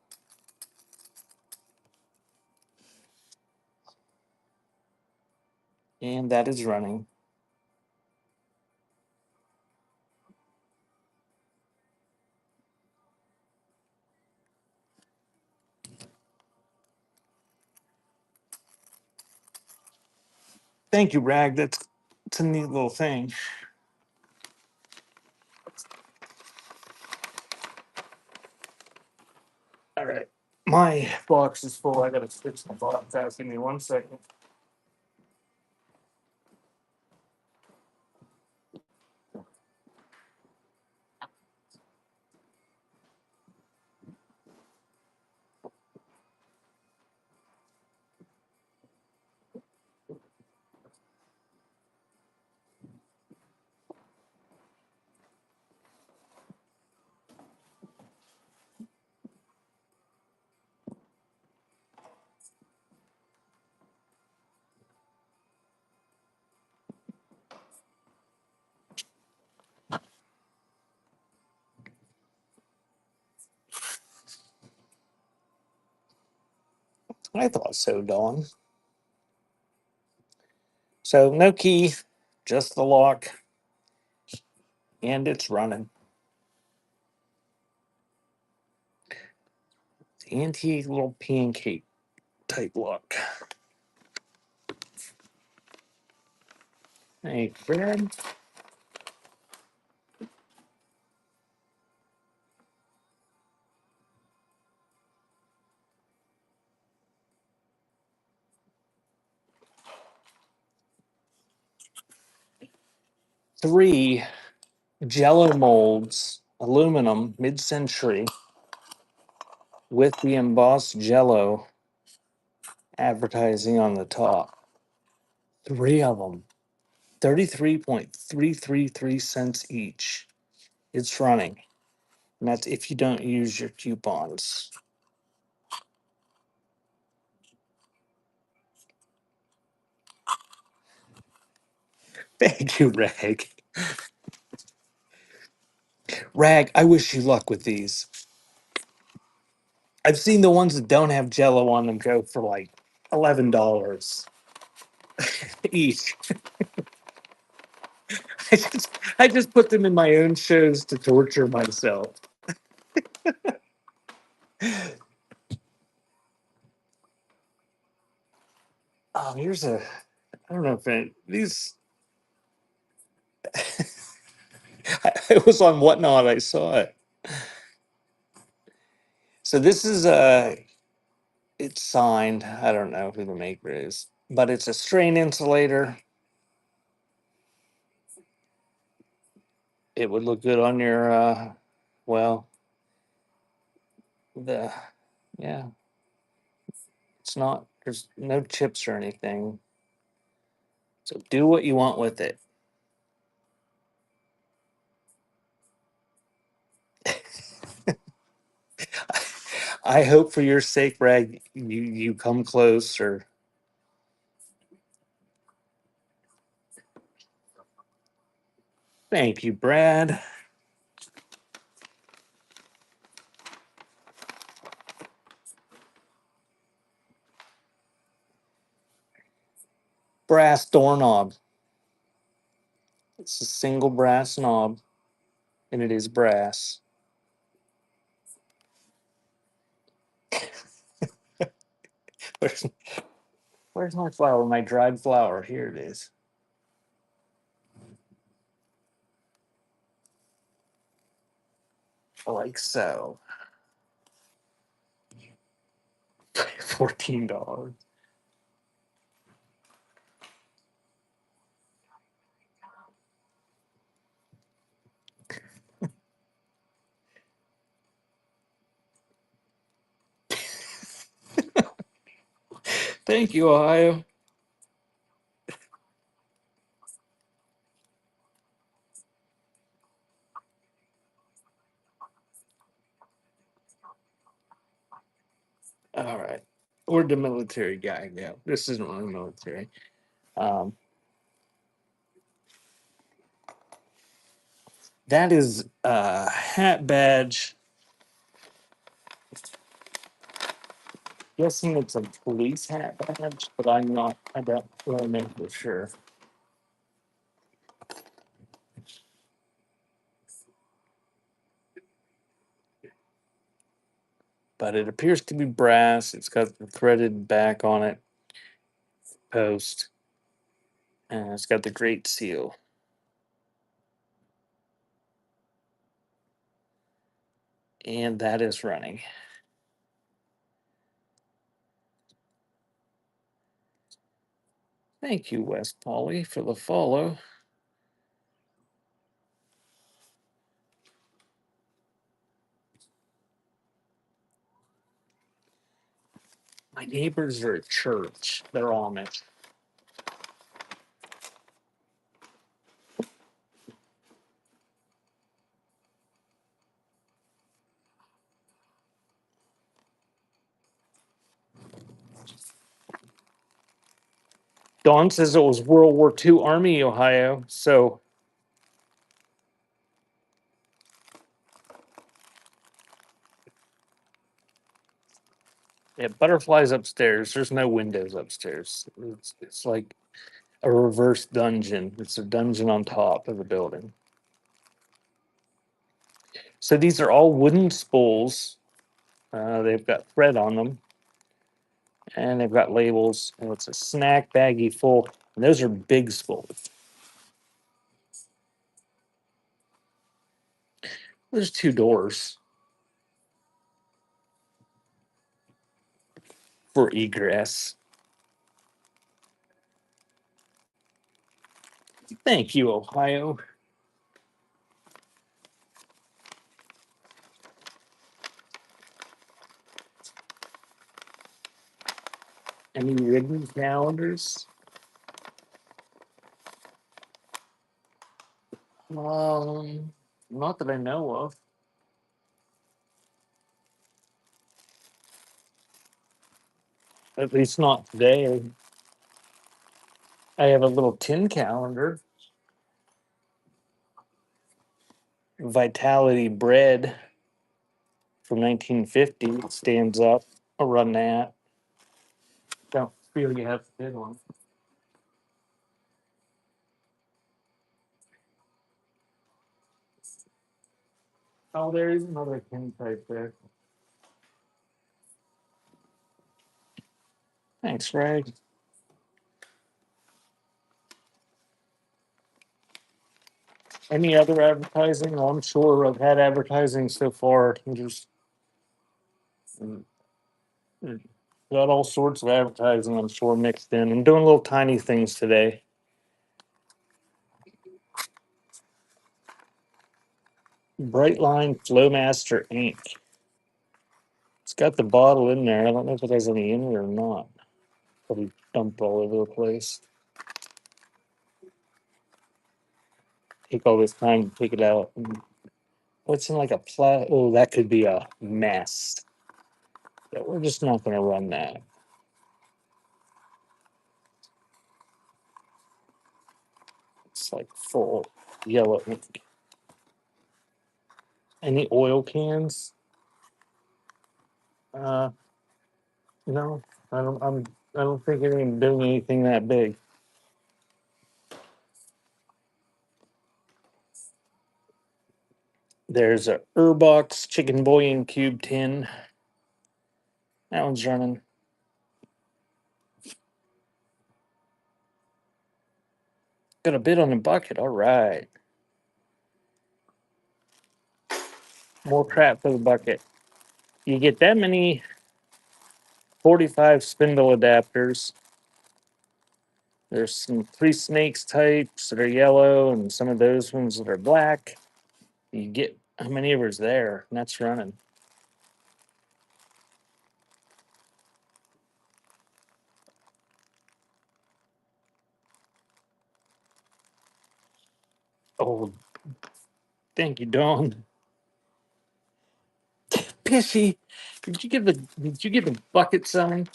And that is running. Thank you, Rag. It's a neat little thing. All right. My box is full. I gotta fix my box out. Give me 1 second. I thought so, Dawn. So no key, just the lock, and it's running. Antique little pancake type lock. Hey, Fred. Three Jello molds, aluminum, mid-century, with the embossed Jello advertising on the top. Three of them. 33.333 cents each. It's running. And that's if you don't use your coupons. Thank you, Rag. Rag, I wish you luck with these. I've seen the ones that don't have Jello on them go for like $11 each. I just put them in my own shows to torture myself. Here's a. I don't know if these. It was on Whatnot. I saw it. So this is a. It's signed. I don't know who the maker is, but it's a strain insulator. It would look good on your. Well, the. Yeah, it's not. There's no chips or anything. So do what you want with it. I hope for your sake, Brad, you come close. Or thank you, Brad. Brass doorknob. It's a single brass knob, and it is brass. Where's, where's my flour? My dried flour. Here it is. Like so. $14. Thank you, Ohio. All right. Where'd the military guy go? This isn't really military. Um, that is a hat badge. Guessing it's a police hat badge, but I'm not. I don't really know for sure. But it appears to be brass. It's got the threaded back on it, post, and it's got the Great Seal. And that is running. Thank you, West Polly, for the follow. My neighbors are at church. They're Amish. Dawn says it was World War II Army, Ohio. So Yeah, butterflies upstairs. There's no windows upstairs. It's like a reverse dungeon. It's a dungeon on top of the building. So these are all wooden spools. They've got thread on them, and they've got labels. And it's a snack baggie full. And those are big spools. There's two doors for egress. Thank you, Ohio. Any written calendars? Not that I know of. At least not today. I have a little tin calendar. Vitality bread from 1950. It stands up. I'll run that. Don't feel you have to bid one. Oh, there is another tin type there. Thanks, Greg. Any other advertising? Oh, I'm sure I've had advertising so far. I'm just mm, got all sorts of advertising, I'm sure, mixed in. I'm doing little tiny things today. Brightline Flowmaster ink. It's got the bottle in there. I don't know if it has any in it or not. Probably dumped all over the place. Take all this time to take it out. What's in like a Oh, that could be a mess. Yeah, we're just not going to run that. It's like full yellow ink. Any oil cans? Uh, no, I don't. I don't think it ain't doing anything that big. There's a Urbox chicken bouillon cube tin. That one's running. Got a bid on the bucket. All right. More crap for the bucket. You get that many 45 spindle adapters. There's some three snakes types that are yellow and some of those ones that are black. You get how many of us there? And that's running. Oh, thank you, Dawn. Pissy. Did you get the bucket sign?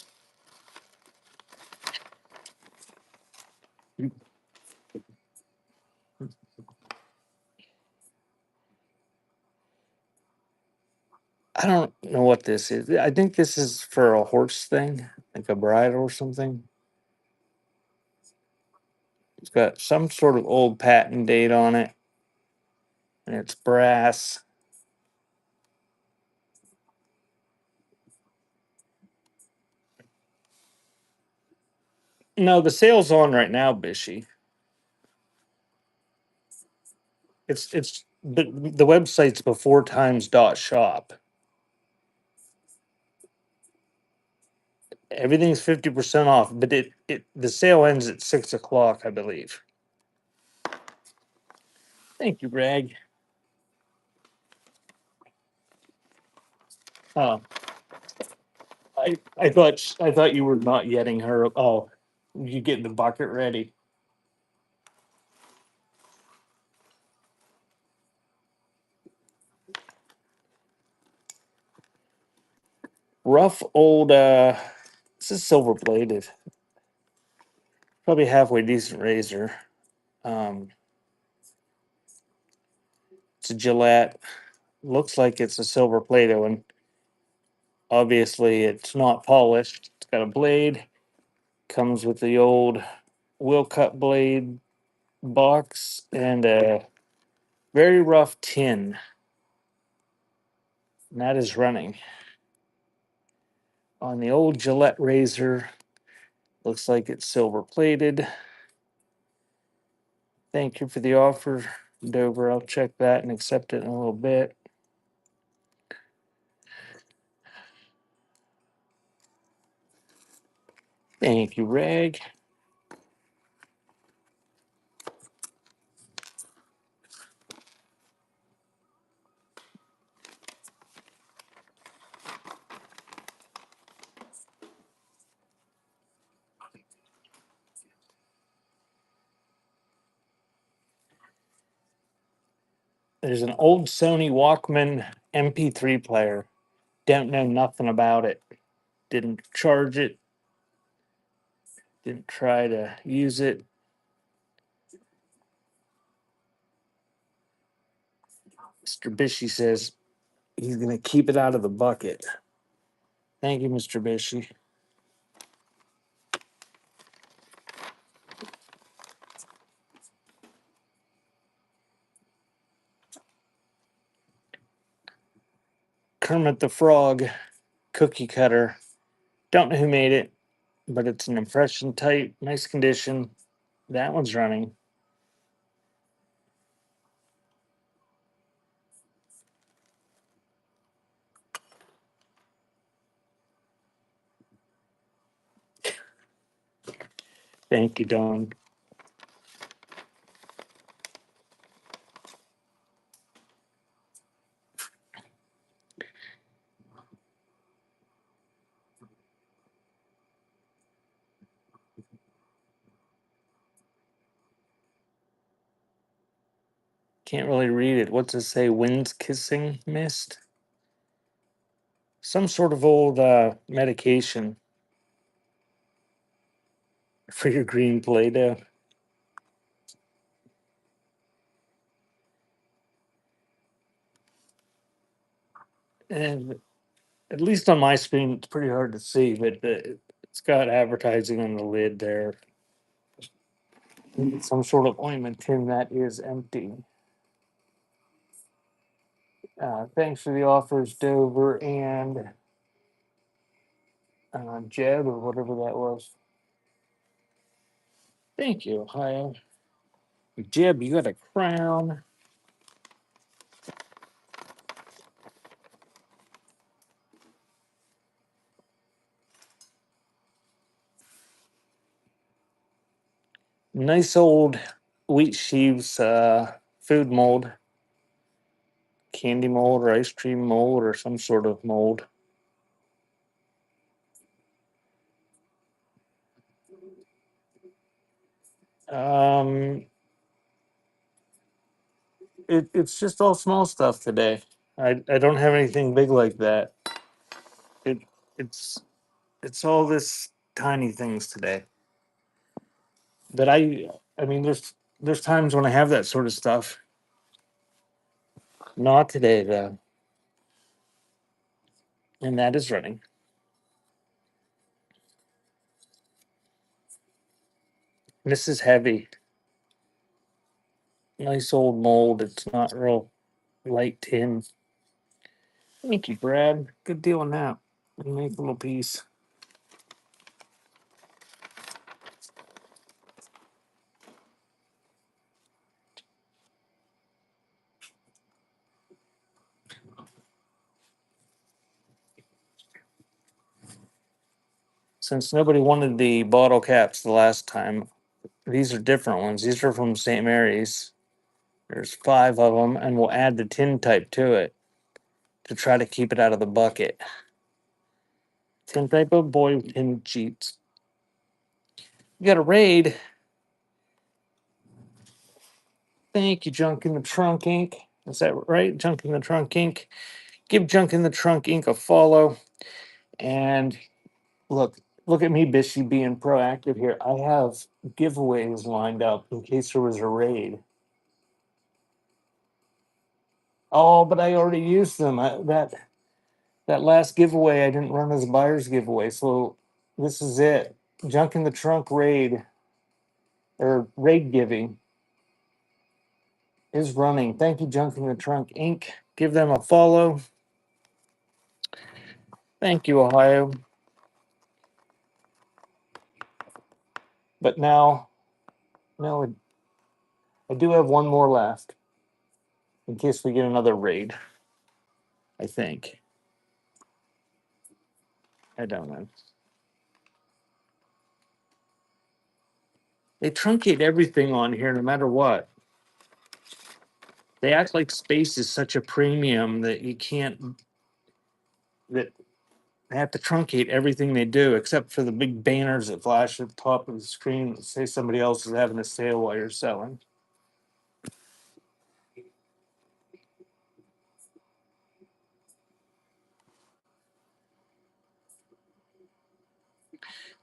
I don't know what this is. I think this is for a horse thing, like a bridle or something. It's got some sort of old patent date on it, and it's brass. No, the sale's on right now, Bishy. It's the website's beforetimes.shop. Everything's 50% off, but the sale ends at 6 o'clock, I believe. Thank you, Greg. Oh, I thought you were not getting her. Oh, you getting the bucket ready? Rough old. This is silver bladed. Probably halfway decent razor. Um, it's a Gillette. Looks like it's a silver Play-Doh, and Obviously, it's not polished. It's got a blade. Comes with the old wheel cut blade box and a very rough tin. And that is running on the old Gillette razor. Looks like it's silver plated. Thank you for the offer, Dover. I'll check that and accept it in a little bit. Thank you, Reg. There's an old Sony Walkman MP3 player. Don't know nothing about it. Didn't charge it. Didn't try to use it. Mr. Bishy says he's going to keep it out of the bucket. Thank you, Mr. Bishy. Kermit the Frog cookie cutter. Don't know who made it, but it's an impression type, nice condition. That one's running. Thank you, Don. Can't really read it. What's it say? Wind's kissing mist? Some sort of old medication for your green Play Doh. And at least on my screen, it's pretty hard to see, but it's got advertising on the lid there. Some sort of ointment tin that is empty. Thanks for the offers, Dover and Jeb, or whatever that was. Thank you, Ohio. Jeb, you got a crown. Nice old wheat sheaves food mold, candy mold or ice cream mold or some sort of mold. Um, it's just all small stuff today. I don't have anything big like that. It it's it's all this tiny things today. That I mean there's times when I have that sort of stuff. Not today though. And that is running. This is heavy. Nice old mold. It's not real light tin. Thank you, Brad. Good deal on that. Make a little piece. Since nobody wanted the bottle caps the last time, these are different ones. These are from St. Mary's. There's 5 of them, and we'll add the tin type to it to try to keep it out of the bucket. Tin type of boy tin cheats. You got a raid. Thank you, Junk in the Trunk Inc. Is that right? Junk in the Trunk Inc. Give Junk in the Trunk Inc. a follow. And look at me, Bishy, being proactive here. I have giveaways lined up in case there was a raid. Oh, but I already used them. That last giveaway I didn't run as a buyer's giveaway, so this is it. Junk in the Trunk raid, or raid giving, is running. Thank you, Junk in the Trunk Inc. Give them a follow. Thank you, Ohio. But now, no, I do have one more left in case we get another raid. I think. I don't know. They truncate everything on here no matter what. They act like space is such a premium that you can't, that they have to truncate everything they do except for the big banners that flash at the top of the screen that say somebody else is having a sale while you're selling.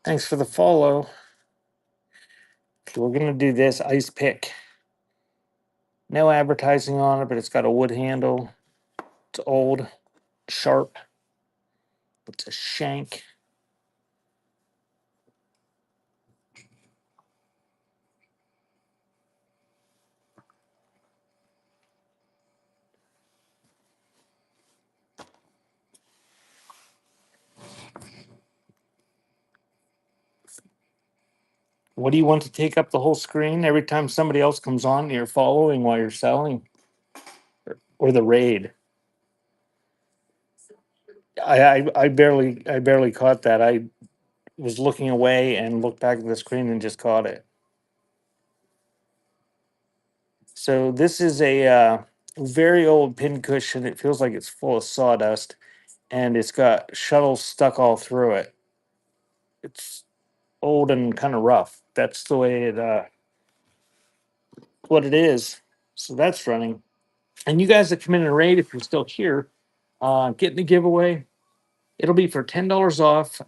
Thanks for the follow. Okay, we're going to do this ice pick. No advertising on it, but it's got a wood handle. It's old, sharp. It's a shank. What do you want to take up the whole screen every time somebody else comes on? You're following while you're selling, or the raid. I barely caught that. I was looking away and looked back at the screen and just caught it. So this is a very old pin cushion. It feels like it's full of sawdust, and it's got shuttles stuck all through it. It's old and kind of rough. That's the way it what it is. So that's running. And you guys that come in and raid, if you're still here, getting the giveaway. It'll be for $10 off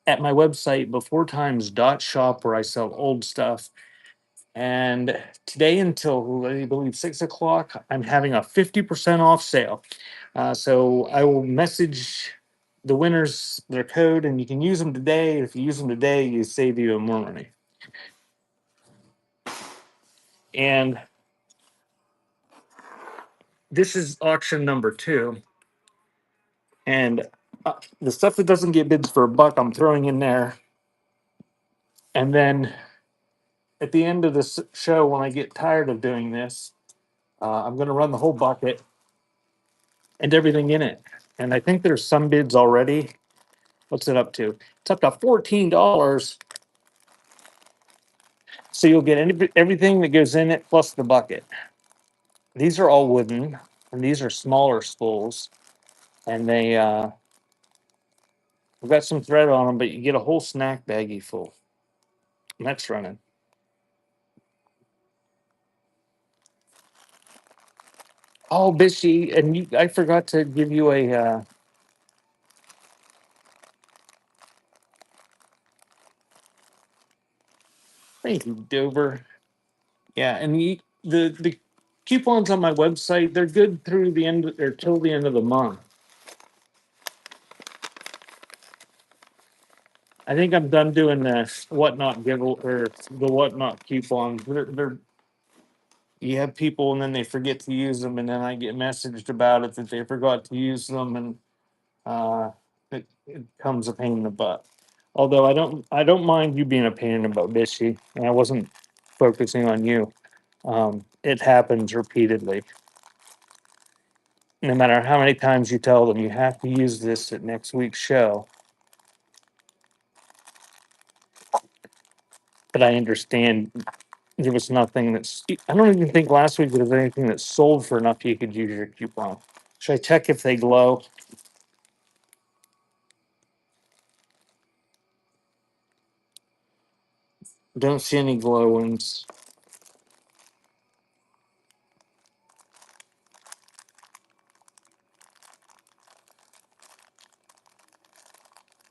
at my website beforetimes.shop where I sell old stuff. And today until I believe 6 o'clock, I'm having a 50% off sale. So I will message the winners their code and you can use them today. If you use them today, you save you more money. And this is auction number 2. And the stuff that doesn't get bids for a buck, I'm throwing in there. And then at the end of the show, when I get tired of doing this, I'm going to run the whole bucket and everything in it. And I think there's some bids already. What's it up to? It's up to $14. So you'll get everything that goes in it plus the bucket. These are all wooden, and these are smaller spools. And we've got some thread on them, but you get a whole snack baggie full. And that's running. Oh, Bishy, and I forgot to give you a. Thank you, Dover. Yeah, and the coupons on my website, they're good through the end or till the end of the month. I think I'm done doing the whatnot give or the whatnot coupons. They're you have people and then they forget to use them, and then I get messaged about it that they forgot to use them, and it comes a pain in the butt. Although I don't mind you being a pain in the butt, Bishy, and I wasn't focusing on you. It happens repeatedly. No matter how many times you tell them you have to use this at next week's show. But I understand there was nothing that's, I don't even think last week there was anything that sold for enough you could use your coupon. Should I check if they glow? Don't see any glow ones.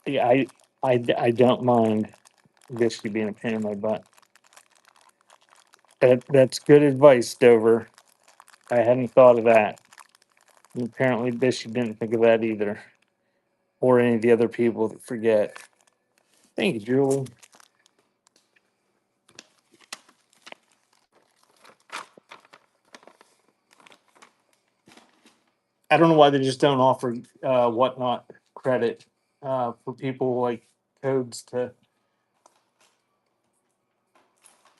Yeah, I don't mind this being a pain in my butt. That's good advice, Dover. I hadn't thought of that. And apparently, Bishy didn't think of that either, or any of the other people that forget. Thank you, Julie. I don't know why they just don't offer whatnot credit for people like codes to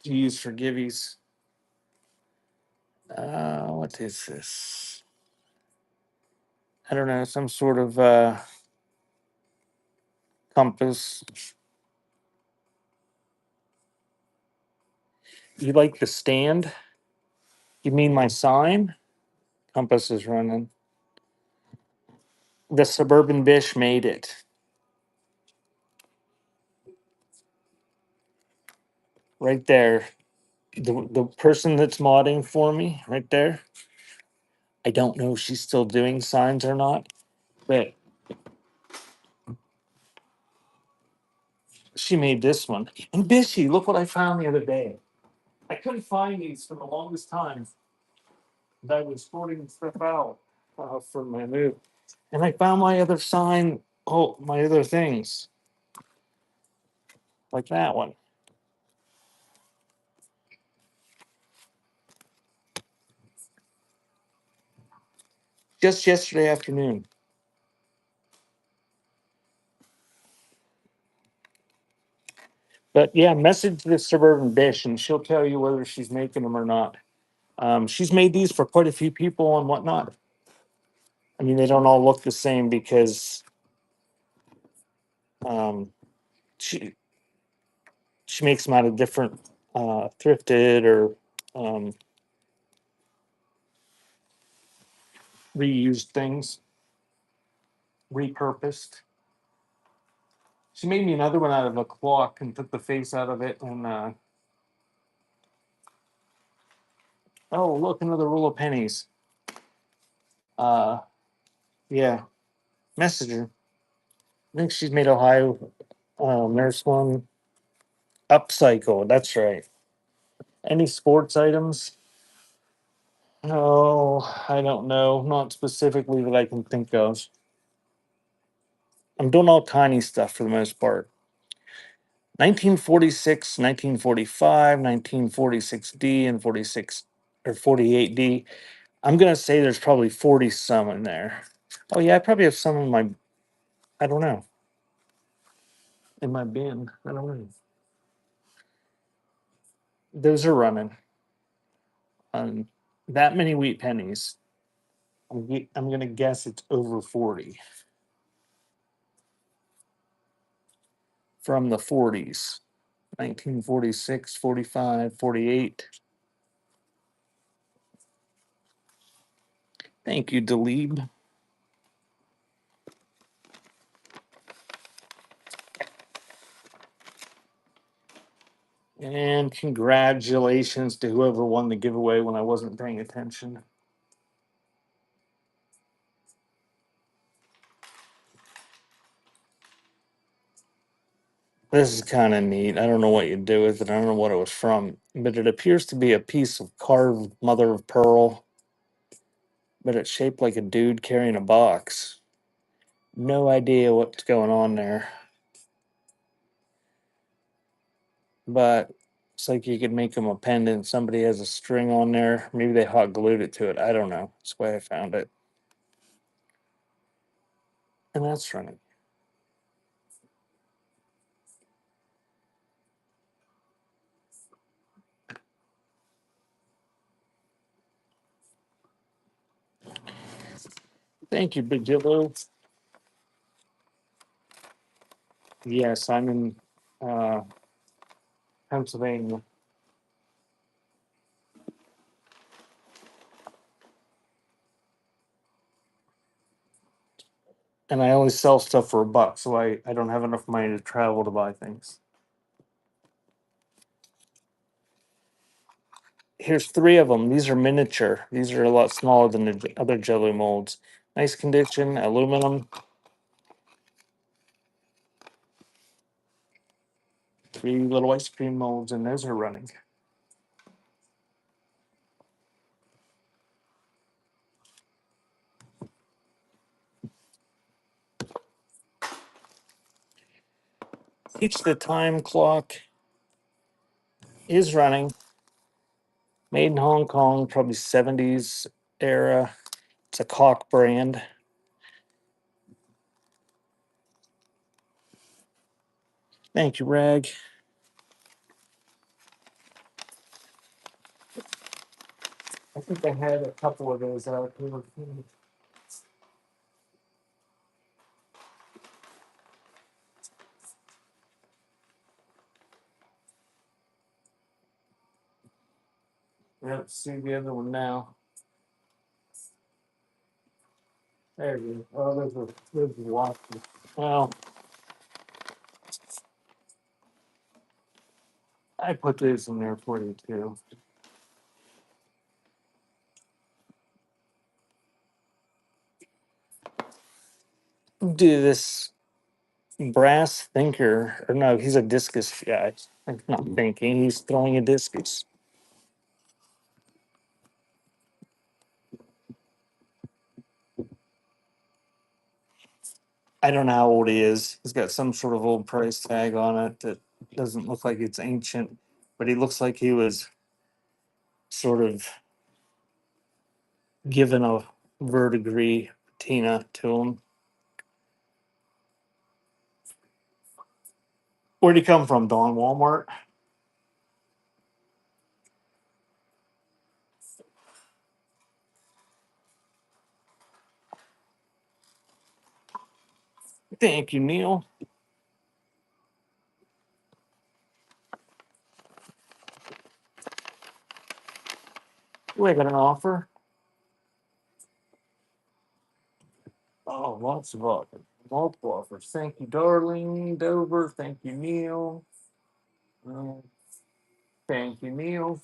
use for giveies. What is this? I don't know, some sort of compass. You like the stand? You mean my sign? Compass is running. The Suburban Bish made it. Right there. The person that's modding for me, right there. I don't know if she's still doing signs or not, but she made this one. And Bishy, look what I found the other day. I couldn't find these for the longest time. I was sorting stuff out for my move. And I found my other sign, my other things, like that one. Just yesterday afternoon. But yeah, message the Suburban Bish and she'll tell you whether she's making them or not. She's made these for quite a few people and whatnot. I mean, they don't all look the same because um, she she makes them out of different thrifted or um, reused things, repurposed. She made me another one out of a clock and took the face out of it. And oh, look, another roll of pennies. Uh, yeah, messenger. I think she's made Ohio. There's one upcycle. That's right. Any sports items? Oh, I don't know. Not specifically that I can think of. I'm doing all tiny stuff for the most part. 1946, 1945, 1946D, and 46 or 48D. I'm gonna say there's probably 40 some in there. Oh yeah, I probably have some in my, I don't know, in my bin. I don't know. Those are running on that many wheat pennies. I'm gonna guess it's over 40 from the 40s. 1946, 45, 48. Thank you, Dalib. And congratulations to whoever won the giveaway when I wasn't paying attention. This is kind of neat. I don't know what you do with it. I don't know what it was from, but it appears to be a piece of carved mother of pearl, but it's shaped like a dude carrying a box. No idea what's going on there, but it's like you could make them a pendant. Somebody has a string on there. Maybe they hot glued it to it. I don't know. That's the way I found it. And that's running. Thank you, Big Jillo. Yes, I'm in uh, Pennsylvania. And I only sell stuff for $1, so I don't have enough money to travel to buy things. Here's 3 of them. These are miniature. These are a lot smaller than the other jelly molds. Nice condition, aluminum. 3 little ice cream molds, and those are running. Each the time clock is running. Made in Hong Kong, probably 70s era. It's a Cock brand. Thank you, Rag. I think I had a couple of those out here. Let's see the other one now. There you go. Oh, there's a watches. Well, I put these in there for you too. Do this brass thinker, or no, he's a discus guy. I'm not thinking, he's throwing a discus. I don't know how old he is. He's got some sort of old price tag on it that doesn't look like it's ancient, but he looks like he was sort of given a verdigris patina to him. Where'd he come from, Don? Walmart? Thank you, Neil. We got an offer. Oh, lots of offers. Multiple offers. Thank you, darling. Dover. Thank you, Neil. Uh, Thank you, Neil.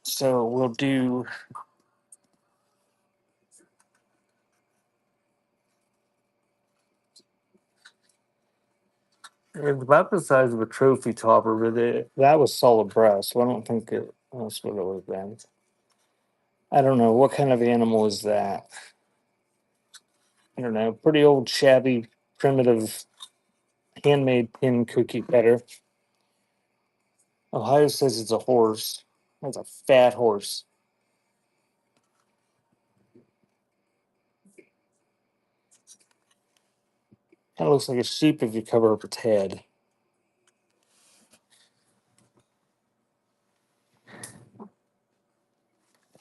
So we'll do. It's about the size of a trophy topper, but that was solid brass, so I don't think that's what it would have been. I don't know. What kind of animal is that? I don't know. Pretty old, shabby, primitive, handmade tin cookie cutter. Ohio says it's a horse. That's a fat horse. Kind of looks like a sheep if you cover up its head.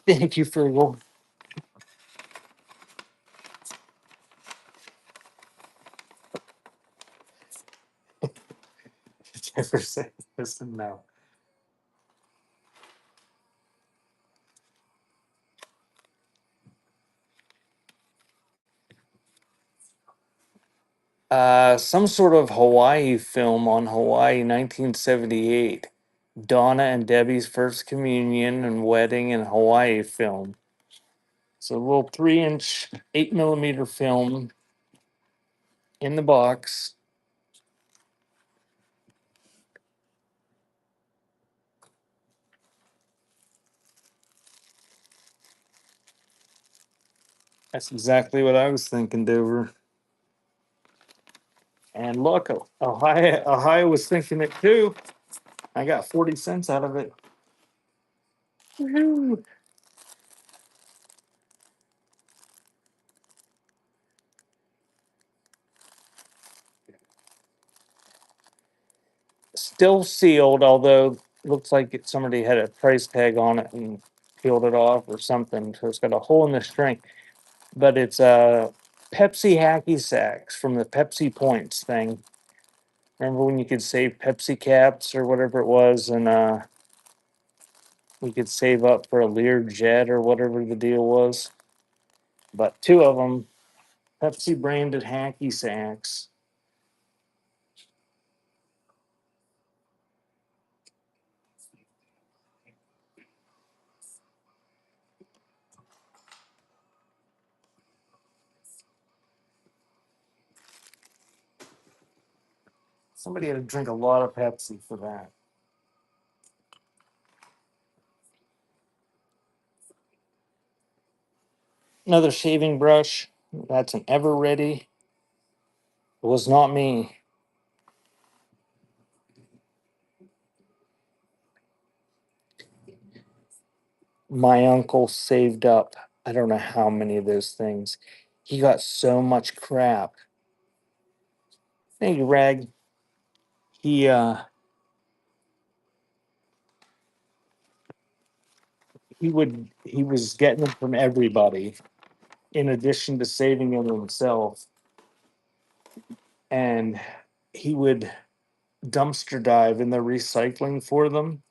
Thank you, Frugal. Jefferson. Listen now. Some sort of Hawaii film on Hawaii, 1978. Donna and Debbie's first communion and wedding in Hawaii film. It's a little 3-inch, 8 millimeter film in the box. That's exactly what I was thinking, Dover. And look, Ohio was thinking it too. I got 40 cents out of it. Woo-hoo. Still sealed, although looks like somebody had a price tag on it and peeled it off or something. So it's got a hole in the string. But it's a Pepsi hacky sacks from the Pepsi Points thing. Remember when you could save Pepsi caps or whatever it was, and we could save up for a Lear Jet or whatever the deal was. But two of them, Pepsi branded hacky sacks. Somebody had to drink a lot of Pepsi for that. Another shaving brush. That's an Ever Ready. It was not me. My uncle saved up, I don't know how many of those things. He got so much crap. Thank you, Rag. He he was getting them from everybody in addition to saving them himself. And he would dumpster dive in the recycling for them.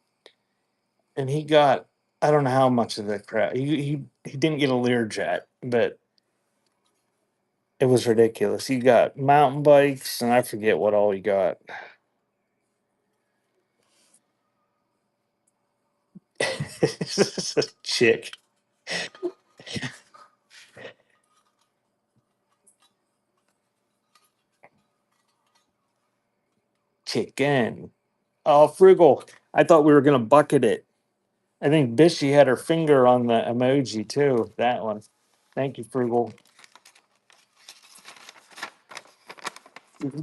And he got, I don't know how much of the crap. He didn't get a Learjet, but it was ridiculous. He got mountain bikes, and I forget what all he got. Chick. Chicken. Oh, frugal. I thought we were gonna bucket it. I think Bishy had her finger on the emoji too. That one. Thank you, frugal.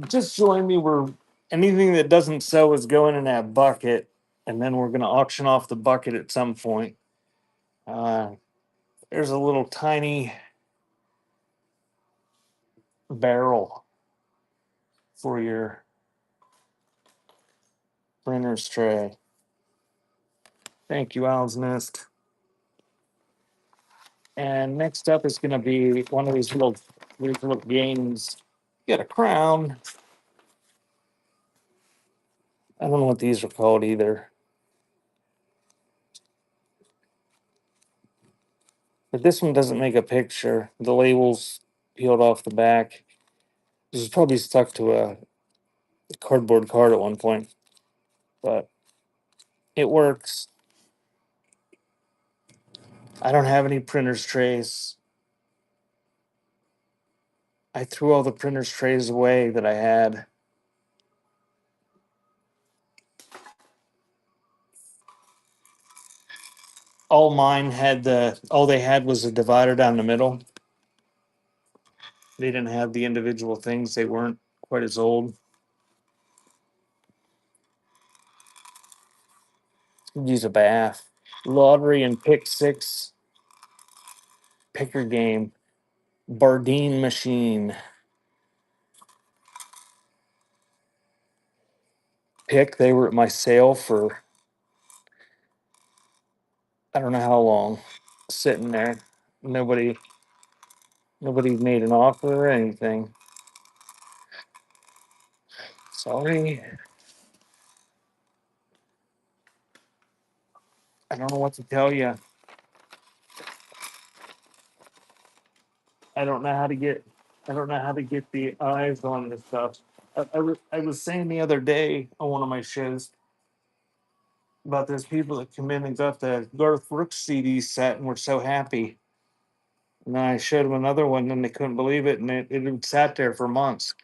Just join me. We're anything that doesn't sell is going in that bucket, and then we're gonna auction off the bucket at some point. Uh, there's a little tiny barrel for your printer's tray. Thank you, Owl's Nest. And next up is going to be one of these little games. You got a crown. I don't know what these are called either. But this one doesn't make a picture. The label's peeled off the back. This is probably stuck to a cardboard card at one point, but it works. I don't have any printer's trays. I threw all the printer's trays away that I had. All mine had all they had was a divider down the middle. They didn't have the individual things. They weren't quite as old. Use a bath. Lottery and pick six. Picker game. Bardeen machine. Pick. They were at my sale for I don't know how long. Sitting there. Nobody nobody made an offer or anything. Sorry. I don't know what to tell you. I don't know how to get I don't know how to get the eyes on this stuff. I was saying the other day on one of my shows about those people that come in and got the Garth Brooks CD set and were so happy. And then I showed them another one and they couldn't believe it. And it had sat there for months.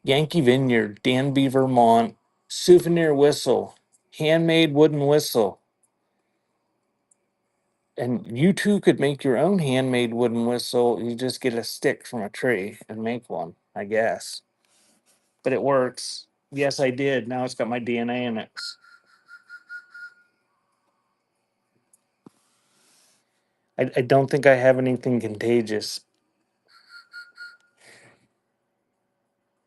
Yankee Vineyard, Danby, Vermont, souvenir whistle, handmade wooden whistle. And you too could make your own handmade wooden whistle. You just get a stick from a tree and make one, I guess. But it works. Yes, I did. Now it's got my DNA in it. I don't think I have anything contagious.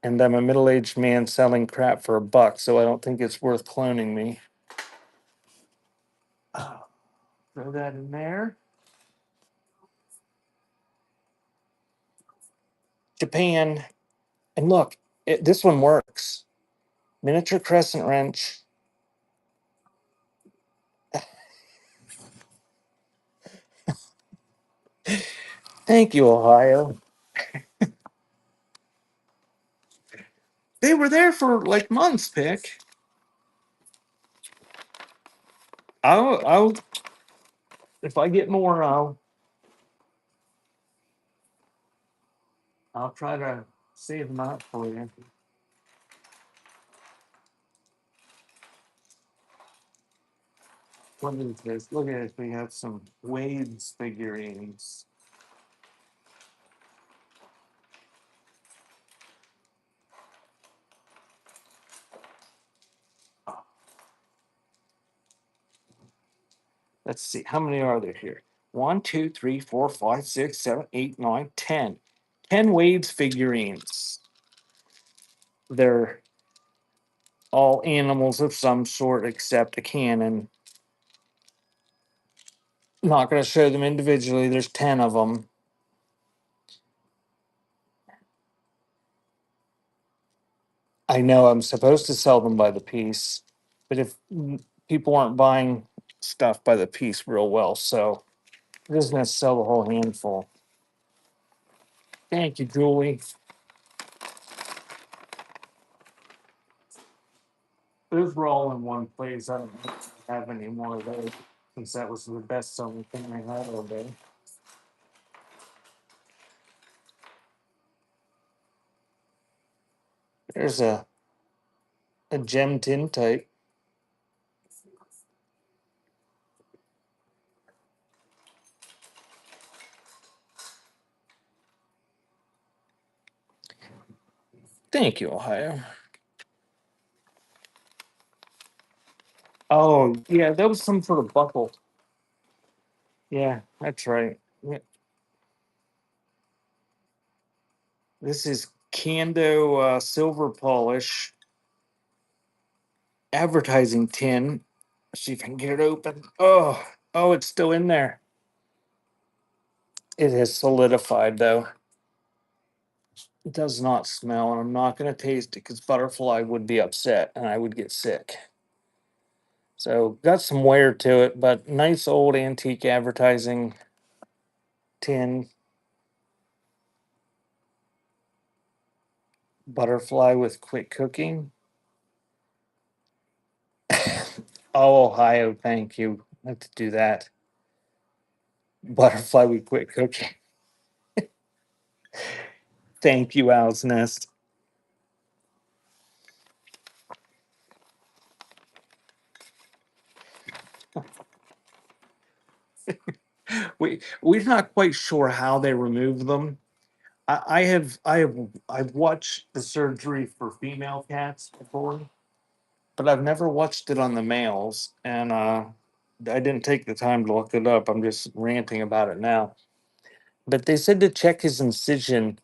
And I'm a middle aged man selling crap for $1, so I don't think it's worth cloning me. Oh, throw that in there. Japan. And look, this one works. Miniature crescent wrench. Thank you, Ohio. They were there for like months, Pick. I'll if I get more, I'll try to save them out for you. What is this? Look at this. We have some Wade's figurines. Let's see. How many are there here? 1, 2, 3, 4, 5, 6, 7, 8, 9, 10. 10 Wade's figurines. They're all animals of some sort except a cannon. Not going to show them individually. There's 10 of them. I know I'm supposed to sell them by the piece, but if people aren't buying stuff by the piece real well, so I'm just going to sell the whole handful. Thank you, Julie. Those were all in one place. I don't have any more of those since that was the best selling thing I had all day. There's a gem tin type. Thank you, Ohio. Oh, yeah, that was some sort of buckle. Yeah, that's right. Yeah, this is Kando silver polish advertising tin. See if I can get it open. Oh, it's still in there. It has solidified though. It does not smell, and I'm not going to taste it because butterfly would be upset and I would get sick. So got some wear to it, but nice old antique advertising tin. Butterfly with quick cooking. Oh, Ohio, thank you. I have to do that. Butterfly with quick cooking. Thank you, Owl's Nest. We're not quite sure how they remove them. I've watched the surgery for female cats before, but I've never watched it on the males, and I didn't take the time to look it up. I'm just ranting about it now. But they said to check his incision.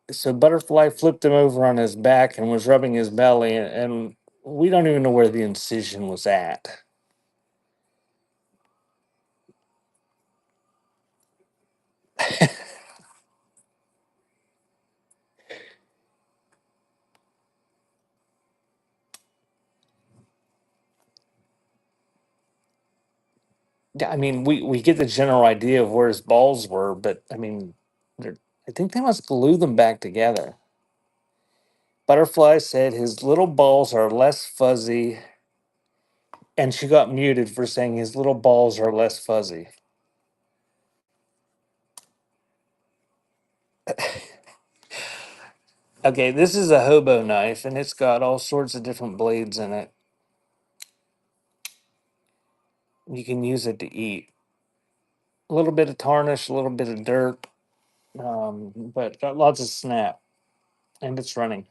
So Butterfly flipped him over on his back and was rubbing his belly, and we don't even know where the incision was at. Yeah, I mean, we get the general idea of where his balls were, but I mean, I think they must glue them back together. Butterfly said his little balls are less fuzzy, and she got muted for saying his little balls are less fuzzy. Okay, this is a hobo knife, and it's got all sorts of different blades in it. You can use it to eat. A little bit of tarnish, a little bit of dirt, but got lots of snap, and it's running.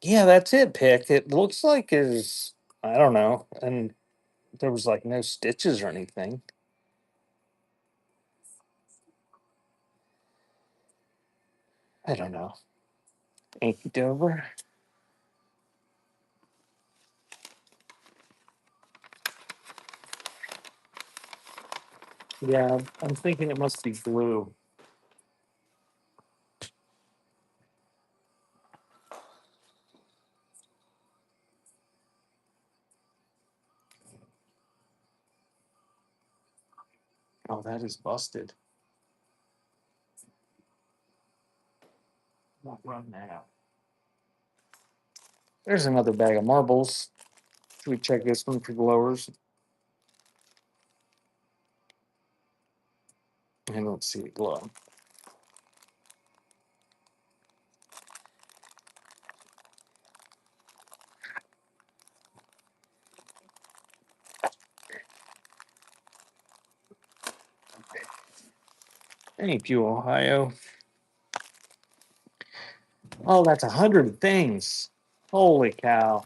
Yeah, that's it, Pick. It looks like it's, I don't know, and there was like no stitches or anything. I don't know. Thank you, Dover. Yeah, I'm thinking it must be glue. Oh, that is busted. Not run now. There's another bag of marbles. Should we check this one for glowers? I don't see it glow. Thank you, Ohio. Oh, that's 100 things. Holy cow.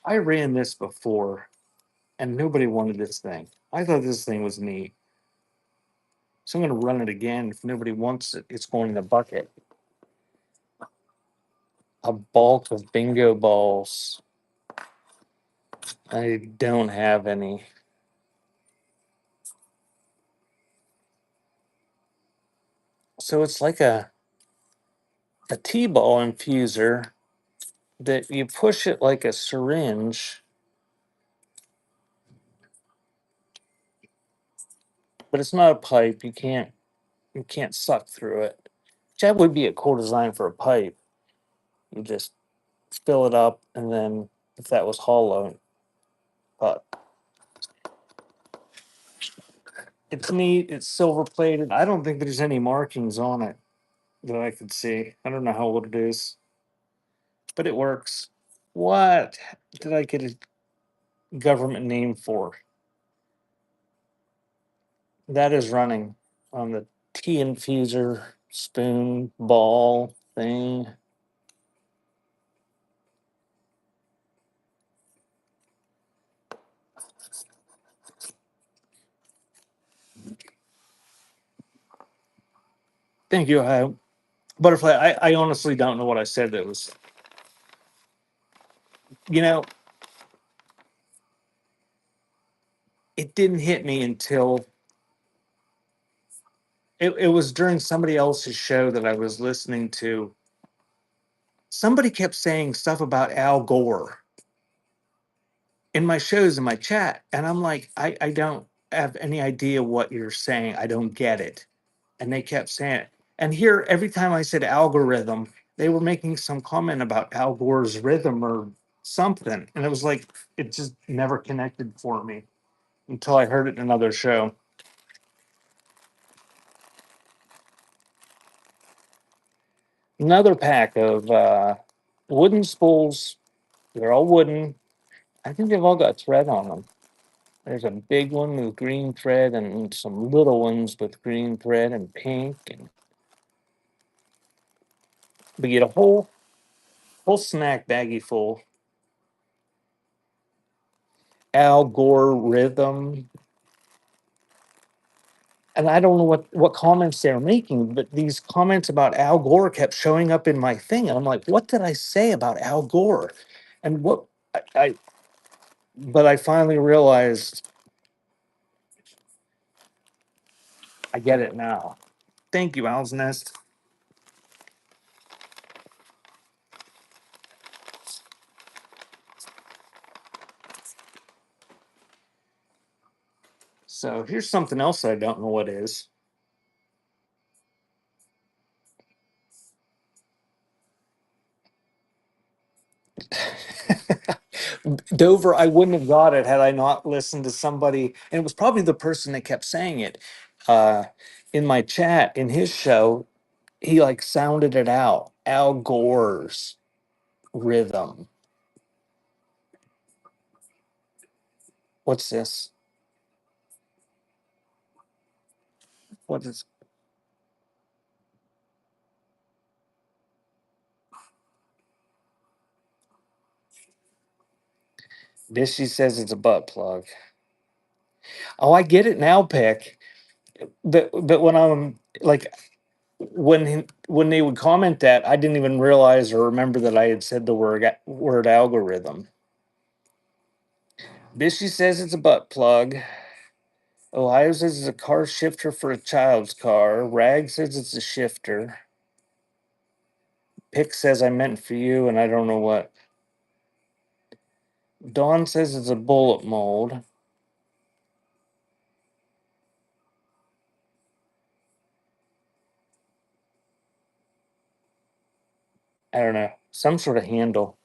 I ran this before and nobody wanted this thing. I thought this thing was neat. So I'm going to run it again. If nobody wants it, it's going in the bucket. A bulk of bingo balls. I don't have any. So it's like a T-ball infuser that you push it like a syringe, but it's not a pipe. You can't suck through it. That would be a cool design for a pipe. You just fill it up, and then if that was hollow, but it's neat. It's silver plated. I don't think there's any markings on it that I could see. I don't know how old it is, but it works. What did I get a government name for? That is running on the tea infuser spoon ball thing. Thank you. Butterfly, I honestly don't know what I said that was, you know, it didn't hit me until it was during somebody else's show that I was listening to. Somebody kept saying stuff about Al Gore in my shows in my chat. And I'm like, I don't have any idea what you're saying. I don't get it. And they kept saying it. And here, every time I said algorithm, they were making some comment about Al Gore's rhythm or something. And it was like, it just never connected for me until I heard it in another show. Another pack of wooden spools. They're all wooden. I think they've all got thread on them. There's a big one with green thread and some little ones with green thread and pink. And we get a whole snack baggie full. Algorithm. And I don't know what comments they're making, but these comments about Al Gore kept showing up in my thing. And I'm like, what did I say about Al Gore? And what but I finally realized I get it now. Thank you, Al's Nest. So here's something else I don't know what is. Dover, I wouldn't have got it had I not listened to somebody, and it was probably the person that kept saying it uh, in my chat in his show. He like sounded it out. Al Gore's rhythm. What's this? What is this? She says it's a butt plug. Oh, I get it now, Pick. But when I'm like when they would comment that, I didn't even realize or remember that I had said the word algorithm. Bishy says it's a butt plug. Ohio says it's a car shifter for a child's car. Rag says it's a shifter. Pick says I meant for you, and I don't know what. Dawn says it's a bullet mold. I don't know. Some sort of handle.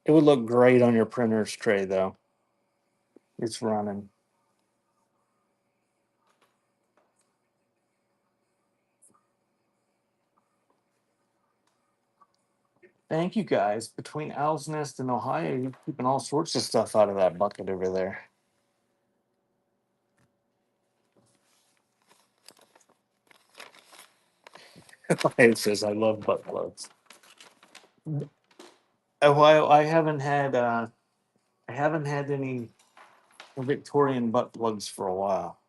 It would look great on your printer's tray, though. It's running. Thank you guys. Between Owl's Nest and Ohio, you're keeping all sorts of stuff out of that bucket over there. It says I love butt plugs. Ohio, I haven't had any Victorian butt plugs for a while.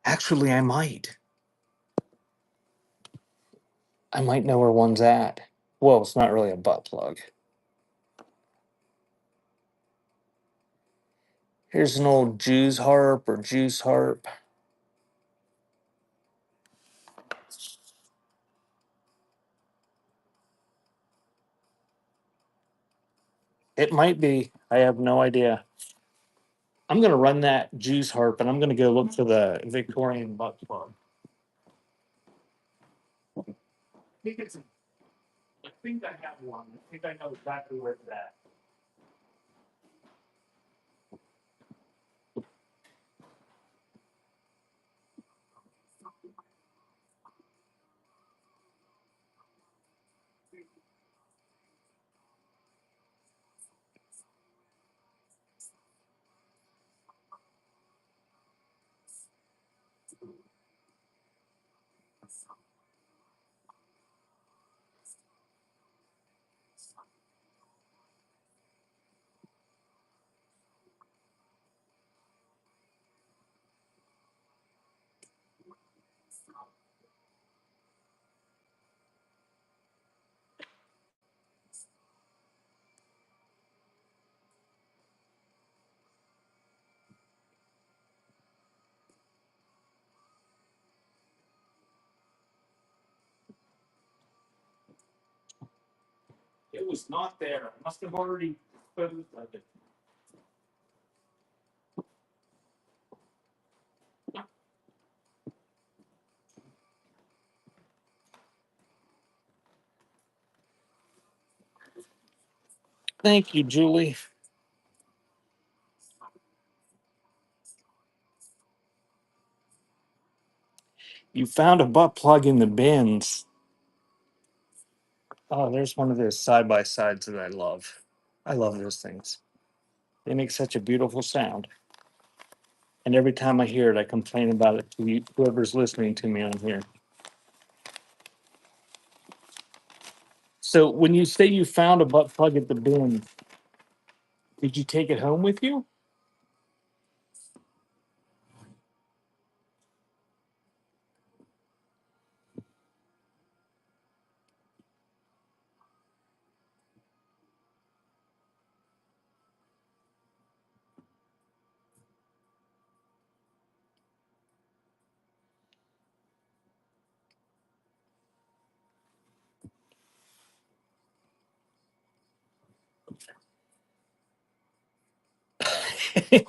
Actually, I might. I might know where one's at. Well, it's not really a butt plug. Here's an old Jew's harp or juice harp. It might be. I have no idea. I'm gonna run that juice harp and I'm gonna go look for the Victorian butt plug. think it's. I think I have one. I think I know exactly where it's at. It was not there. I must have already put it like it. Thank you, Julie. You found a butt plug in the bins. Oh, there's one of those side by sides that I love. I love those things. They make such a beautiful sound. And every time I hear it, I complain about it to you, whoever's listening to me on here. So when you say you found a butt plug at the bin, did you take it home with you?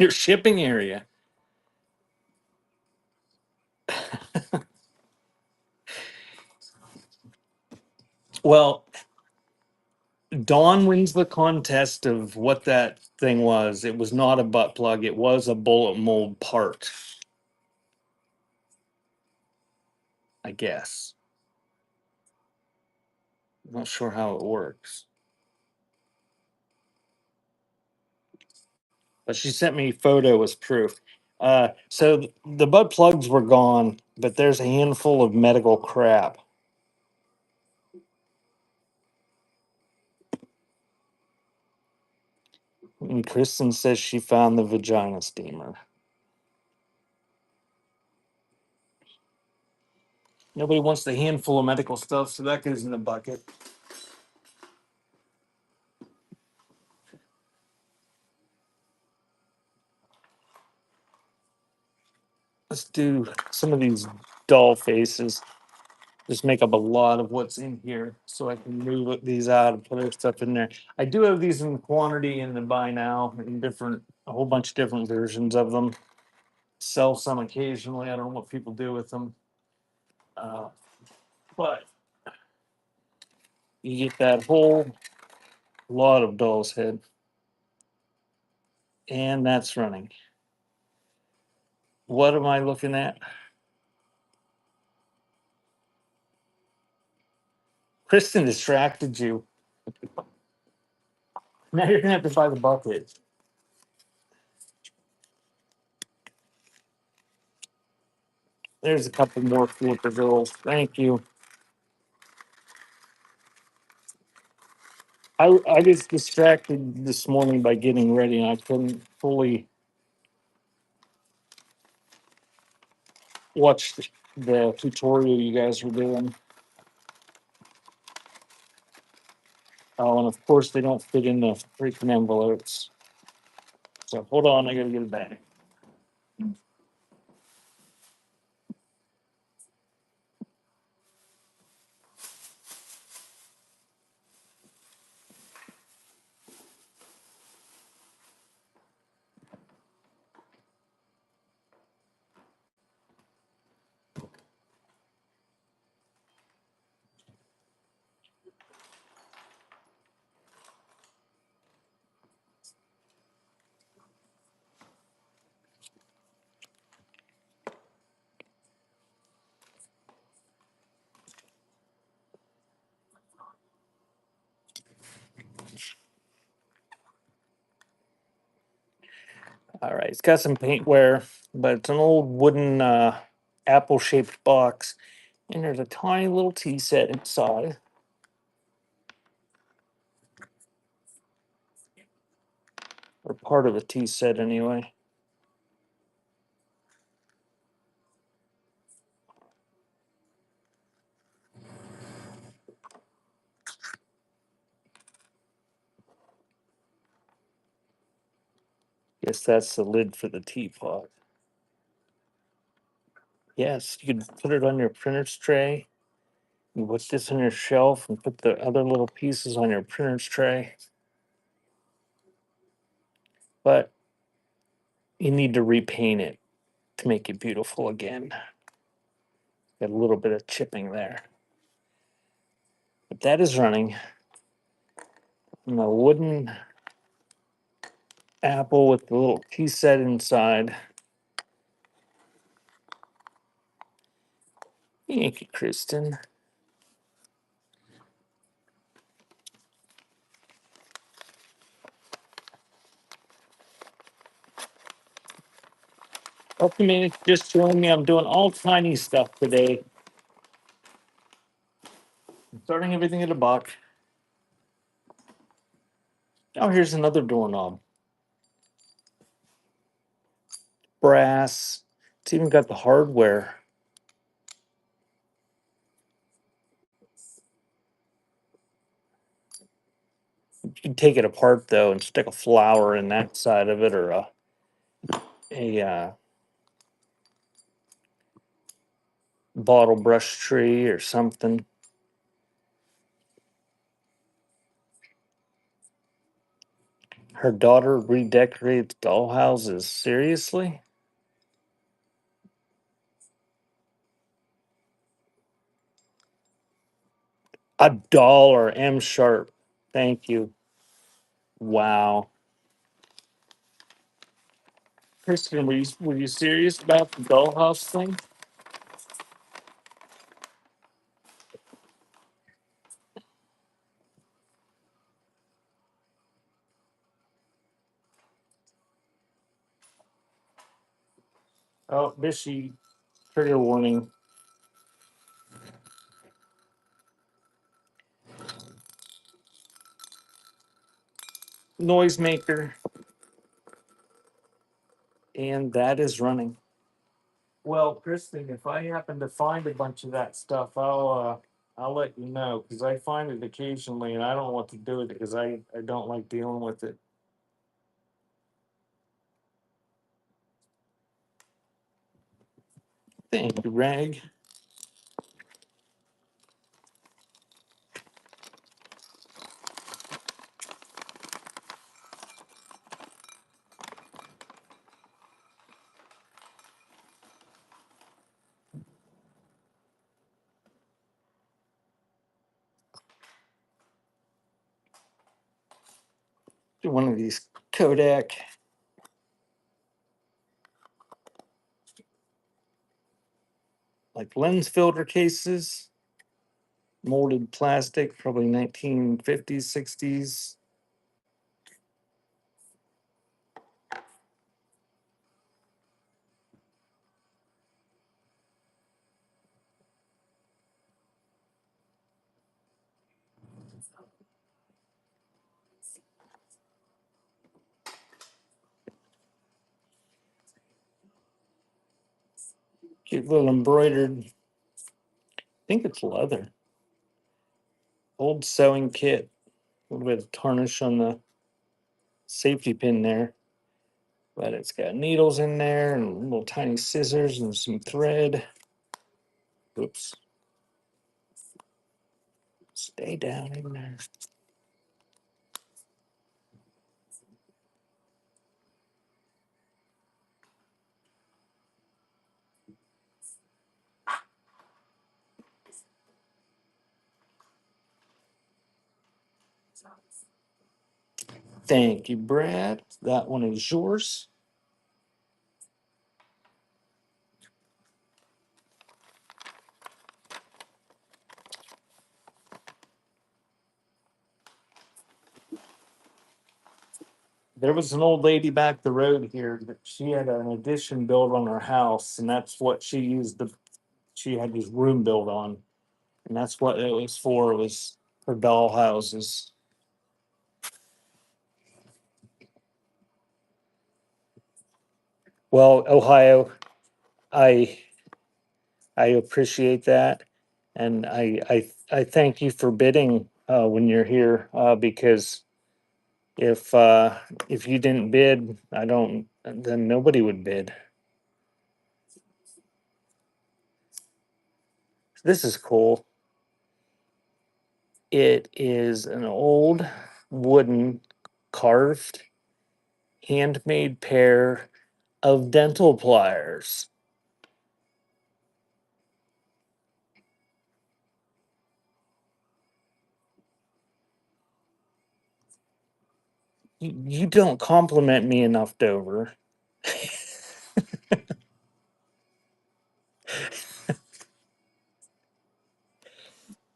Your shipping area. Well, Dawn wins the contest of what that thing was. It was not a butt plug, it was a bullet mold part, I guess. I'm not sure how it works. But she sent me a photo as proof. So the butt plugs were gone, but there's a handful of medical crap. And Kristen says she found the vagina steamer. Nobody wants the handful of medical stuff, so that goes in the bucket. Let's do some of these doll faces. Just make up a lot of what's in here so I can move these out and put other stuff in there. I do have these in quantity in the buy now in different, a whole bunch of different versions of them. Sell some occasionally. I don't know what people do with them. Uh, but you get that whole lot of doll's head. And that's running. What am I looking at? Kristen distracted you. Now you're gonna have to buy the bucket. There's a couple more flipper girls. Thank you. I was distracted this morning by getting ready, and I couldn't fully watch the tutorial you guys were doing. Oh, and of course they don't fit in the freaking envelopes. So hold on, I gotta get it back. All right, it's got some paint wear, but it's an old wooden apple shaped box, and there's a tiny little tea set inside, or part of a tea set anyway. Guess that's the lid for the teapot. Yes, you could put it on your printer's tray. You put this on your shelf and put the other little pieces on your printer's tray. But you need to repaint it to make it beautiful again. Got a little bit of chipping there. But that is running. And the wooden apple with the little tea set inside. Thank you, Kristen. Welcome in. Just join me. I'm doing all tiny stuff today. I'm starting everything at a buck. Oh, here's another doorknob. Brass. It's even got the hardware. You can take it apart though and stick a flower in that side of it, or a bottle brush tree or something. Her daughter redecorates dollhouses. Seriously? $1 M sharp. Thank you. Wow. Kristen, were you serious about the dollhouse thing? Oh, Bishy, trigger warning. Noisemaker. And that is running. Well, Kristen, if I happen to find a bunch of that stuff, I'll let you know because I find it occasionally and I don't want to do it because I don't like dealing with it. Thank you, Rag. Do one of these Kodak like lens filter cases. Molded plastic, probably 1950s, 60s. Cute little embroidered. I think it's leather. Old sewing kit. A little bit of tarnish on the safety pin there. But it's got needles in there and little tiny scissors and some thread. Oops. Stay down in there. Thank you, Brad. That one is yours. There was an old lady back the road here that she had an addition built on her house, and that's what she used the she had this room built on, and that's what it was for, was for doll houses. Well, Ohio, I I appreciate that, and I thank you for bidding when you're here because if uh, if you didn't bid, I don't then nobody would bid. This is cool. It is an old wooden carved handmade pair of dental pliers. You don't compliment me enough, Dover.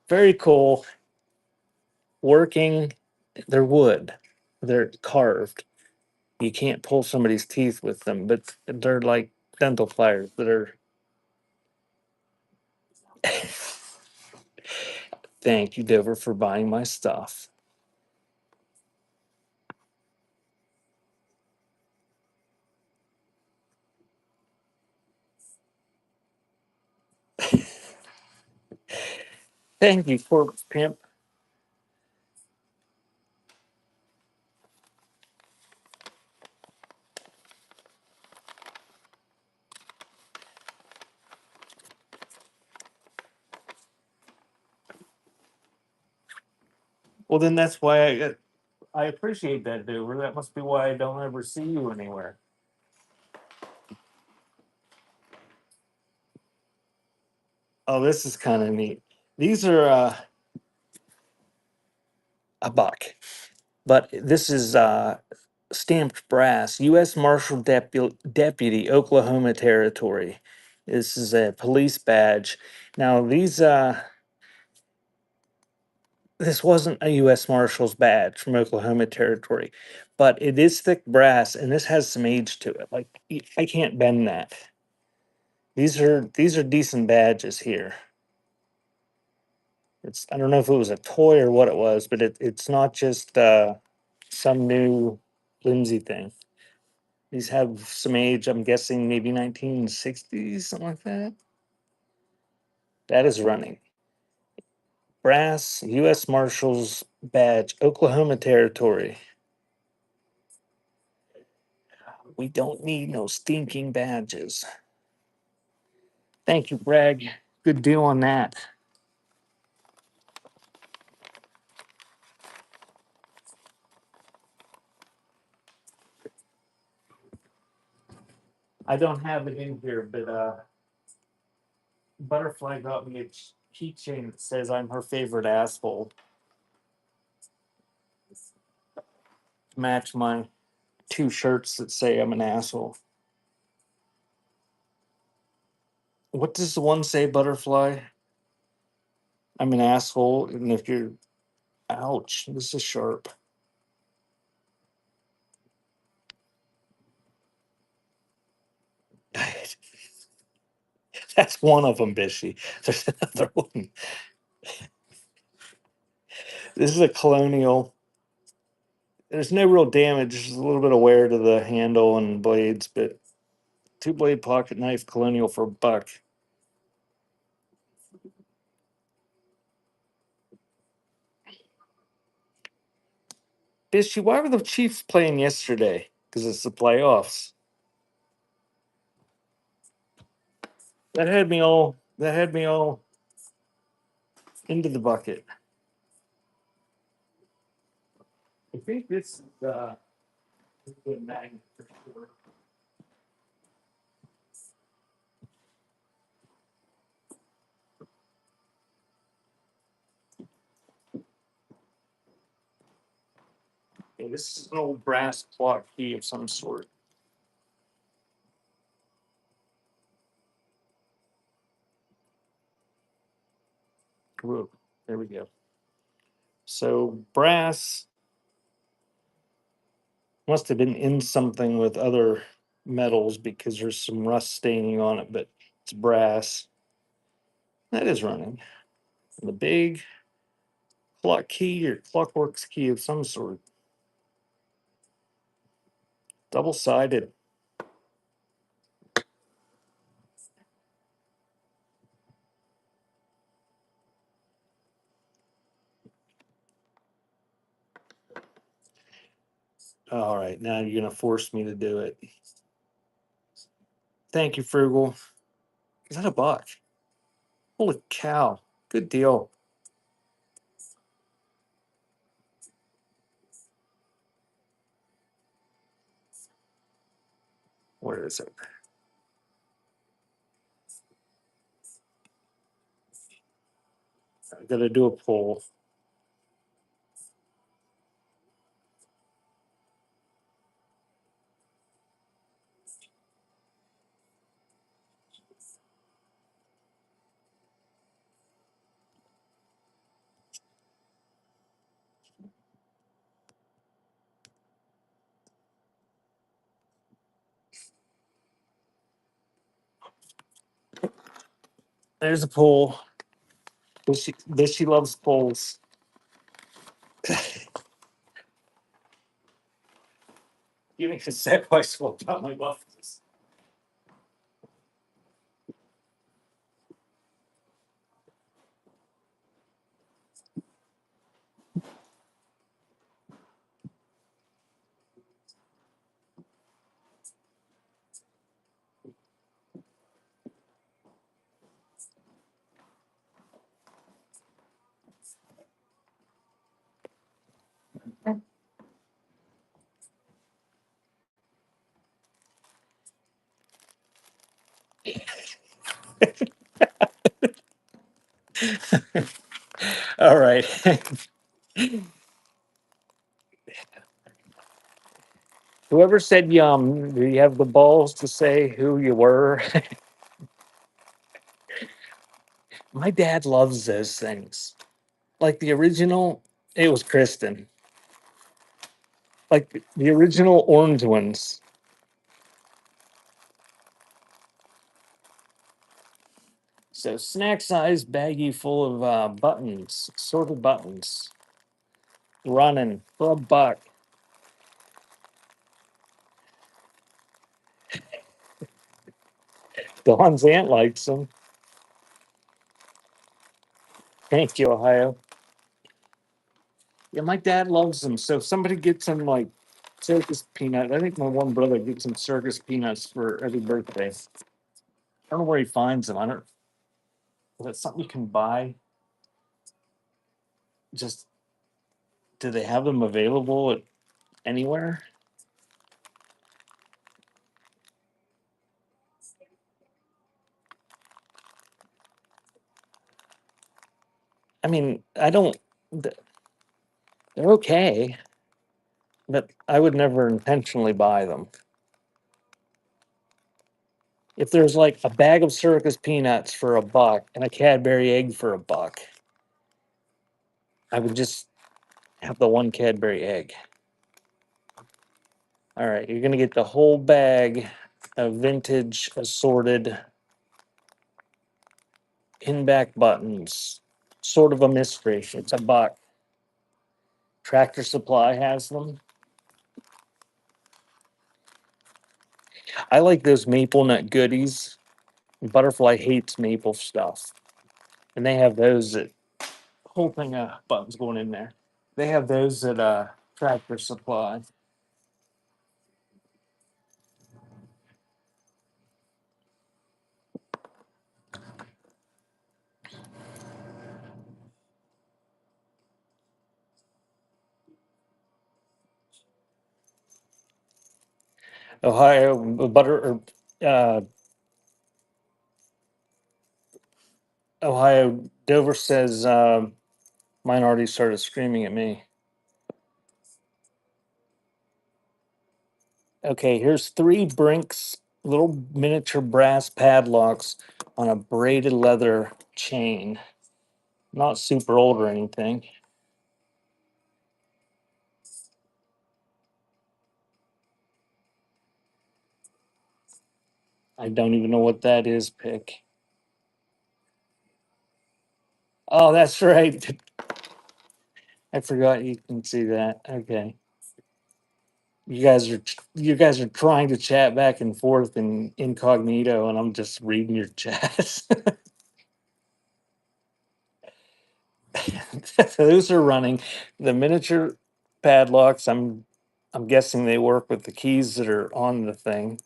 Very cool. Working, they're wood, they're carved. You can't pull somebody's teeth with them, but they're like dental pliers that are. Thank you, Dover, for buying my stuff. Thank you, Corpse Pimp. Well, then that's why I appreciate that, Dover. That must be why I don't ever see you anywhere. Oh, this is kind of neat. These are a buck, but this is stamped brass. U.S. Marshal Deputy, Oklahoma Territory. This is a police badge. Now this wasn't a U.S. Marshal's badge from Oklahoma Territory, but it is thick brass, and this has some age to it. Like I can't bend that. These are decent badges here. It's I don't know if it was a toy or what it was, but it's not just some new Lindsay thing. These have some age. I'm guessing maybe 1960s, something like that. That is running. Brass U.S. Marshals badge, Oklahoma Territory. We don't need no stinking badges. Thank you, Greg. Good deal on that. I don't have it in here, but Butterfly got me a keychain that says I'm her favorite asshole. Match my two shirts that say I'm an asshole. What does the one say, Butterfly? I'm an asshole, and if you're, ouch, this is sharp. That's one of them, Bishy. There's another one. This is a Colonial. There's no real damage. There's a little bit of wear to the handle and blades, but two blade pocket knife Colonial for $1. Bishy, why were the Chiefs playing yesterday? Because it's the playoffs. That had me all into the bucket. I think this is a good magnet for sure. Okay, this is an old brass clock key of some sort. Whoa, there we go. So brass must have been in something with other metals because there's some rust staining on it, but it's brass. That is running. And the big clock key or clockworks key of some sort. Double sided. All right, now you're going to force me to do it. Thank you, Frugal. Is that $1? Holy cow. Good deal. Where is it? I got to do a poll. There's a poll. She loves polls. You need to set my swap out my buffers. All right. Whoever said yum, do you have the balls to say who you were? My dad loves those things. Like the original, it was Kristen. Like the original orange ones. So snack size baggie full of buttons, sorted buttons, running for $1. Don's aunt likes them. Thank you, Ohio. Yeah, my dad loves them. So if somebody gets him like circus peanut, I think my one brother gets him circus peanuts for every birthday. I don't know where he finds them. I don't. Is that something you can buy? Just do they have them available at anywhere? I mean, I don't. They're okay, but I would never intentionally buy them. If there's like a bag of circus peanuts for $1 and a Cadbury egg for $1, I would just have the one Cadbury egg. All right, you're gonna get the whole bag of vintage assorted pin-back buttons. Sort of a mystery. It's a buck. Tractor Supply has them. I like those maple nut goodies. Butterfly hates maple stuff, and they have those that whole thing of buttons going in there. They have those at Tractor Supply. Ohio butter or uh, Ohio Dover says mine already started screaming at me. Okay, here's three Brinks little miniature brass padlocks on a braided leather chain. Not super old or anything. I don't even know what that is, Pick. Oh, that's right. I forgot you can see that. Okay. You guys are trying to chat back and forth in incognito, and I'm just reading your chat. Those are running the miniature padlocks. I'm guessing they work with the keys that are on the thing.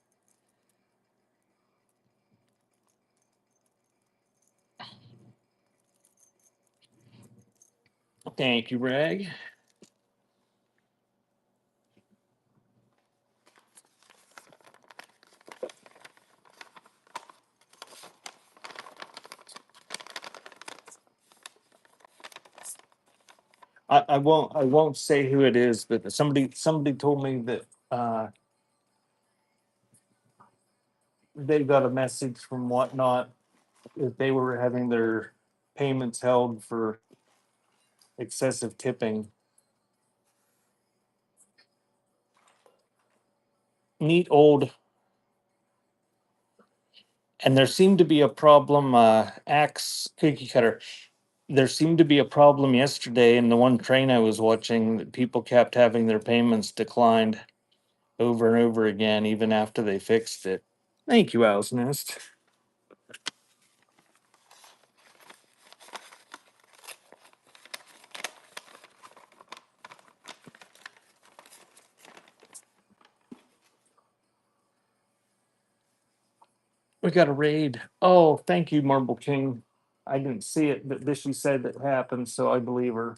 Thank you, Rag. I won't say who it is, but somebody told me that they got a message from whatnot that they were having their payments held for excessive tipping. Neat old, and there seemed to be a problem. Axe cookie cutter. There seemed to be a problem yesterday in the one train I was watching that people kept having their payments declined over and over again, even after they fixed it. Thank you, Owl's Nest. We got a raid. Oh, thank you, Marble King. I didn't see it, but this she said that happened, so I believe her.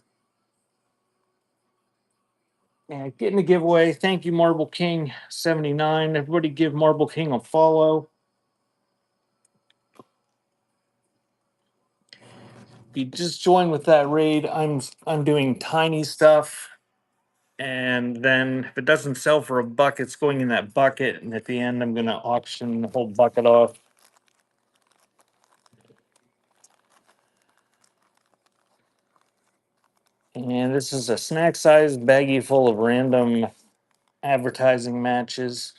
And getting a giveaway. Thank you, Marble King 79. Everybody give Marble King a follow. If you just join with that raid, I'm doing tiny stuff. And then if it doesn't sell for a buck, it's going in that bucket. And at the end, I'm gonna auction the whole bucket off. And this is a snack size baggie full of random advertising matches.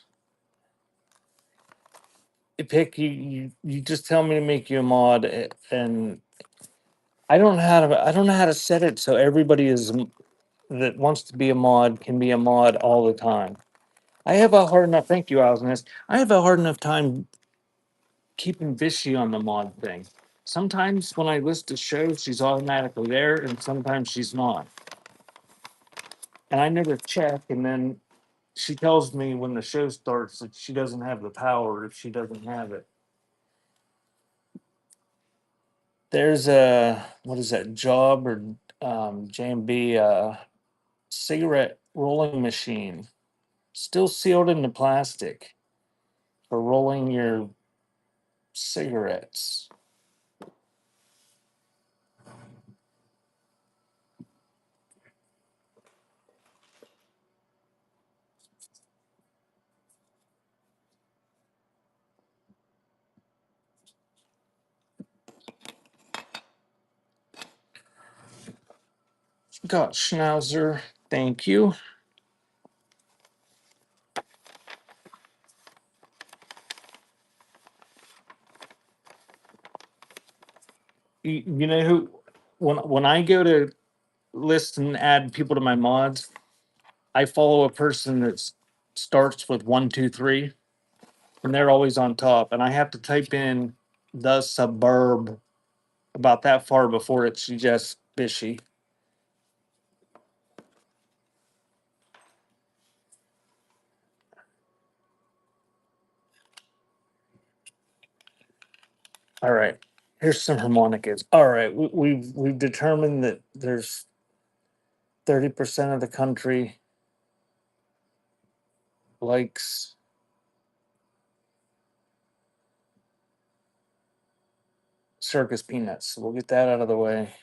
Pick you just tell me to make you a mod, and I don't know how to set it so everybody is that wants to be a mod can be a mod all the time. I have a hard enough. Thank you, Osnes. I have a hard enough time keeping Vishy on the mod thing. Sometimes when I list a show, she's automatically there, and sometimes she's not. And I never check, and then she tells me when the show starts that she doesn't have the power if she doesn't have it. There's a what is that job or JMB cigarette rolling machine, still sealed into plastic for rolling your cigarettes. Got Schnauzer. Thank you. You know who? When I go to list and add people to my mods, I follow a person that starts with 123, and they're always on top. And I have to type in the suburb about that far before it suggests Bishy. All right, here's some harmonicas. All right, we've determined that there's 30% of the country likes circus peanuts. So we'll get that out of the way.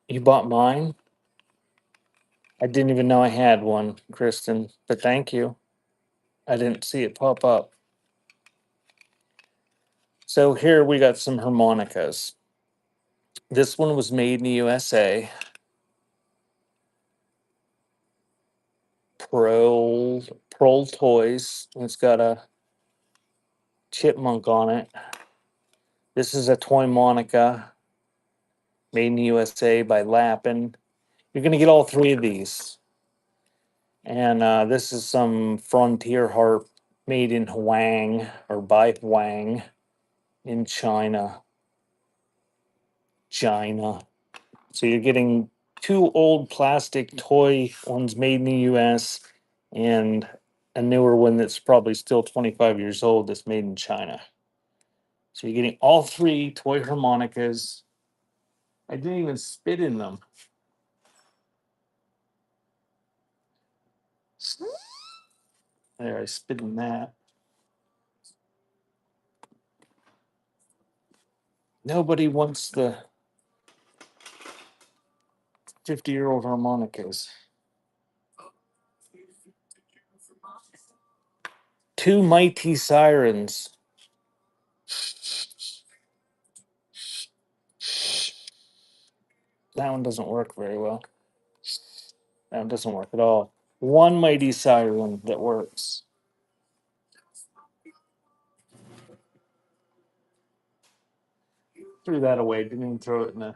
You bought mine? I didn't even know I had one, Kristen, but thank you. I didn't see it pop up. So here we got some harmonicas. This one was made in the USA. Prol Toys. It's got a chipmunk on it. This is a toy Monica made in the USA by Lappin. You're gonna get all three of these. And this is some frontier harp made in Huang or by Huang in China. China. So you're getting two old plastic toy ones made in the US and a newer one that's probably still 25 years old that's made in China. So you're getting all three toy harmonicas. I didn't even spit in them. There, I spit in that. Nobody wants the 50-year-old harmonicas. Two mighty sirens. That one doesn't work very well. That one doesn't work at all. One mighty siren that works. Threw that away. Didn't even throw it in the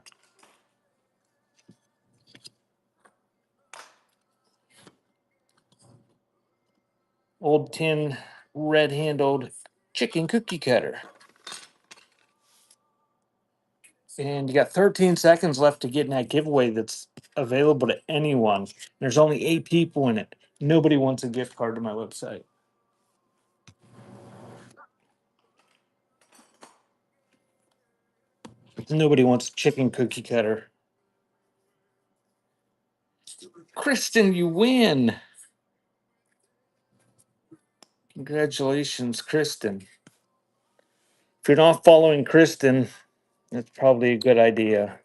old tin red-handled chicken cookie cutter. And you got 13 seconds left to get in that giveaway that's available to anyone. There's only 8 people in it. Nobody wants a gift card to my website. Nobody wants a chicken cookie cutter. Kristen, you win. Congratulations, Kristen. If you're not following Kristen, that's probably a good idea.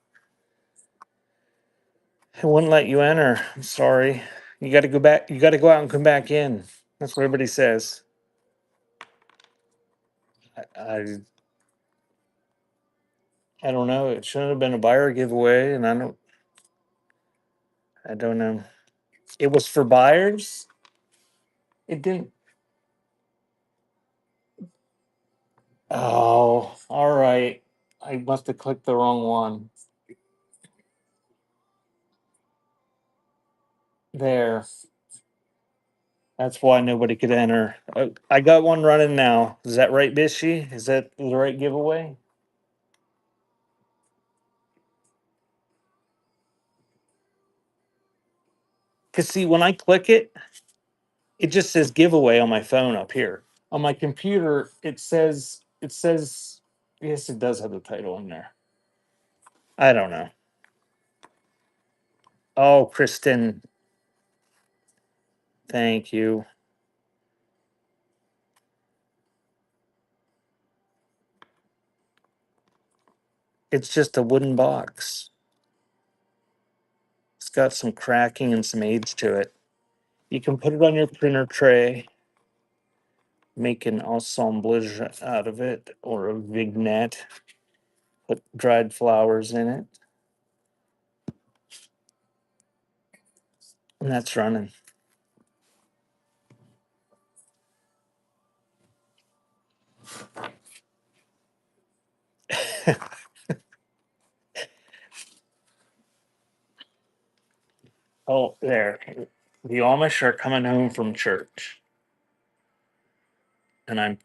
It wouldn't let you enter. I'm sorry. You got to go back. You got to go out and come back in. That's what everybody says. I I don't know. It shouldn't have been a buyer giveaway, and I don't know. It was for buyers. It didn't. Oh, all right. I must have clicked the wrong one. There. That's why nobody could enter. I got one running now. Is that right, Bishy? Is that the right giveaway? Cause see, when I click it, it just says giveaway on my phone up here. On my computer, it says yes, it does have the title in there. I don't know. Oh, Kristen, thank you. It's just a wooden box. It's got some cracking and some age to it. You can put it on your printer tray. make an assemblage out of it, or a vignette. Put dried flowers in it. And that's running. Oh, there. The Amish are coming home from church. And I'm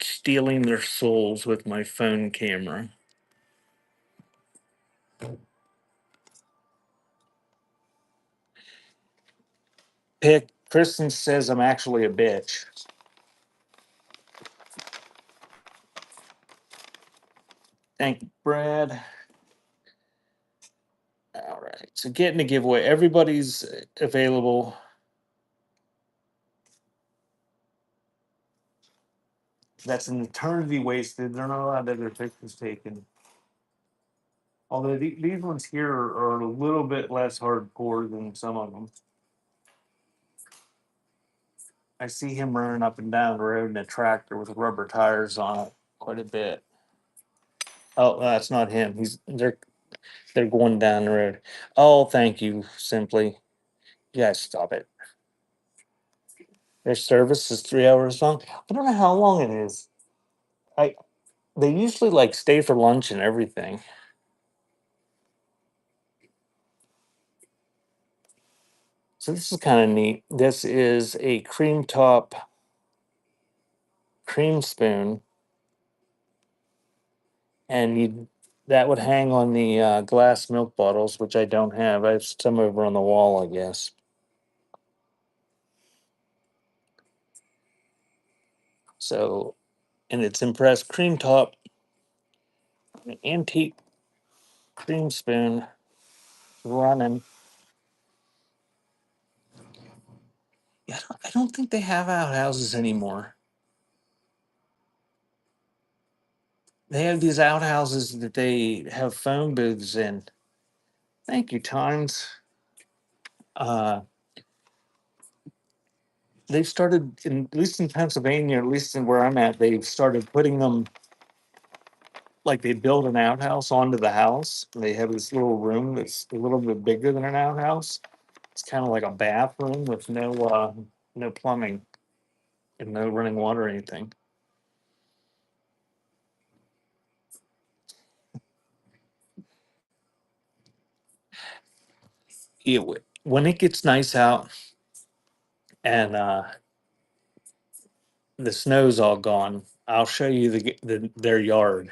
stealing their souls with my phone camera. Pick. Kristen says I'm actually a bitch. Thank you, Brad. All right. So getting a giveaway. Everybody's available. That's an eternity wasted. They're not allowed to have their pictures taken. Although these ones here are a little bit less hardcore than some of them. I see him running up and down the road in a tractor with rubber tires on it quite a bit. Oh, that's not him. They're going down the road. Oh, thank you, Simply. You guys stop it. Their service is 3 hours long. I don't know how long it is. I They usually like stay for lunch and everything. So this is kind of neat. This is a cream top cream spoon, and you that would hang on the glass milk bottles, which I don't have. I have some over on the wall, I guess. So, and it's impressed cream top, an antique cream spoon running. Yeah, I don't think they have outhouses anymore. They have these outhouses that they have phone booths in. Thank you, Times. Uh, they've started, at least in Pennsylvania, at least in where I'm at, they've started putting them like they build an outhouse onto the house. They have this little room that's a little bit bigger than an outhouse. It's kind of like a bathroom with no plumbing and no running water or anything. When it gets nice out and the snow's all gone, I'll show you their yard.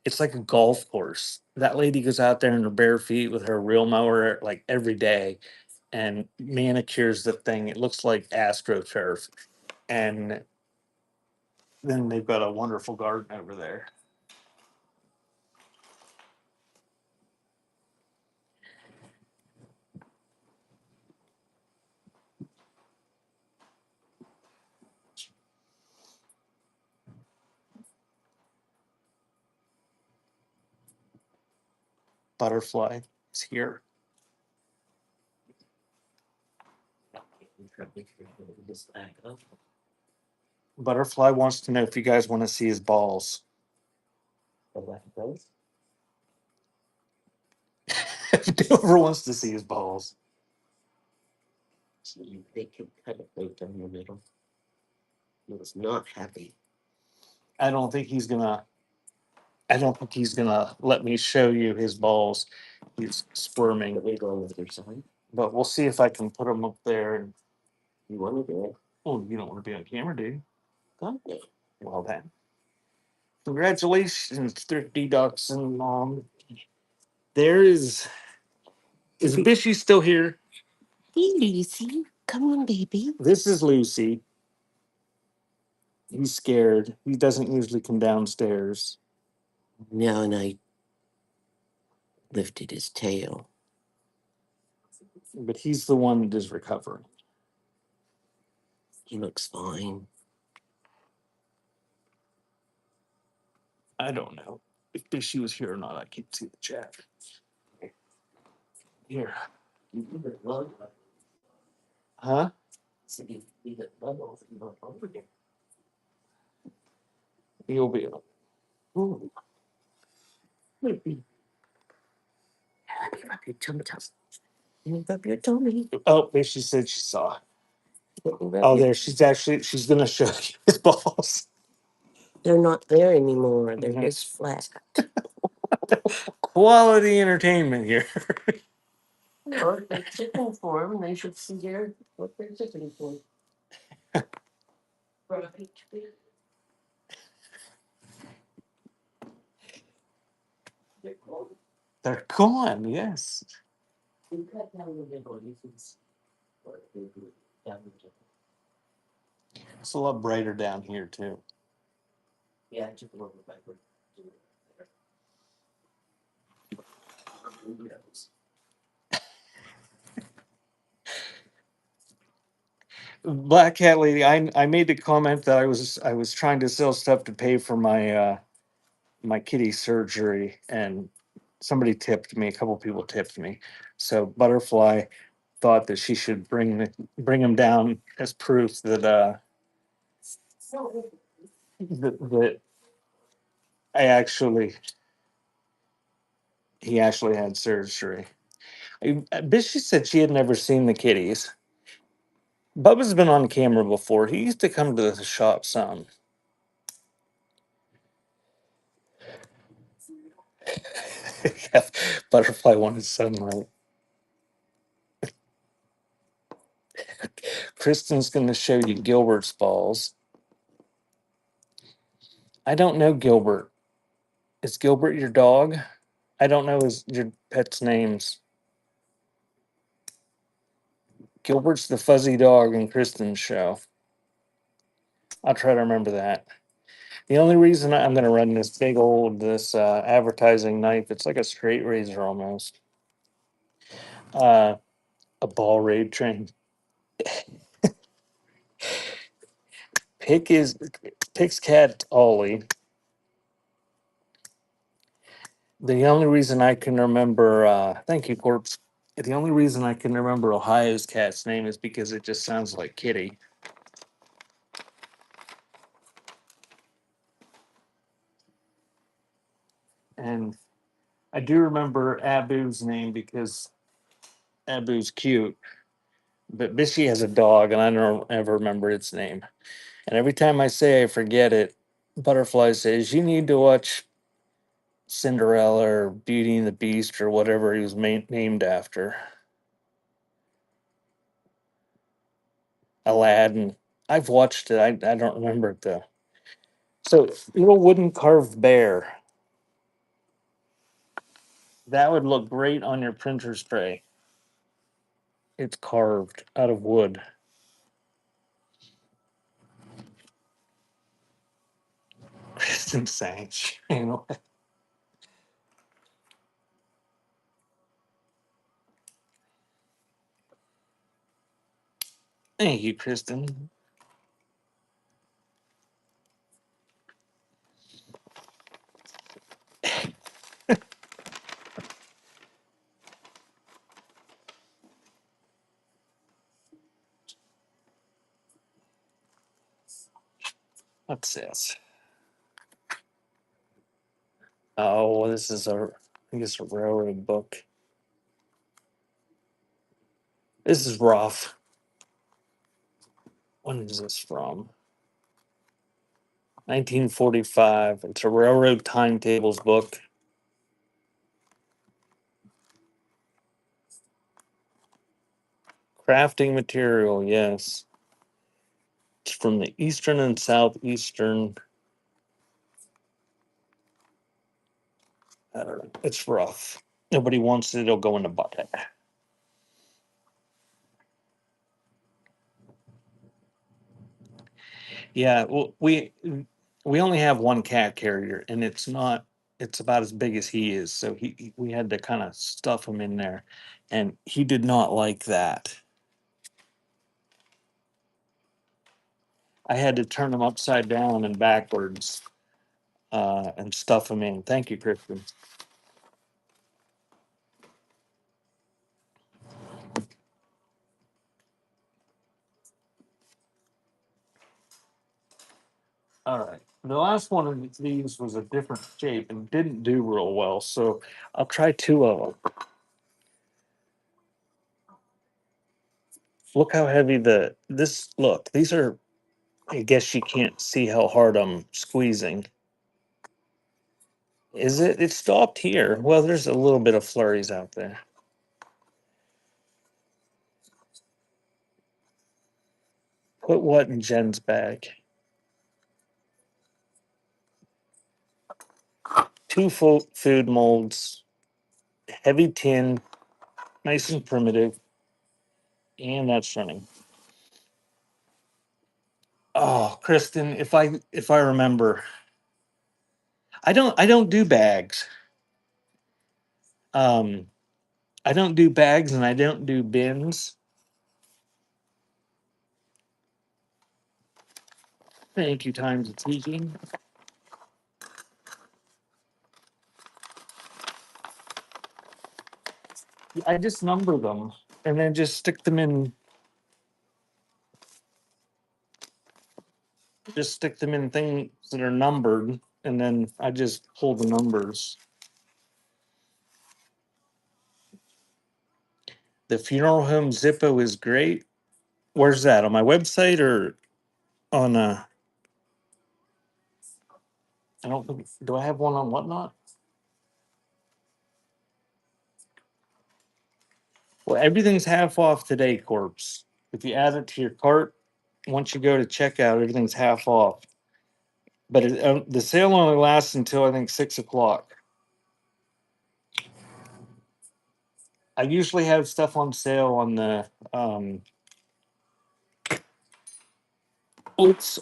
It's like a golf course. That lady goes out there in her bare feet with her reel mower like every day and manicures the thing. It looks like AstroTurf. And then they've got a wonderful garden over there. Butterfly is here. Butterfly wants to know if you guys want to see his balls. If Dover wants to see his balls. So they can cut it right down the middle. He was not happy. I don't think he's gonna. I don't think he's gonna let me show you his balls. He's squirming. They go on the other side. But we'll see if I can put him up there. And You want to do it? oh, you don't want to be on camera, do you? Got it. Well then, congratulations, Thrifty Ducks and Mom. There is Bishy still here? Hey, Lucy. Come on, baby. This is Lucy. He's scared. He doesn't usually come downstairs. Now, and I lifted his tail. But he's the one that is recovering. He looks fine. I don't know if Bishy was here or not. I can't see the chat. Here. Huh? So you leave it level, not over there. You'll be. Ooh. Rub your tum tum. Rub your tummy. Oh, there she said she saw. Rub Oh, your- there she's gonna show you his balls. They're not there anymore. They're Mhm. just flat. Quality entertainment here. No, they're chicken for them. They should see what they're chicken for. Right. They're cold. They're gone. Yes, You cut down the middle. You can see what they do down the middle. it's a lot brighter down here too. Yeah, I took a little bit backward. Yes. Black Cat Lady, I made the comment that I was trying to sell stuff to pay for my kitty surgery, and somebody tipped me. A couple people tipped me. So Butterfly thought that she should bring him down as proof So, that I actually he actually had surgery. But she said she had never seen the kitties. Bubba's been on camera before. He used to come to the shop some. Butterfly wanted sunlight. Kristen's going to show you Gilbert's balls. I don't know Gilbert. Is Gilbert your dog? I don't know your pet's names. Gilbert's the fuzzy dog in Kristen's show. I'll try to remember that. The only reason I'm going to run this advertising knife, it's like a straight razor almost. Uh, a ball raid train. Pick's cat Ollie. The only reason I can remember, thank you, Corpse. The only reason I can remember Ohio's cat's name is because it just sounds like Kitty. And I do remember Abu's name because Abu's cute. But Bishy has a dog, and I don't ever remember its name. And every time I say I forget it, Butterfly says, "You need to watch Cinderella or Beauty and the Beast or whatever he was named after. Aladdin." I've watched it. I don't remember it though. So, little wooden carved bear. That would look great on your printer's tray. It's carved out of wood. Kristen Sanch. You know. Thank you, Kristen. What's this? Oh, this is I think it's a railroad book. This is rough. When is this from? 1945. It's a railroad timetables book. Crafting material, yes. It's from the eastern and southeastern. I don't know. It's rough. Nobody wants it. It'll go in the bucket. Yeah, well, we only have one cat carrier, and it's not. It's about as big as he is, so we had to kind of stuff him in there, and he did not like that. I had to turn him upside down and backwards, and stuff him in. Thank you, Kristen. All right. The last one of these was a different shape and didn't do real well, so I'll try two of them. Look how heavy look. These are, I guess you can't see how hard I'm squeezing. Is it? It stopped here. Well, there's a little bit of flurries out there. Put what in Jen's bag? Two full food molds, heavy tin, nice and primitive, and that's running. Oh, Kristen, if I remember, I don't do bags. Um, I don't do bags and I don't do bins. Thank you, times it's teaching. I just number them and then just stick them in. Just stick them in things that are numbered, and then I just pull the numbers. The funeral home Zippo is great. Where's that, on my website or on I don't think, do I have one on Whatnot? Well, everything's half off today, Corpse. If you add it to your cart, once you go to checkout, everything's half off. But the sale only lasts until I think 6 o'clock. I usually have stuff on sale on the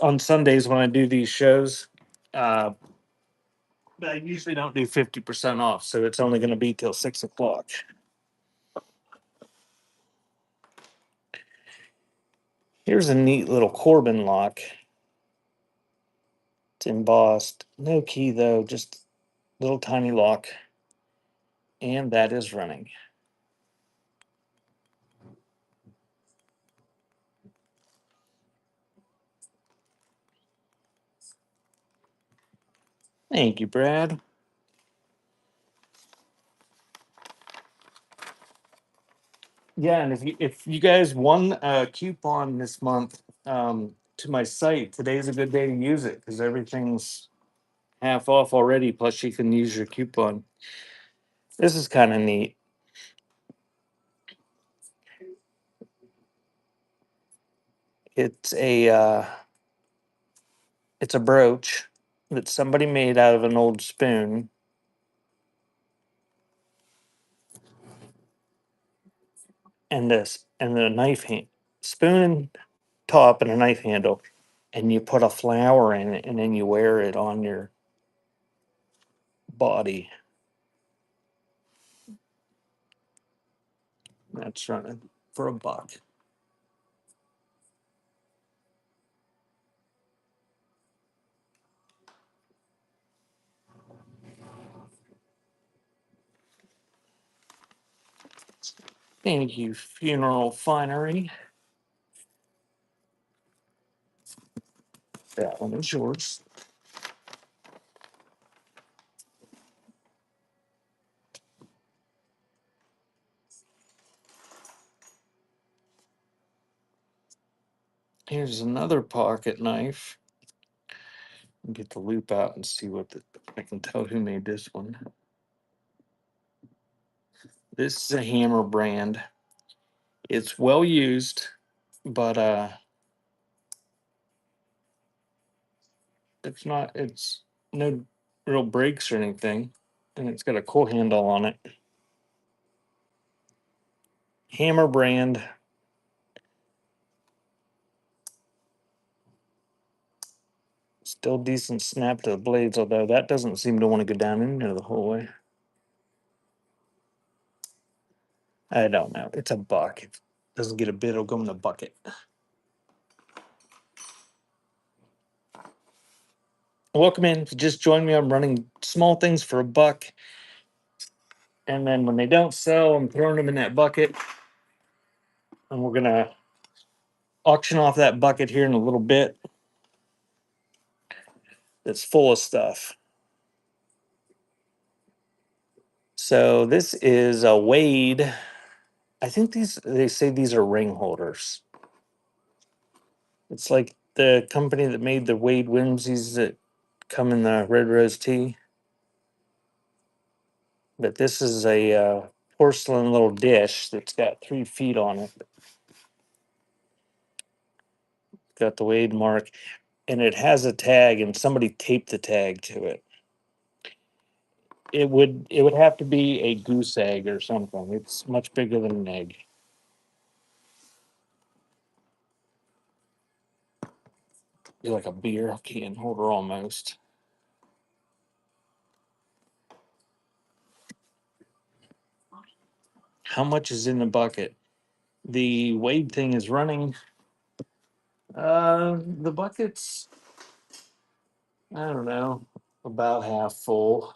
on Sundays when I do these shows. Uh, but I usually don't do 50% off, so it's only going to be till 6 o'clock. Here's a neat little Corbin lock. It's embossed. No key though, just little tiny lock. And that is running. Thank you, Brad. Yeah, and if you guys won a coupon this month to my site, today's a good day to use it because everything's half off already. Plus, you can use your coupon. This is kind of neat. It's a it's a brooch that somebody made out of an old spoon, and the knife hand, spoon top and a knife handle, and you put a flower in it, and then you wear it on your body. That's running for $1. Thank you, Funeral Finery. That one is yours. Here's another pocket knife. Get the loop out and see I can tell who made this one. This is a Hammer brand. It's well used, but it's no real brakes or anything, and it's got a cool handle on it. Hammer brand. Still decent snap to the blades, although that doesn't seem to want to go down in there the whole way. I don't know. It's a buck. If it doesn't get a bit, it'll go in the bucket. Welcome in. If you just joined me, I'm running small things for $1. And then when they don't sell, I'm throwing them in that bucket. And we're going to auction off that bucket here in a little bit. that's full of stuff. So this is a Wade. I think they say these are ring holders. It's like the company that made the Wade Whimsies that come in the red rose tea. But this is a porcelain little dish that's got 3 feet on it. Got the Wade mark, and it has a tag, and somebody taped the tag to it. It would have to be a goose egg or something. It's much bigger than an egg. Be like a beer can holder almost. How much is in the bucket? The Wade thing is running. The bucket's, I don't know, about half full.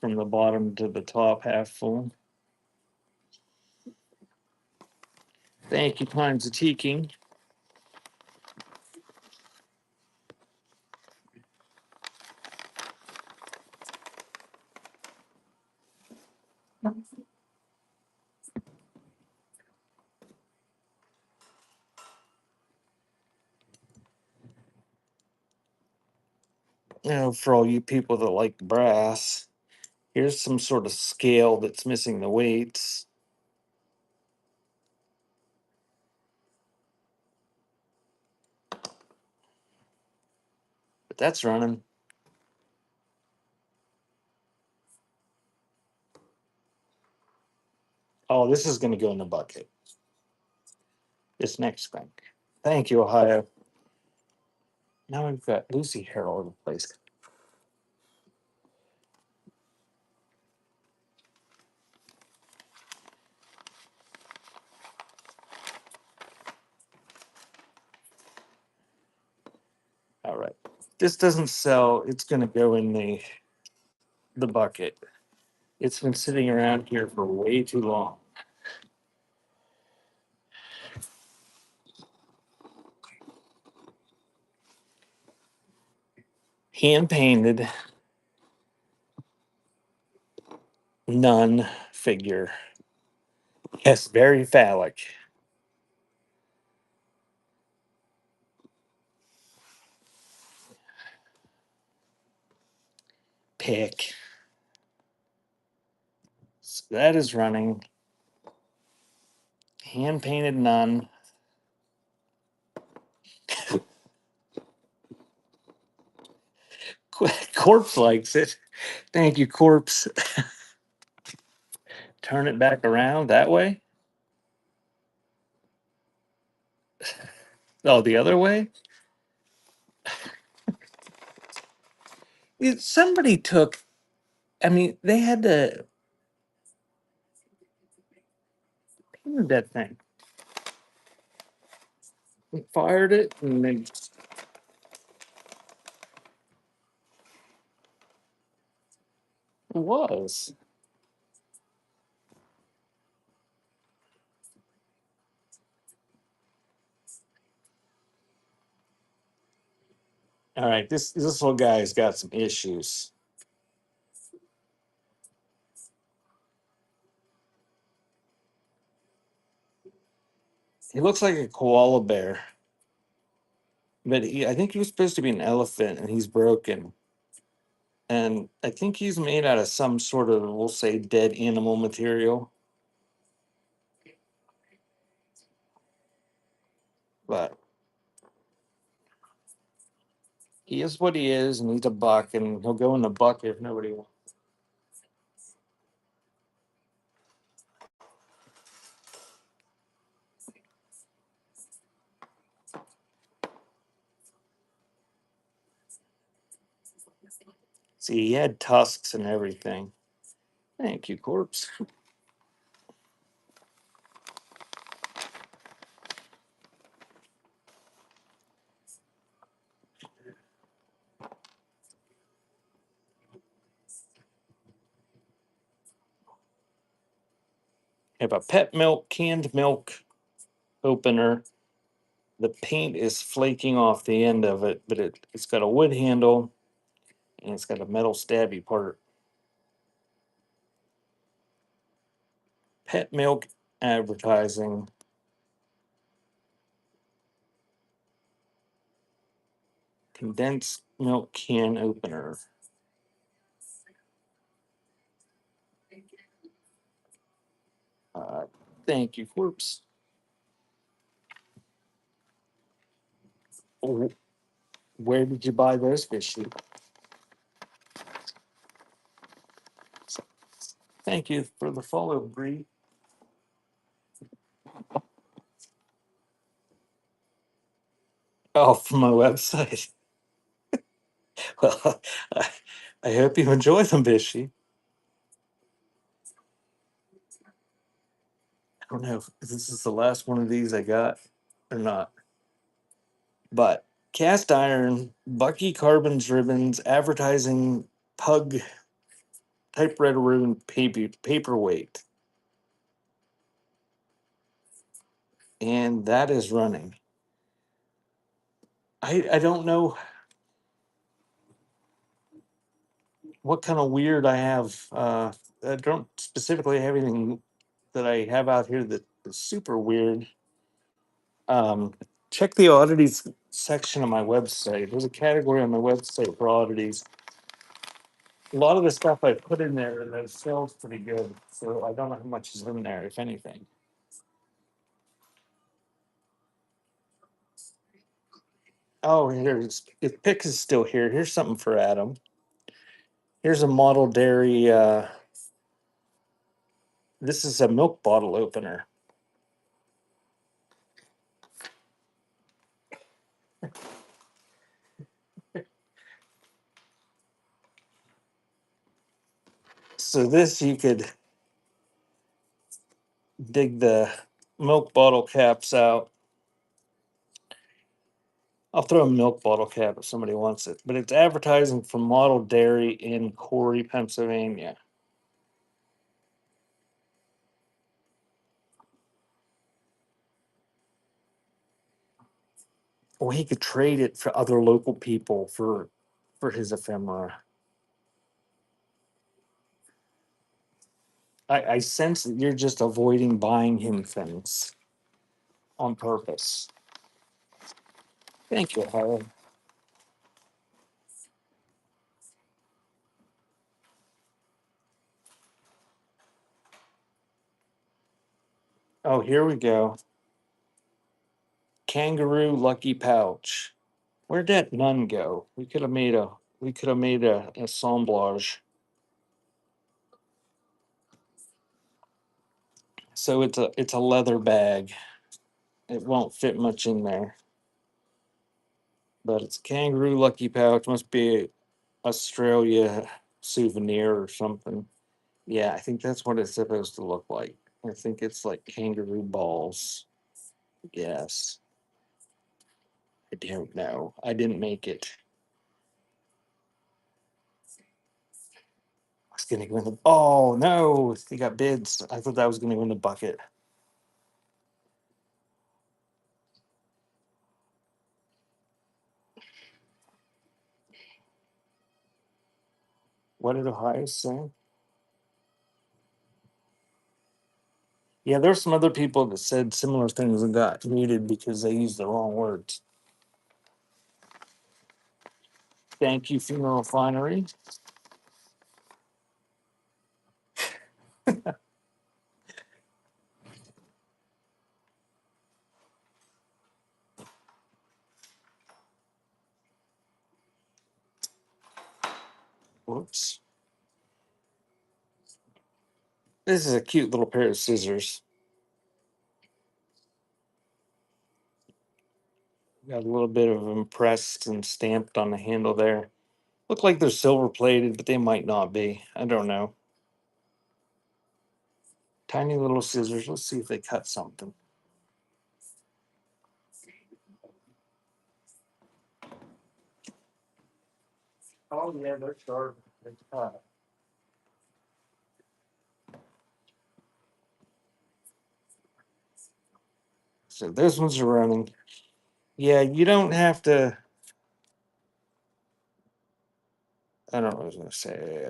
From the bottom to the top, half full. Thank you, Times of Teaking. For all you people that like brass, here's some sort of scale that's missing the weights. But that's running. Oh, this is going to go in the bucket. This next thing. Thank you, Ohio. Now we've got Lucy hair all over the place. All right. This doesn't sell. It's going to go in the bucket. It's been sitting around here for way too long. Hand painted nun figure. Yes, very phallic. Pick. So that is running. Hand painted nun. Corpse likes it. Thank you, Corpse. Turn it back around that way. Oh, the other way? Somebody took, I mean, they had to paint that thing. They fired it and then it was. All right, this little guy's got some issues. He looks like a koala bear, but I think he was supposed to be an elephant, and he's broken. And I think he's made out of some sort of, we'll say, dead animal material. But he is what he is, and he's a buck, and he'll go in the bucket if nobody wants. See, he had tusks and everything. Thank you, Corpse. Have a pet milk, canned milk opener. The paint is flaking off the end of it, but it's got a wood handle and it's got a metal stabby part. Pet milk advertising. Condensed milk can opener. Uh, Thank you, Corpse. Oh, where did you buy those fishy? Thank you for the follow, Bree. Oh, from my website. Well, I hope you enjoy them, Bishy. I don't know if this is the last one of these I got or not, but cast iron, Bucky Carbons ribbons, advertising pug typewriter ribbon paperweight. And that is running. I don't know what kind of weird I have. I don't specifically have anything that I have out here that is super weird. Um, Check the oddities section of my website. There's a category on my website for oddities. A lot of the stuff I put in there and that sells pretty good. So I don't know how much is in there, if anything. Oh, here's if Pick is still here. Here's something for Adam. Here's a model dairy. This is a milk bottle opener. So this you could dig the milk bottle caps out. I'll throw a milk bottle cap if somebody wants it. But it's advertising for model dairy in Corey, Pennsylvania. Or he could trade it for other local people for his ephemera. I sense that you're just avoiding buying him things on purpose. Thank you, Harry. Oh, here we go. Kangaroo lucky pouch. Where'd that nun go? We could have made a assemblage. So it's a leather bag. It won't fit much in there. But it's kangaroo lucky pouch. Must be Australia souvenir or something. Yeah, I think that's what it's supposed to look like. I think it's like kangaroo balls. Yes. I don't know. I didn't make it. It's gonna go in the. Oh no! They got bids. I thought that was gonna go in the bucket. What did Ohio say? Yeah, there's some other people that said similar things and got muted because they used the wrong words. Thank you, funeral finery. Whoops. This is a cute little pair of scissors. Got a little bit of impressed and stamped on the handle there. Look like they're silver plated, but they might not be. I don't know. Tiny little scissors. Let's see if they cut something. Oh yeah, they're sharp. They cut. So those ones are running. Yeah, you don't have to. I don't know what I was going to say.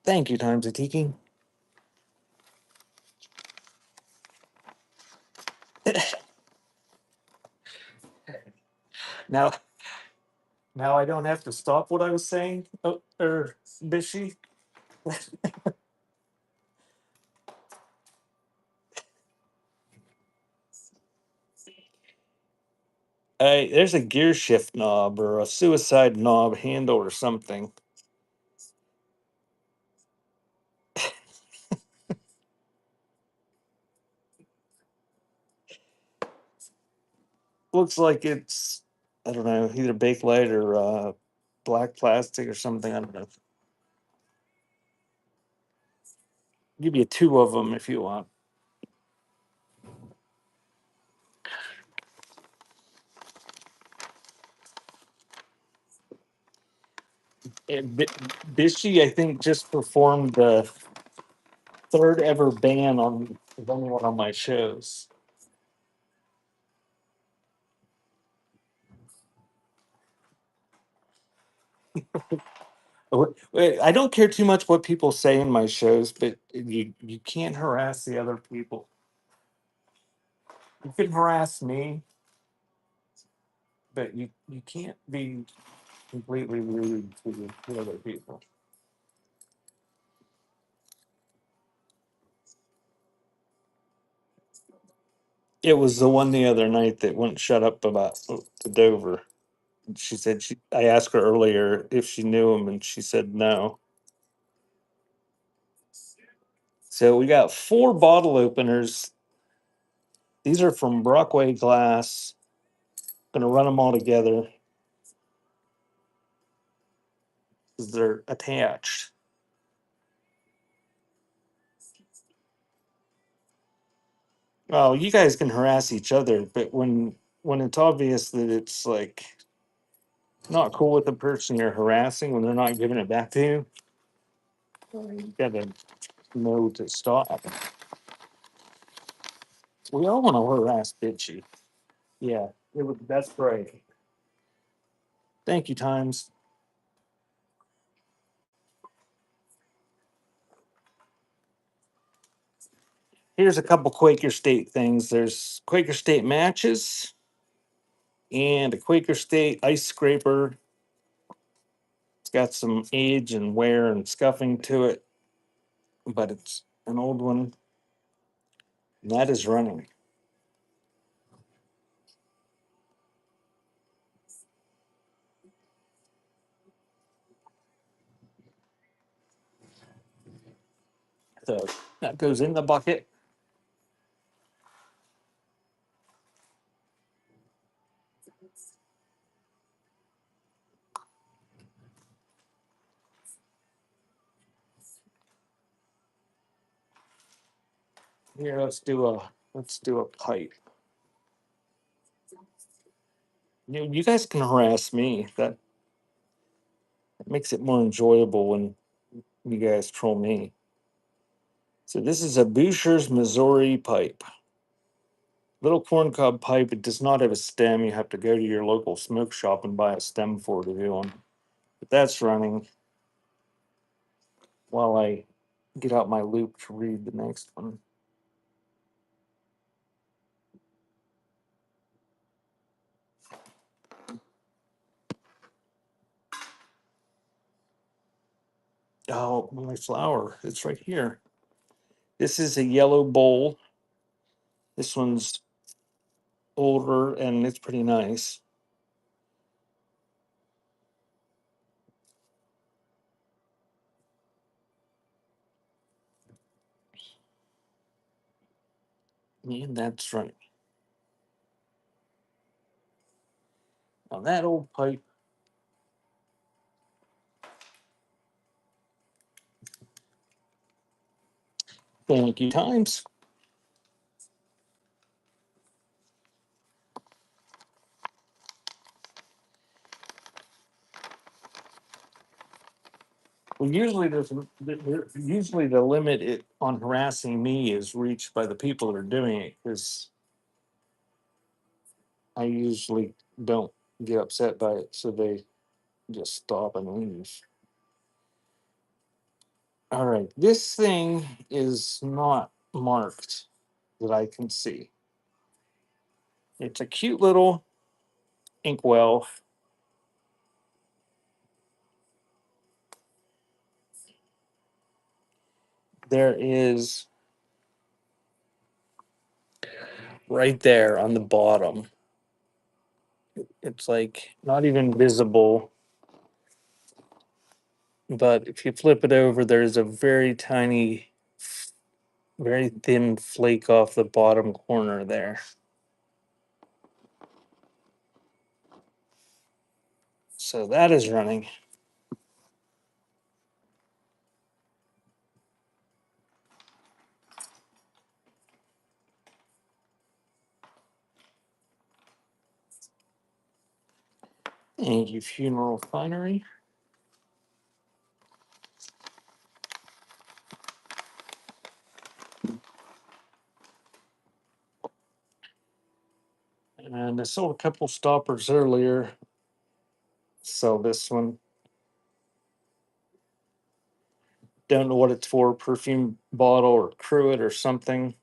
Thank you, Times of Tiki. Now, now I don't have to stop what I was saying, or Bishy. There's a gear shift knob or a suicide knob handle or something. Looks like it's, I don't know, either bakelite or black plastic or something. I don't know. Give you two of them if you want. And Bishy, I think, just performed the third ever ban on anyone on my shows. I don't care too much what people say in my shows, but you can't harass the other people. You can harass me, but you can't be completely rude to the other people. It was the one the other night that wouldn't shut up about the Dover. She said I asked her earlier if she knew him, and she said no. So we got four bottle openers. These are from Brockway Glass. Gonna run them all together because they're attached. Well, you guys can harass each other, but when it's obvious that it's like not cool with the person you're harassing when they're not giving it back to you, you gotta know to stop. We all want to harass bitchy. Yeah, that's right. Thank you, Times. Here's a couple Quaker State things. There's Quaker State matches and a Quaker State ice scraper. It's got some age and wear and scuffing to it, but it's an old one. And that is running. So that goes in the bucket. Here, let's do a pipe. You guys can harass me. That makes it more enjoyable when you guys troll me. So this is a Boucher's Missouri pipe. Little corncob pipe. It does not have a stem. You have to go to your local smoke shop and buy a stem for it if you want. But that's running while I get out my loop to read the next one. Oh, my flower. It's right here. This is a yellow bowl. This one's older and it's pretty nice. And that's running. Now that old pipe. Thank you, Times. Well, usually the limit it on harassing me is reached by the people that are doing it, because I usually don't get upset by it, so they just stop and leave. All right, this thing is not marked that I can see. It's a cute little inkwell. There is right there on the bottom. It's like not even visible, but if you flip it over, there's a very tiny, very thin flake off the bottom corner there. So that is running. Thank you, Funeral Finery. And I sold a couple stoppers earlier. So this one, don't know what it's for, perfume bottle or cruet or something.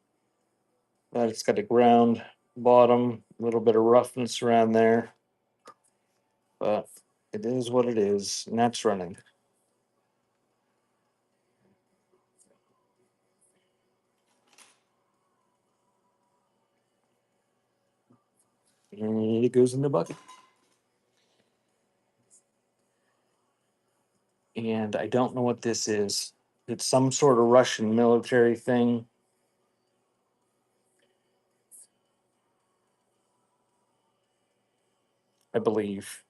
But it's got a ground bottom, a little bit of roughness around there. But it is what it is, and that's running. And it goes in the bucket. And I don't know what this is. It's some sort of Russian military thing. I believe.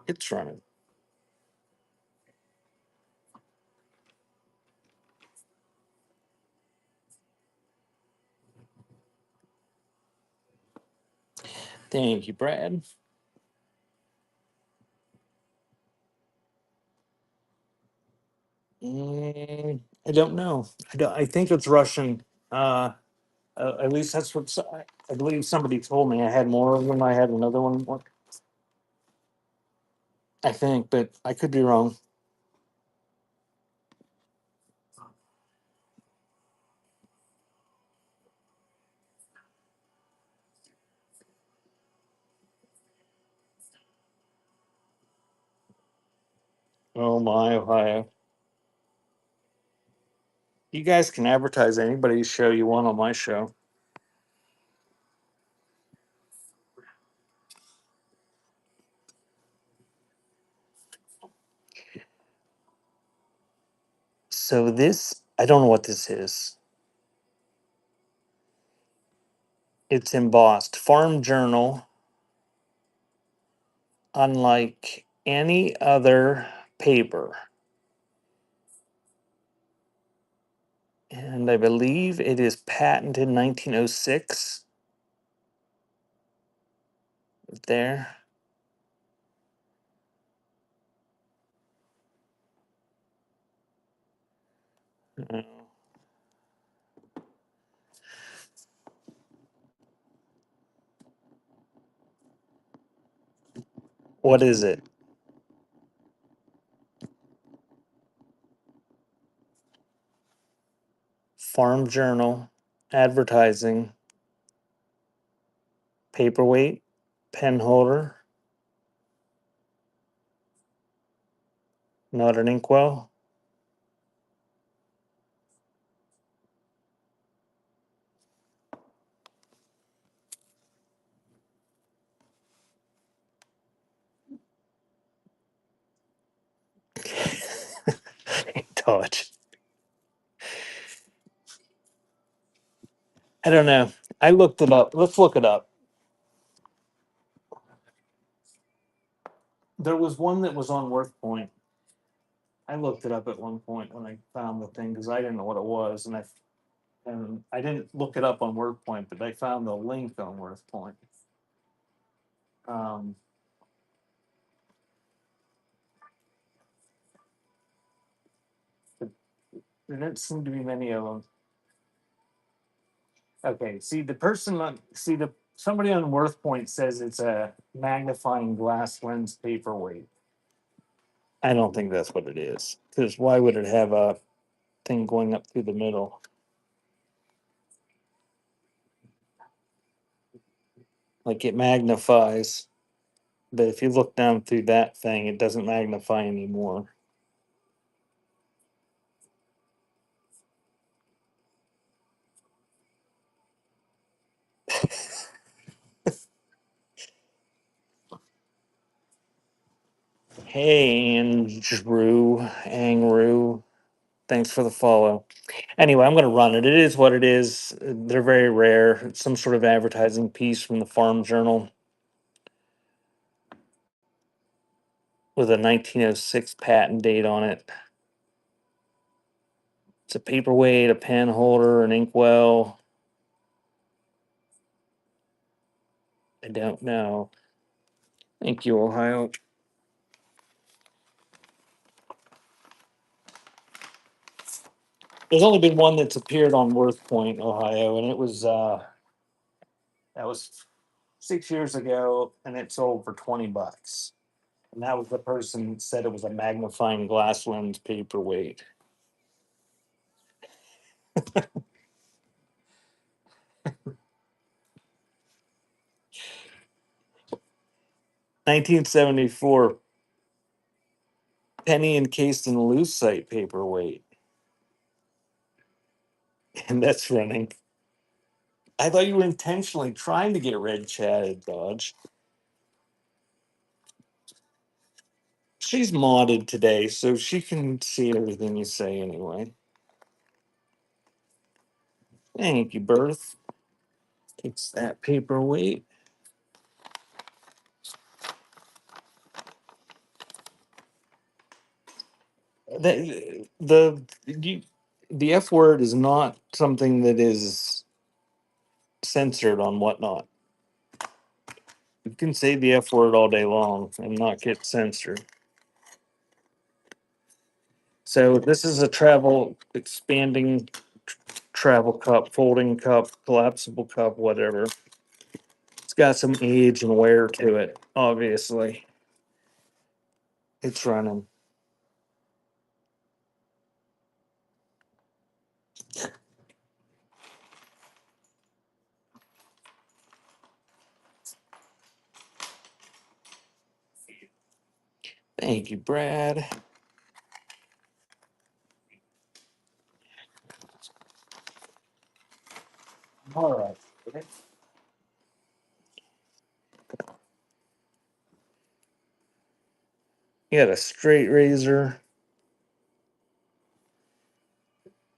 It's running. Thank you, Brad. I don't know. I think it's Russian. At least that's what I believe somebody told me. I had more of them. I had another one. I think, but I could be wrong. Oh my, Ohio. You guys can advertise anybody's show you want on my show. So this, I don't know what this is. It's embossed. Farm Journal, unlike any other paper. And I believe it is patented 1906. There. Uh, What is it? Farm Journal, advertising, paperweight, pen holder, not an inkwell. Dodge. I don't know. I looked it up. Let's look it up. There was one that was on Worth Point. I looked it up at one point when I found the thing because I didn't know what it was, and I didn't look it up on Worth Point, but I found the link on Worth Point. Um, There don't seem to be many of them. Okay, see the person on see the somebody on Worth Point says it's a magnifying glass lens paperweight. I don't think that's what it is. Because why would it have a thing going up through the middle? Like it magnifies, but if you look down through that thing, it doesn't magnify anymore. Hey, Angru, thanks for the follow. Anyway, I'm going to run it. It is what it is. They're very rare. It's some sort of advertising piece from the Farm Journal with a 1906 patent date on it. It's a paperweight, a pen holder, an inkwell. I don't know. Thank you, Ohio. There's only been one that's appeared on Worth Point, Ohio, and it was that was 6 years ago, and it sold for $20. And that was the person that said it was a magnifying glass lens paperweight. 1974 penny encased in lucite paperweight, and that's running. I thought you were intentionally trying to get red chatted, Dodge. She's modded today, so she can see everything you say anyway. Thank you, Berth. Takes that paperweight. The F word is not something that is censored on whatnot. You can say the F word all day long and not get censored. So this is a travel expanding travel cup, folding cup, collapsible cup, whatever. It's got some age and wear to it, obviously. It's running. Thank you, Brad. All right. You got a straight razor.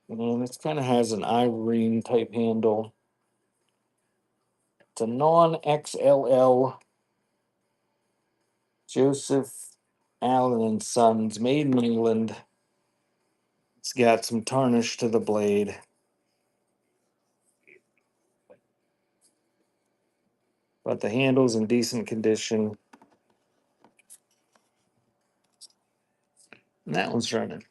And it kind of has an Irene type handle. It's a non XLL Joseph Allen and Sons, made in England. It's got some tarnish to the blade, but the handle's in decent condition. And that one's running.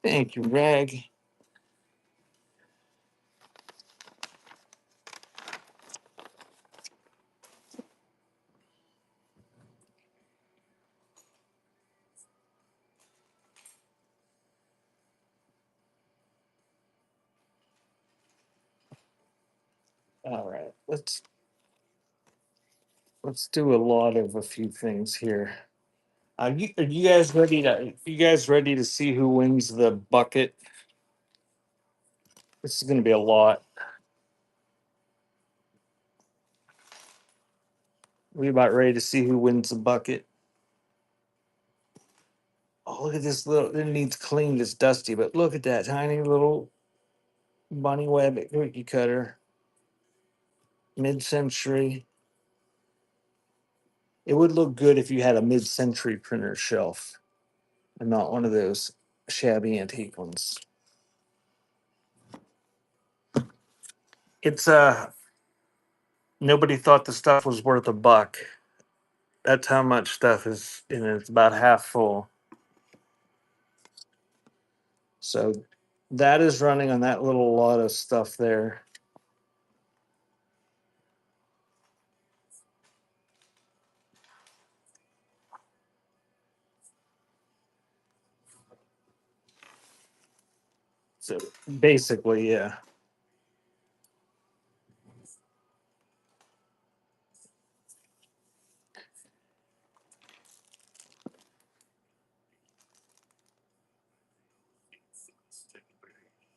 Thank you, Rag. All right, let's do a lot of a few things here. Are you guys ready to? You guys ready to see who wins the bucket? This is going to be a lot. We about ready to see who wins the bucket. Oh, look at this little. It needs cleaned. It's dusty, but look at that tiny little bunny web cookie cutter, mid-century. It would look good if you had a mid-century printer shelf and not one of those shabby antique ones. It's nobody thought the stuff was worth a buck. That's how much stuff is in it. It's about half full. So that is running on that little lot of stuff there. So basically, yeah.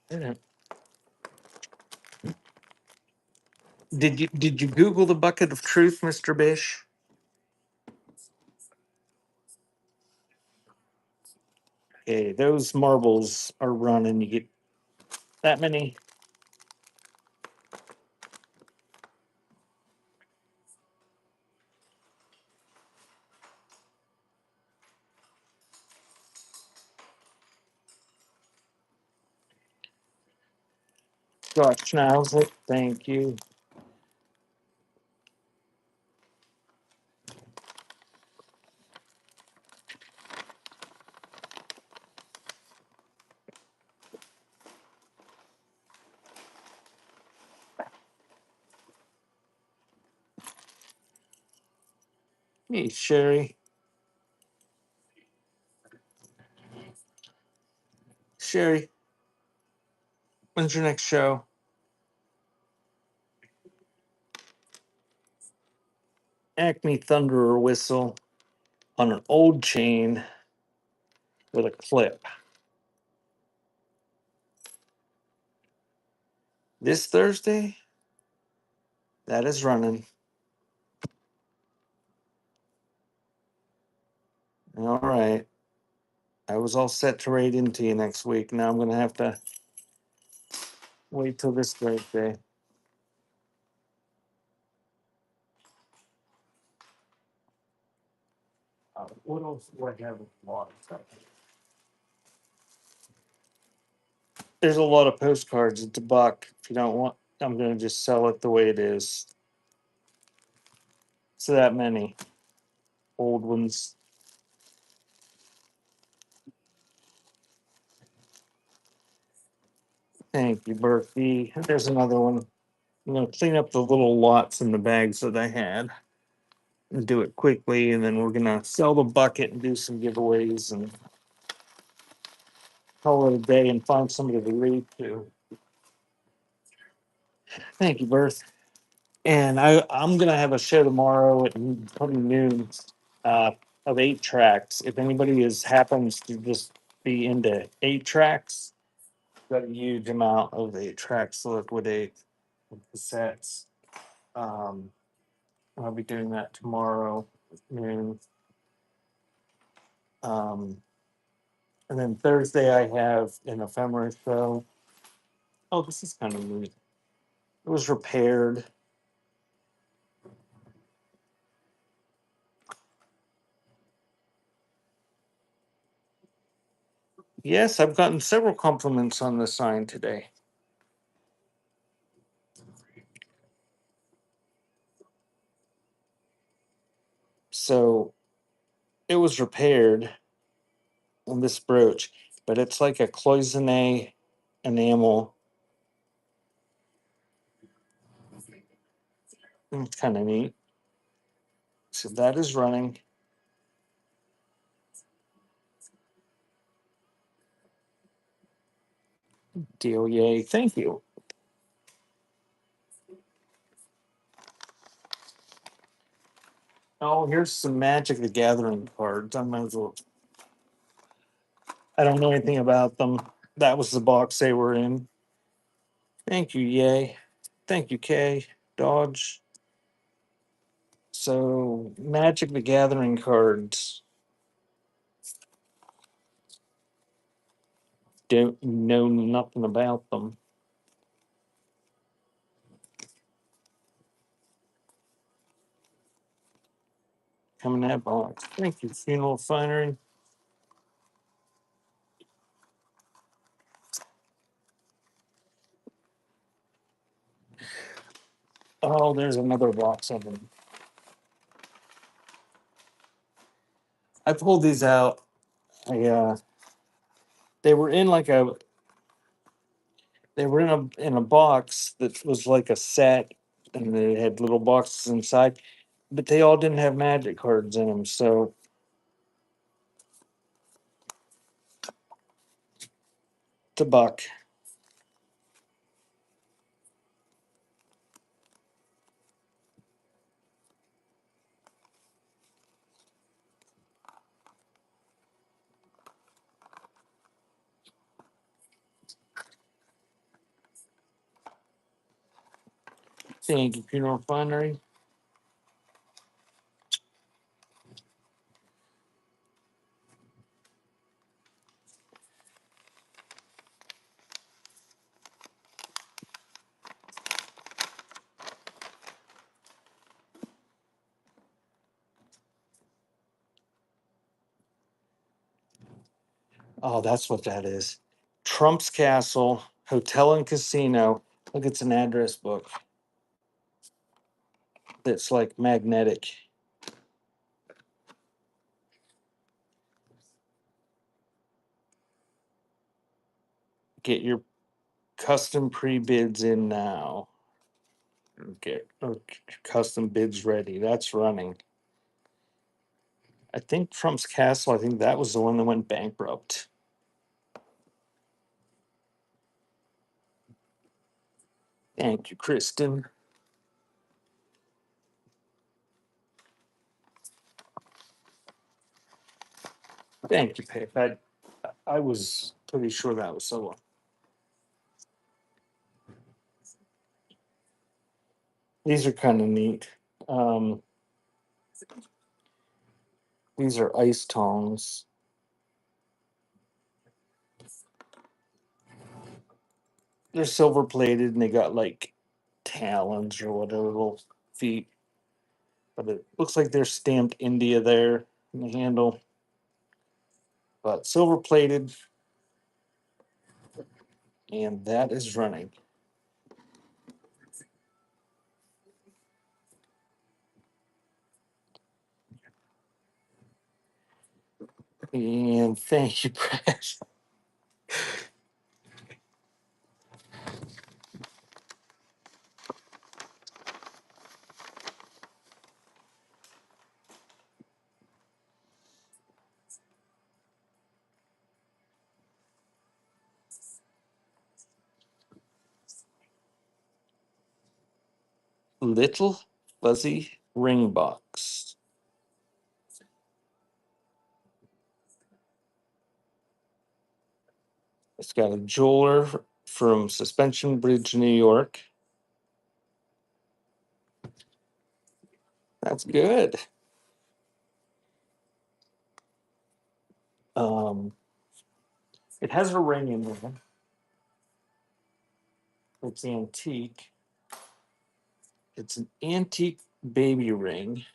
Yeah. Did you Google the bucket of truth, Mr. Bish? Okay, those marbles are running. You get that many. Gosh, now's it. Thank you. Hey, Sherry. Sherry, when's your next show? Acme Thunderer whistle on an old chain with a clip. This Thursday? That is running. All right. I was all set to raid into you next week. Now I'm going to have to wait till this Thursday. What else do I have? There's a lot of postcards. It's a buck. If you don't want, I'm going to just sell it the way it is. So that many old ones. Thank you, Berkey. There's another one. I'm going to clean up the little lots in the bags that I had and do it quickly. And then we're going to sell the bucket and do some giveaways and call it a day and find somebody to read to. Thank you, Berth. And I'm going to have a show tomorrow at probably noon of 8 tracks. If anybody happens to just be into 8 tracks, got a huge amount of 8 tracks to liquidate with cassettes. I'll be doing that tomorrow at noon. And then Thursday I have an ephemera show. Oh, this is kind of neat. It was repaired. Yes, I've gotten several compliments on the sign today. So it was repaired on this brooch, but it's like a cloisonne enamel. It's kind of neat. So that is running. Deal, yay. Thank you. Oh, here's some Magic the Gathering cards. I might as well. I don't know anything about them. That was the box they were in. Thank you, yay. Thank you, Kay. Dodge. So, Magic the Gathering cards. Don't know nothing about them. Come in that box. Thank you, Funeral Finery. Oh, there's another box of them. I pulled these out. They were in like a they were in a box that was like a set, and they had little boxes inside, but they all didn't have magic cards in them. So it's a buck. Thank you, funeral finery. Oh, that's what that is. Trump's Castle Hotel and Casino. Look, it's an address book that's like magnetic. Get your custom pre bids in now. Get custom bids ready. That's running. I think Trump's Castle, I think that was the one that went bankrupt. Thank you, Kristen. Thank you, Pip. I was pretty sure that was someone. These are kind of neat. Um, these are ice tongs. They're silver plated and they got like talons or whatever little feet. But it looks like they're stamped India there in the handle. But silver plated, and that is running. And thank you, Brad. Little fuzzy ring box. It's got a jeweler from Suspension Bridge, New York. That's good. Um, it has a ring in there. It's antique. It's an antique baby ring.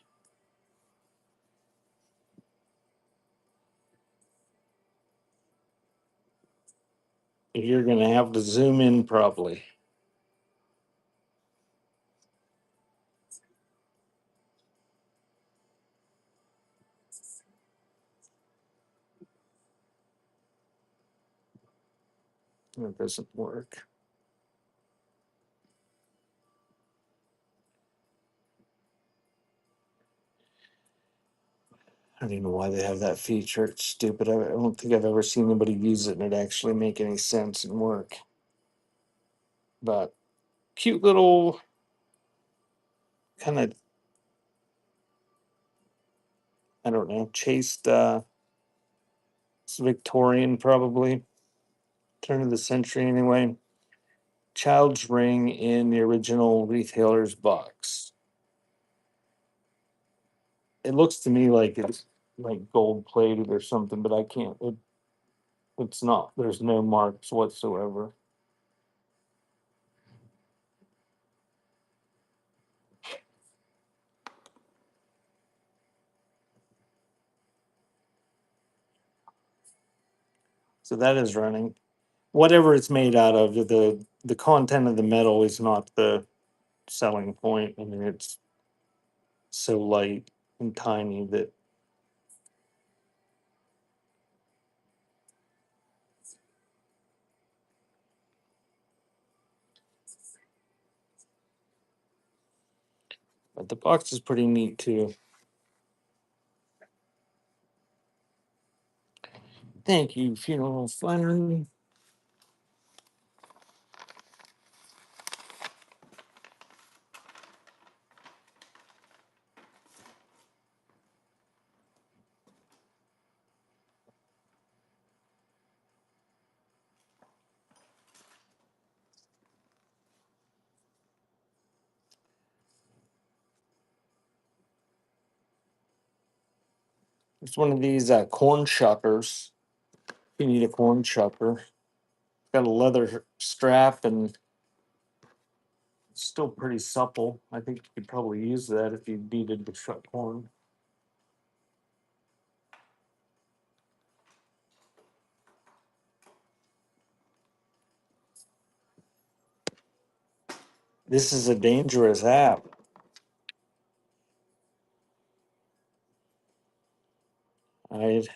You're going to have to zoom in probably. It doesn't work. I don't even know why they have that feature. It's stupid. I don't think I've ever seen anybody use it and it actually make any sense and work. But cute little kind of, I don't know, chased it's Victorian probably. Turn of the century anyway. Child's ring in the original retailer's box. It looks to me like it's like gold plated or something, but I can't. It's not. There's no marks whatsoever. So that is running. Whatever it's made out of, the content of the metal is not the selling point. I mean, it's so light and tiny that but the box is pretty neat too. Thank you, Funeral Fun. It's one of these corn shuckers. You need a corn shucker. Got a leather strap and it's still pretty supple. I think you could probably use that if you needed to shuck corn. This is a dangerous app. I've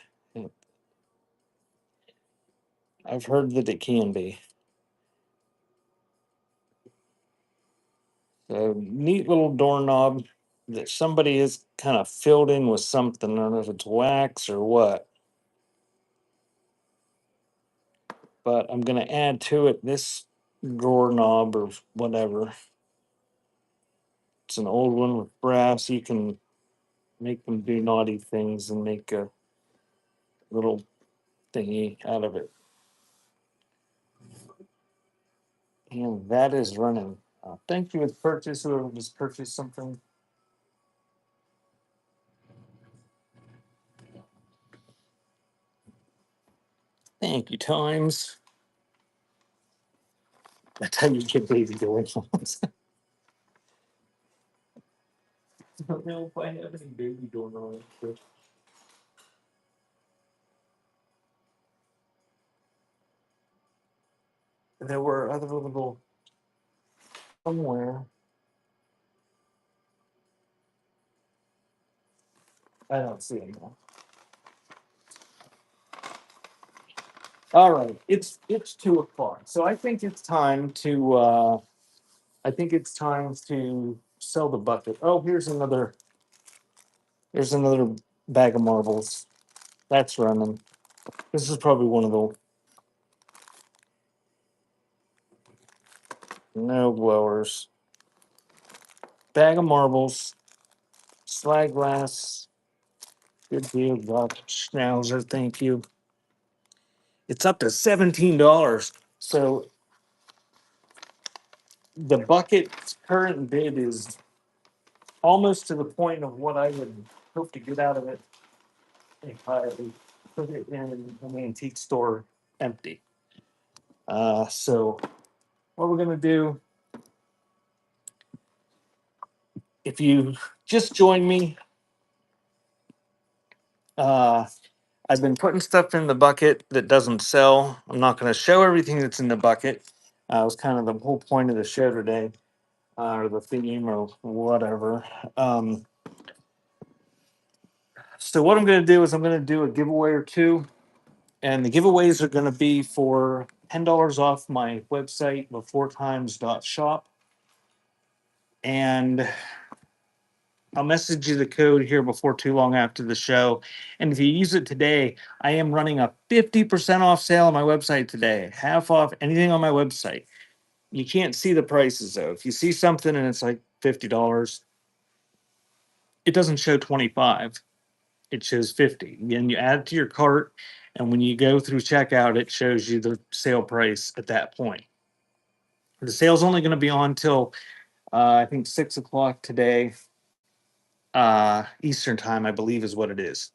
I've heard that it can be. A neat little doorknob that somebody has kind of filled in with something. I don't know if it's wax or what. But I'm going to add to it this drawer knob or whatever. It's an old one with brass. You can make them do naughty things and make a little thingy out of it. And that is running. Thank you with purchase, whoever just purchased something. Thank you, Times. That's how you get baby doorknobs. I don't know if I have any baby doorknobs. But there were other little somewhere. I don't see them now. All right, it's 2 o'clock, so I think it's time to sell the bucket. Oh, here's another bag of marbles. That's running. This is probably one of the no blowers. Bag of marbles, slag glass. Good deal, Doc Schnauzer. Thank you. It's up to $17. So the bucket's current bid is almost to the point of what I would hope to get out of it if I put it in an antique store empty. So what we're gonna do, if you just joined me, uh, I've been putting stuff in the bucket that doesn't sell. I'm not gonna show everything that's in the bucket. It was kind of the whole point of the show today, or the theme or whatever. So what I'm gonna do is I'm gonna do a giveaway or two. And the giveaways are going to be for $10 off my website, beforetimes.shop. And I'll message you the code here before too long after the show. And if you use it today, I am running a 50% off sale on my website today. Half off anything on my website. You can't see the prices though. If you see something and it's like $50, it doesn't show 25. It shows 50. And you add it to your cart. And when you go through checkout, it shows you the sale price at that point. The sale's only going to be on till I think 6 o'clock today, Eastern time, I believe is what it is.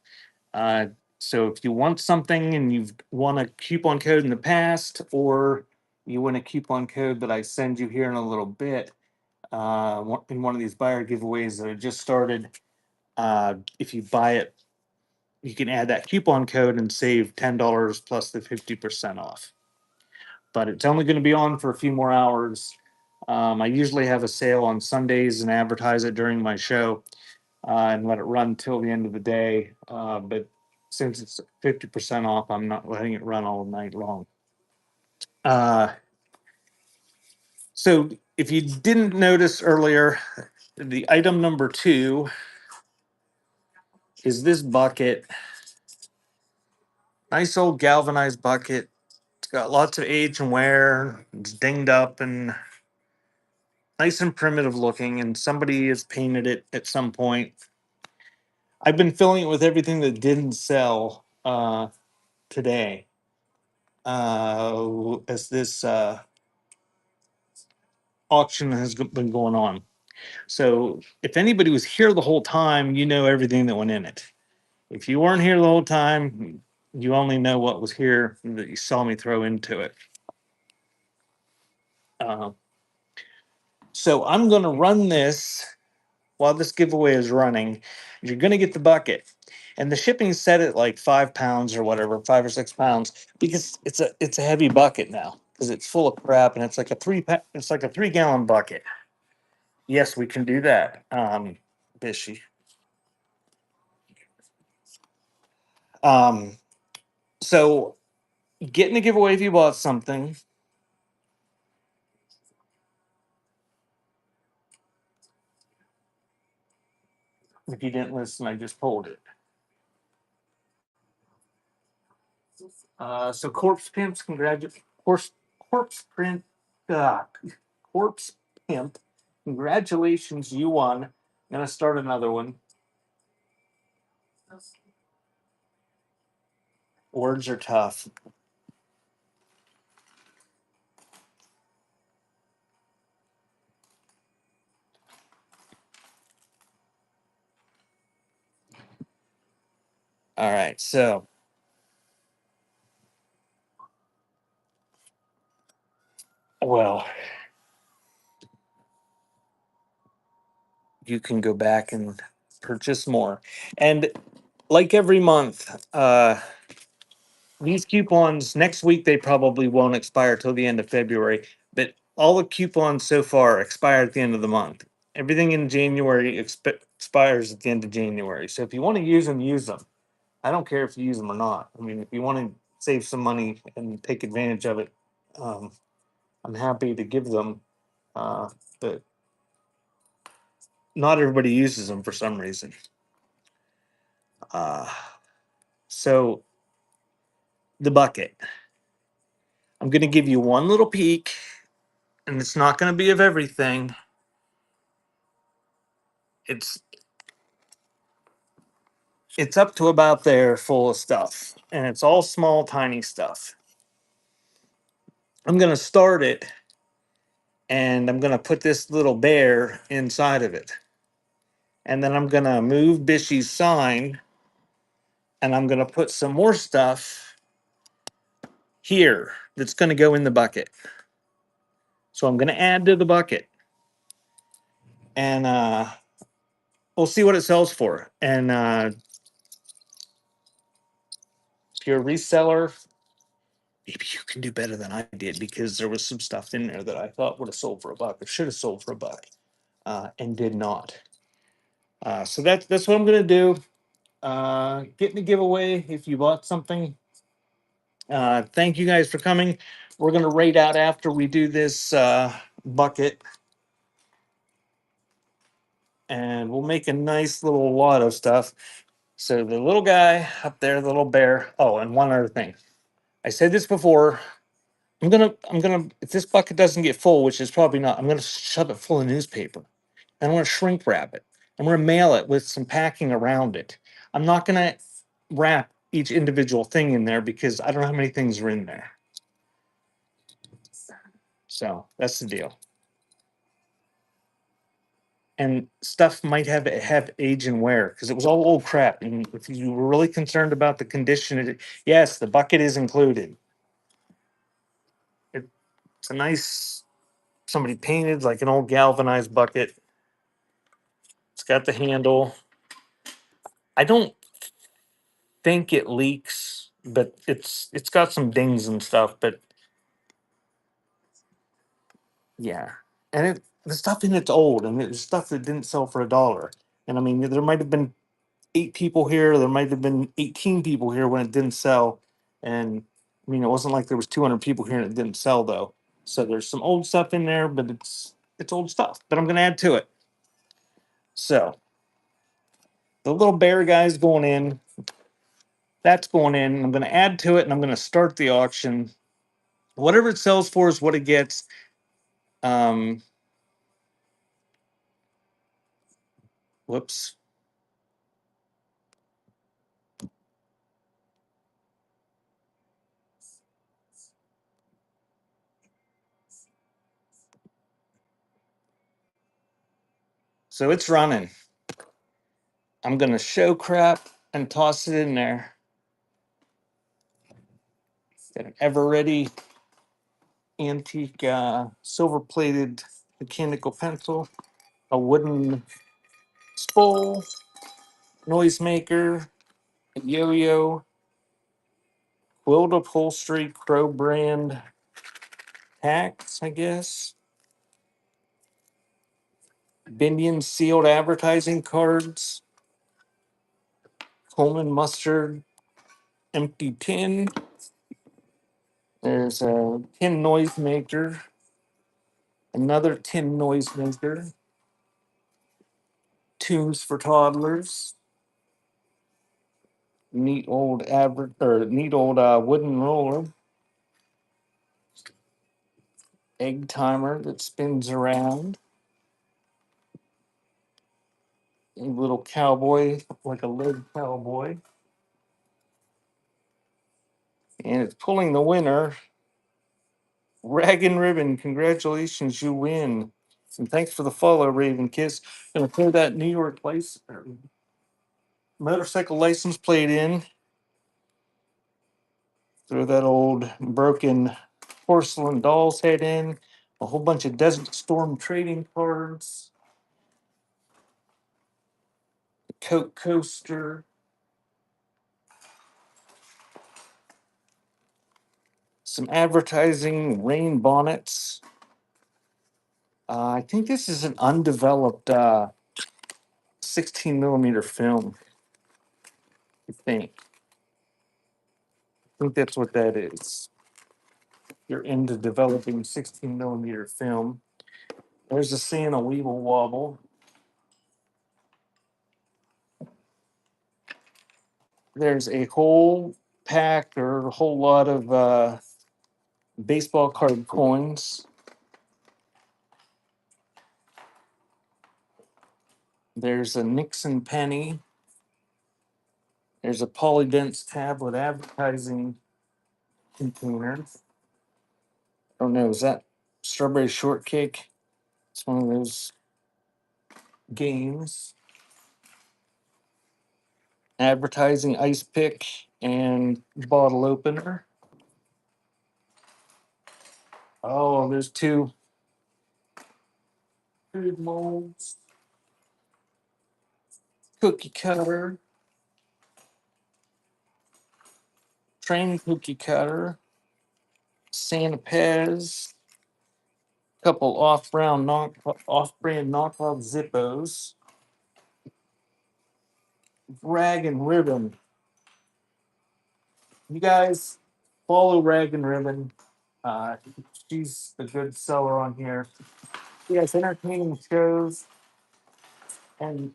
Uh, so if you want something and you've won a coupon code in the past, or you win a coupon code that I send you here in a little bit, in one of these buyer giveaways that I just started, if you buy it, you can add that coupon code and save $10 plus the 50% off. But it's only going to be on for a few more hours. I usually have a sale on Sundays and advertise it during my show and let it run till the end of the day. But since it's 50% off, I'm not letting it run all night long. Uh, so if you didn't notice earlier, the item number 2 is this bucket. Nice old galvanized bucket. It's got lots of age and wear. It's dinged up and nice and primitive looking, and somebody has painted it at some point. I've been filling it with everything that didn't sell today. As this auction has been going on. So if anybody was here the whole time, you know everything that went in it. If you weren't here the whole time, you only know what was here that you saw me throw into it. Uh, so I'm going to run this while this giveaway is running. You're going to get the bucket. And the shipping's set at like 5 pounds or whatever, 5 or 6 pounds, because it's a heavy bucket now because it's full of crap and it's like it's like a 3 gallon bucket. Yes, we can do that, Bishy. Um, so getting a giveaway if you bought something. If you didn't listen, I just told it. So corpse pimps, corpse print, uh, corpse pimp. Congratulations, you won. I'm gonna start another one. Words are tough. All right, so well, you can go back and purchase more. And like every month, these coupons next week they probably won't expire till the end of February, but all the coupons so far expire at the end of the month. Everything in January expires at the end of January. So if you want to use them, use them. I don't care if you use them or not. I mean, if you want to save some money and take advantage of it, um, I'm happy to give them. But not everybody uses them for some reason. Uh, so the bucket. I'm going to give you one little peek, and it's not going to be of everything. It's it's up to about there full of stuff, and it's all small, tiny stuff. I'm going to start it, and I'm going to put this little bear inside of it. And then I'm going to move Bishy's sign, and I'm going to put some more stuff here that's going to go in the bucket. So I'm going to add to the bucket, and we'll see what it sells for. And if you're a reseller, maybe you can do better than I did because there was some stuff in there that I thought would have sold for $1 or should have sold for $1 and did not. So that's what I'm going to do. Getting a giveaway if you bought something. Thank you guys for coming. We're going to rate out after we do this bucket. And we'll make a nice little lot of stuff. So the little guy up there, the little bear. Oh, and one other thing. I said this before. I'm gonna if this bucket doesn't get full, which is probably not, I'm gonna shove it full of newspaper. I'm gonna shrink wrap it. I'm gonna mail it with some packing around it. I'm not gonna wrap each individual thing in there because I don't know how many things are in there. So that's the deal. And stuff might have age and wear because it was all old crap. And if you were really concerned about the condition, yes, the bucket is included. It's a nice somebody painted like an old galvanized bucket. It's got the handle. I don't think it leaks, but it's got some dings and stuff. But yeah, and the stuff in it's old, and it's stuff that didn't sell for $1. And I mean, there might have been 8 people here, there might have been 18 people here when it didn't sell, and I mean, it wasn't like there was 200 people here and it didn't sell though. So there's some old stuff in there, but it's old stuff. But I'm gonna add to it. So the little bear guy's going in. That's going in. I'm gonna add to it, and I'm gonna start the auction. Whatever it sells for is what it gets. Um, whoops. So it's running. I'm gonna show crap and toss it in there. Got an ever ready antique silver plated mechanical pencil, a wooden spool, noisemaker, a yo-yo, quilt upholstery, Crow brand hacks, I guess. Binion sealed advertising cards, Coleman mustard, empty tin. There's a tin noisemaker, another tin noisemaker, tunes for toddlers, neat old wooden roller, egg timer that spins around, a little cowboy like a lead cowboy, and it's pulling the winner. Rag and Ribbon, congratulations, you win. And thanks for the follow, Raven Kiss. Gonna throw that New York motorcycle license plate in. Throw that old broken porcelain doll's head in. A whole bunch of Desert Storm trading cards. Coke coaster. Some advertising rain bonnets. I think this is an undeveloped 16 millimeter film. I think that's what that is. You're into developing 16 millimeter film. There's a Santa Weeble Wobble. There's a whole pack or a whole lot of baseball card coins. There's a Nixon penny. There's a Polydents tablet advertising container. Oh no, is that strawberry shortcake? It's one of those games. Advertising ice pick and bottle opener. Oh, there's two food molds, cookie cutter, train cookie cutter, Santa Pez, couple off-brand knockoff Zippos, Rag and Ribbon. You guys follow Rag and Ribbon. Uh, she's a good seller on here. She has entertaining shows, and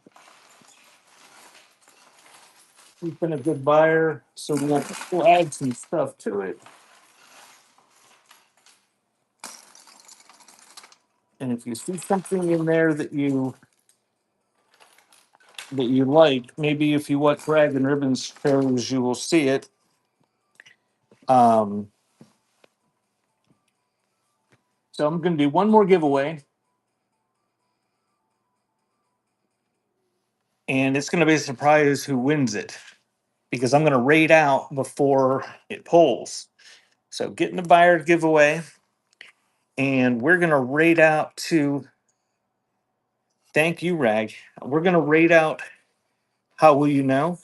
she's been a good buyer. So we'll add some stuff to it. And if you see something in there that you like, maybe if you watch Rag and Ribbon's shows, you will see it. Um, so I'm going to do one more giveaway, and it's going to be a surprise who wins it because I'm going to rate out before it polls. So getting the buyer giveaway, and we're going to rate out to. Thank you, Rag. We're going to rate out. How will you know?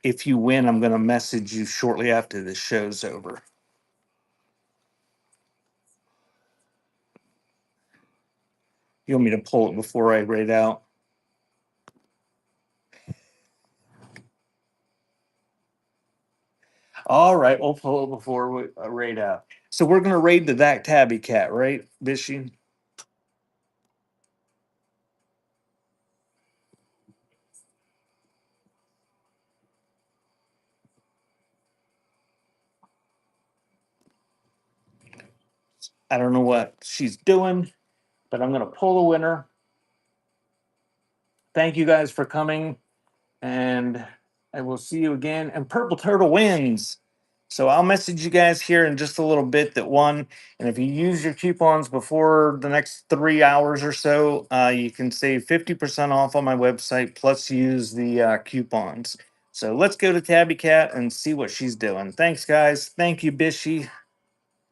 If you win, I'm going to message you shortly after the show's over. You want me to pull it before I rate out? All right, we'll pull it before we rate out. So we're gonna raid that tabby cat, right, Bishy? I don't know what she's doing, but I'm gonna pull a winner. Thank you guys for coming, and I will see you again. And Purple Turtle wins. So I'll message you guys here in just a little bit that won. And if you use your coupons before the next 3 hours or so, you can save 50% off on my website, plus use the coupons. So let's go to Tabby Cat and see what she's doing. Thanks, guys. Thank you, Bishy.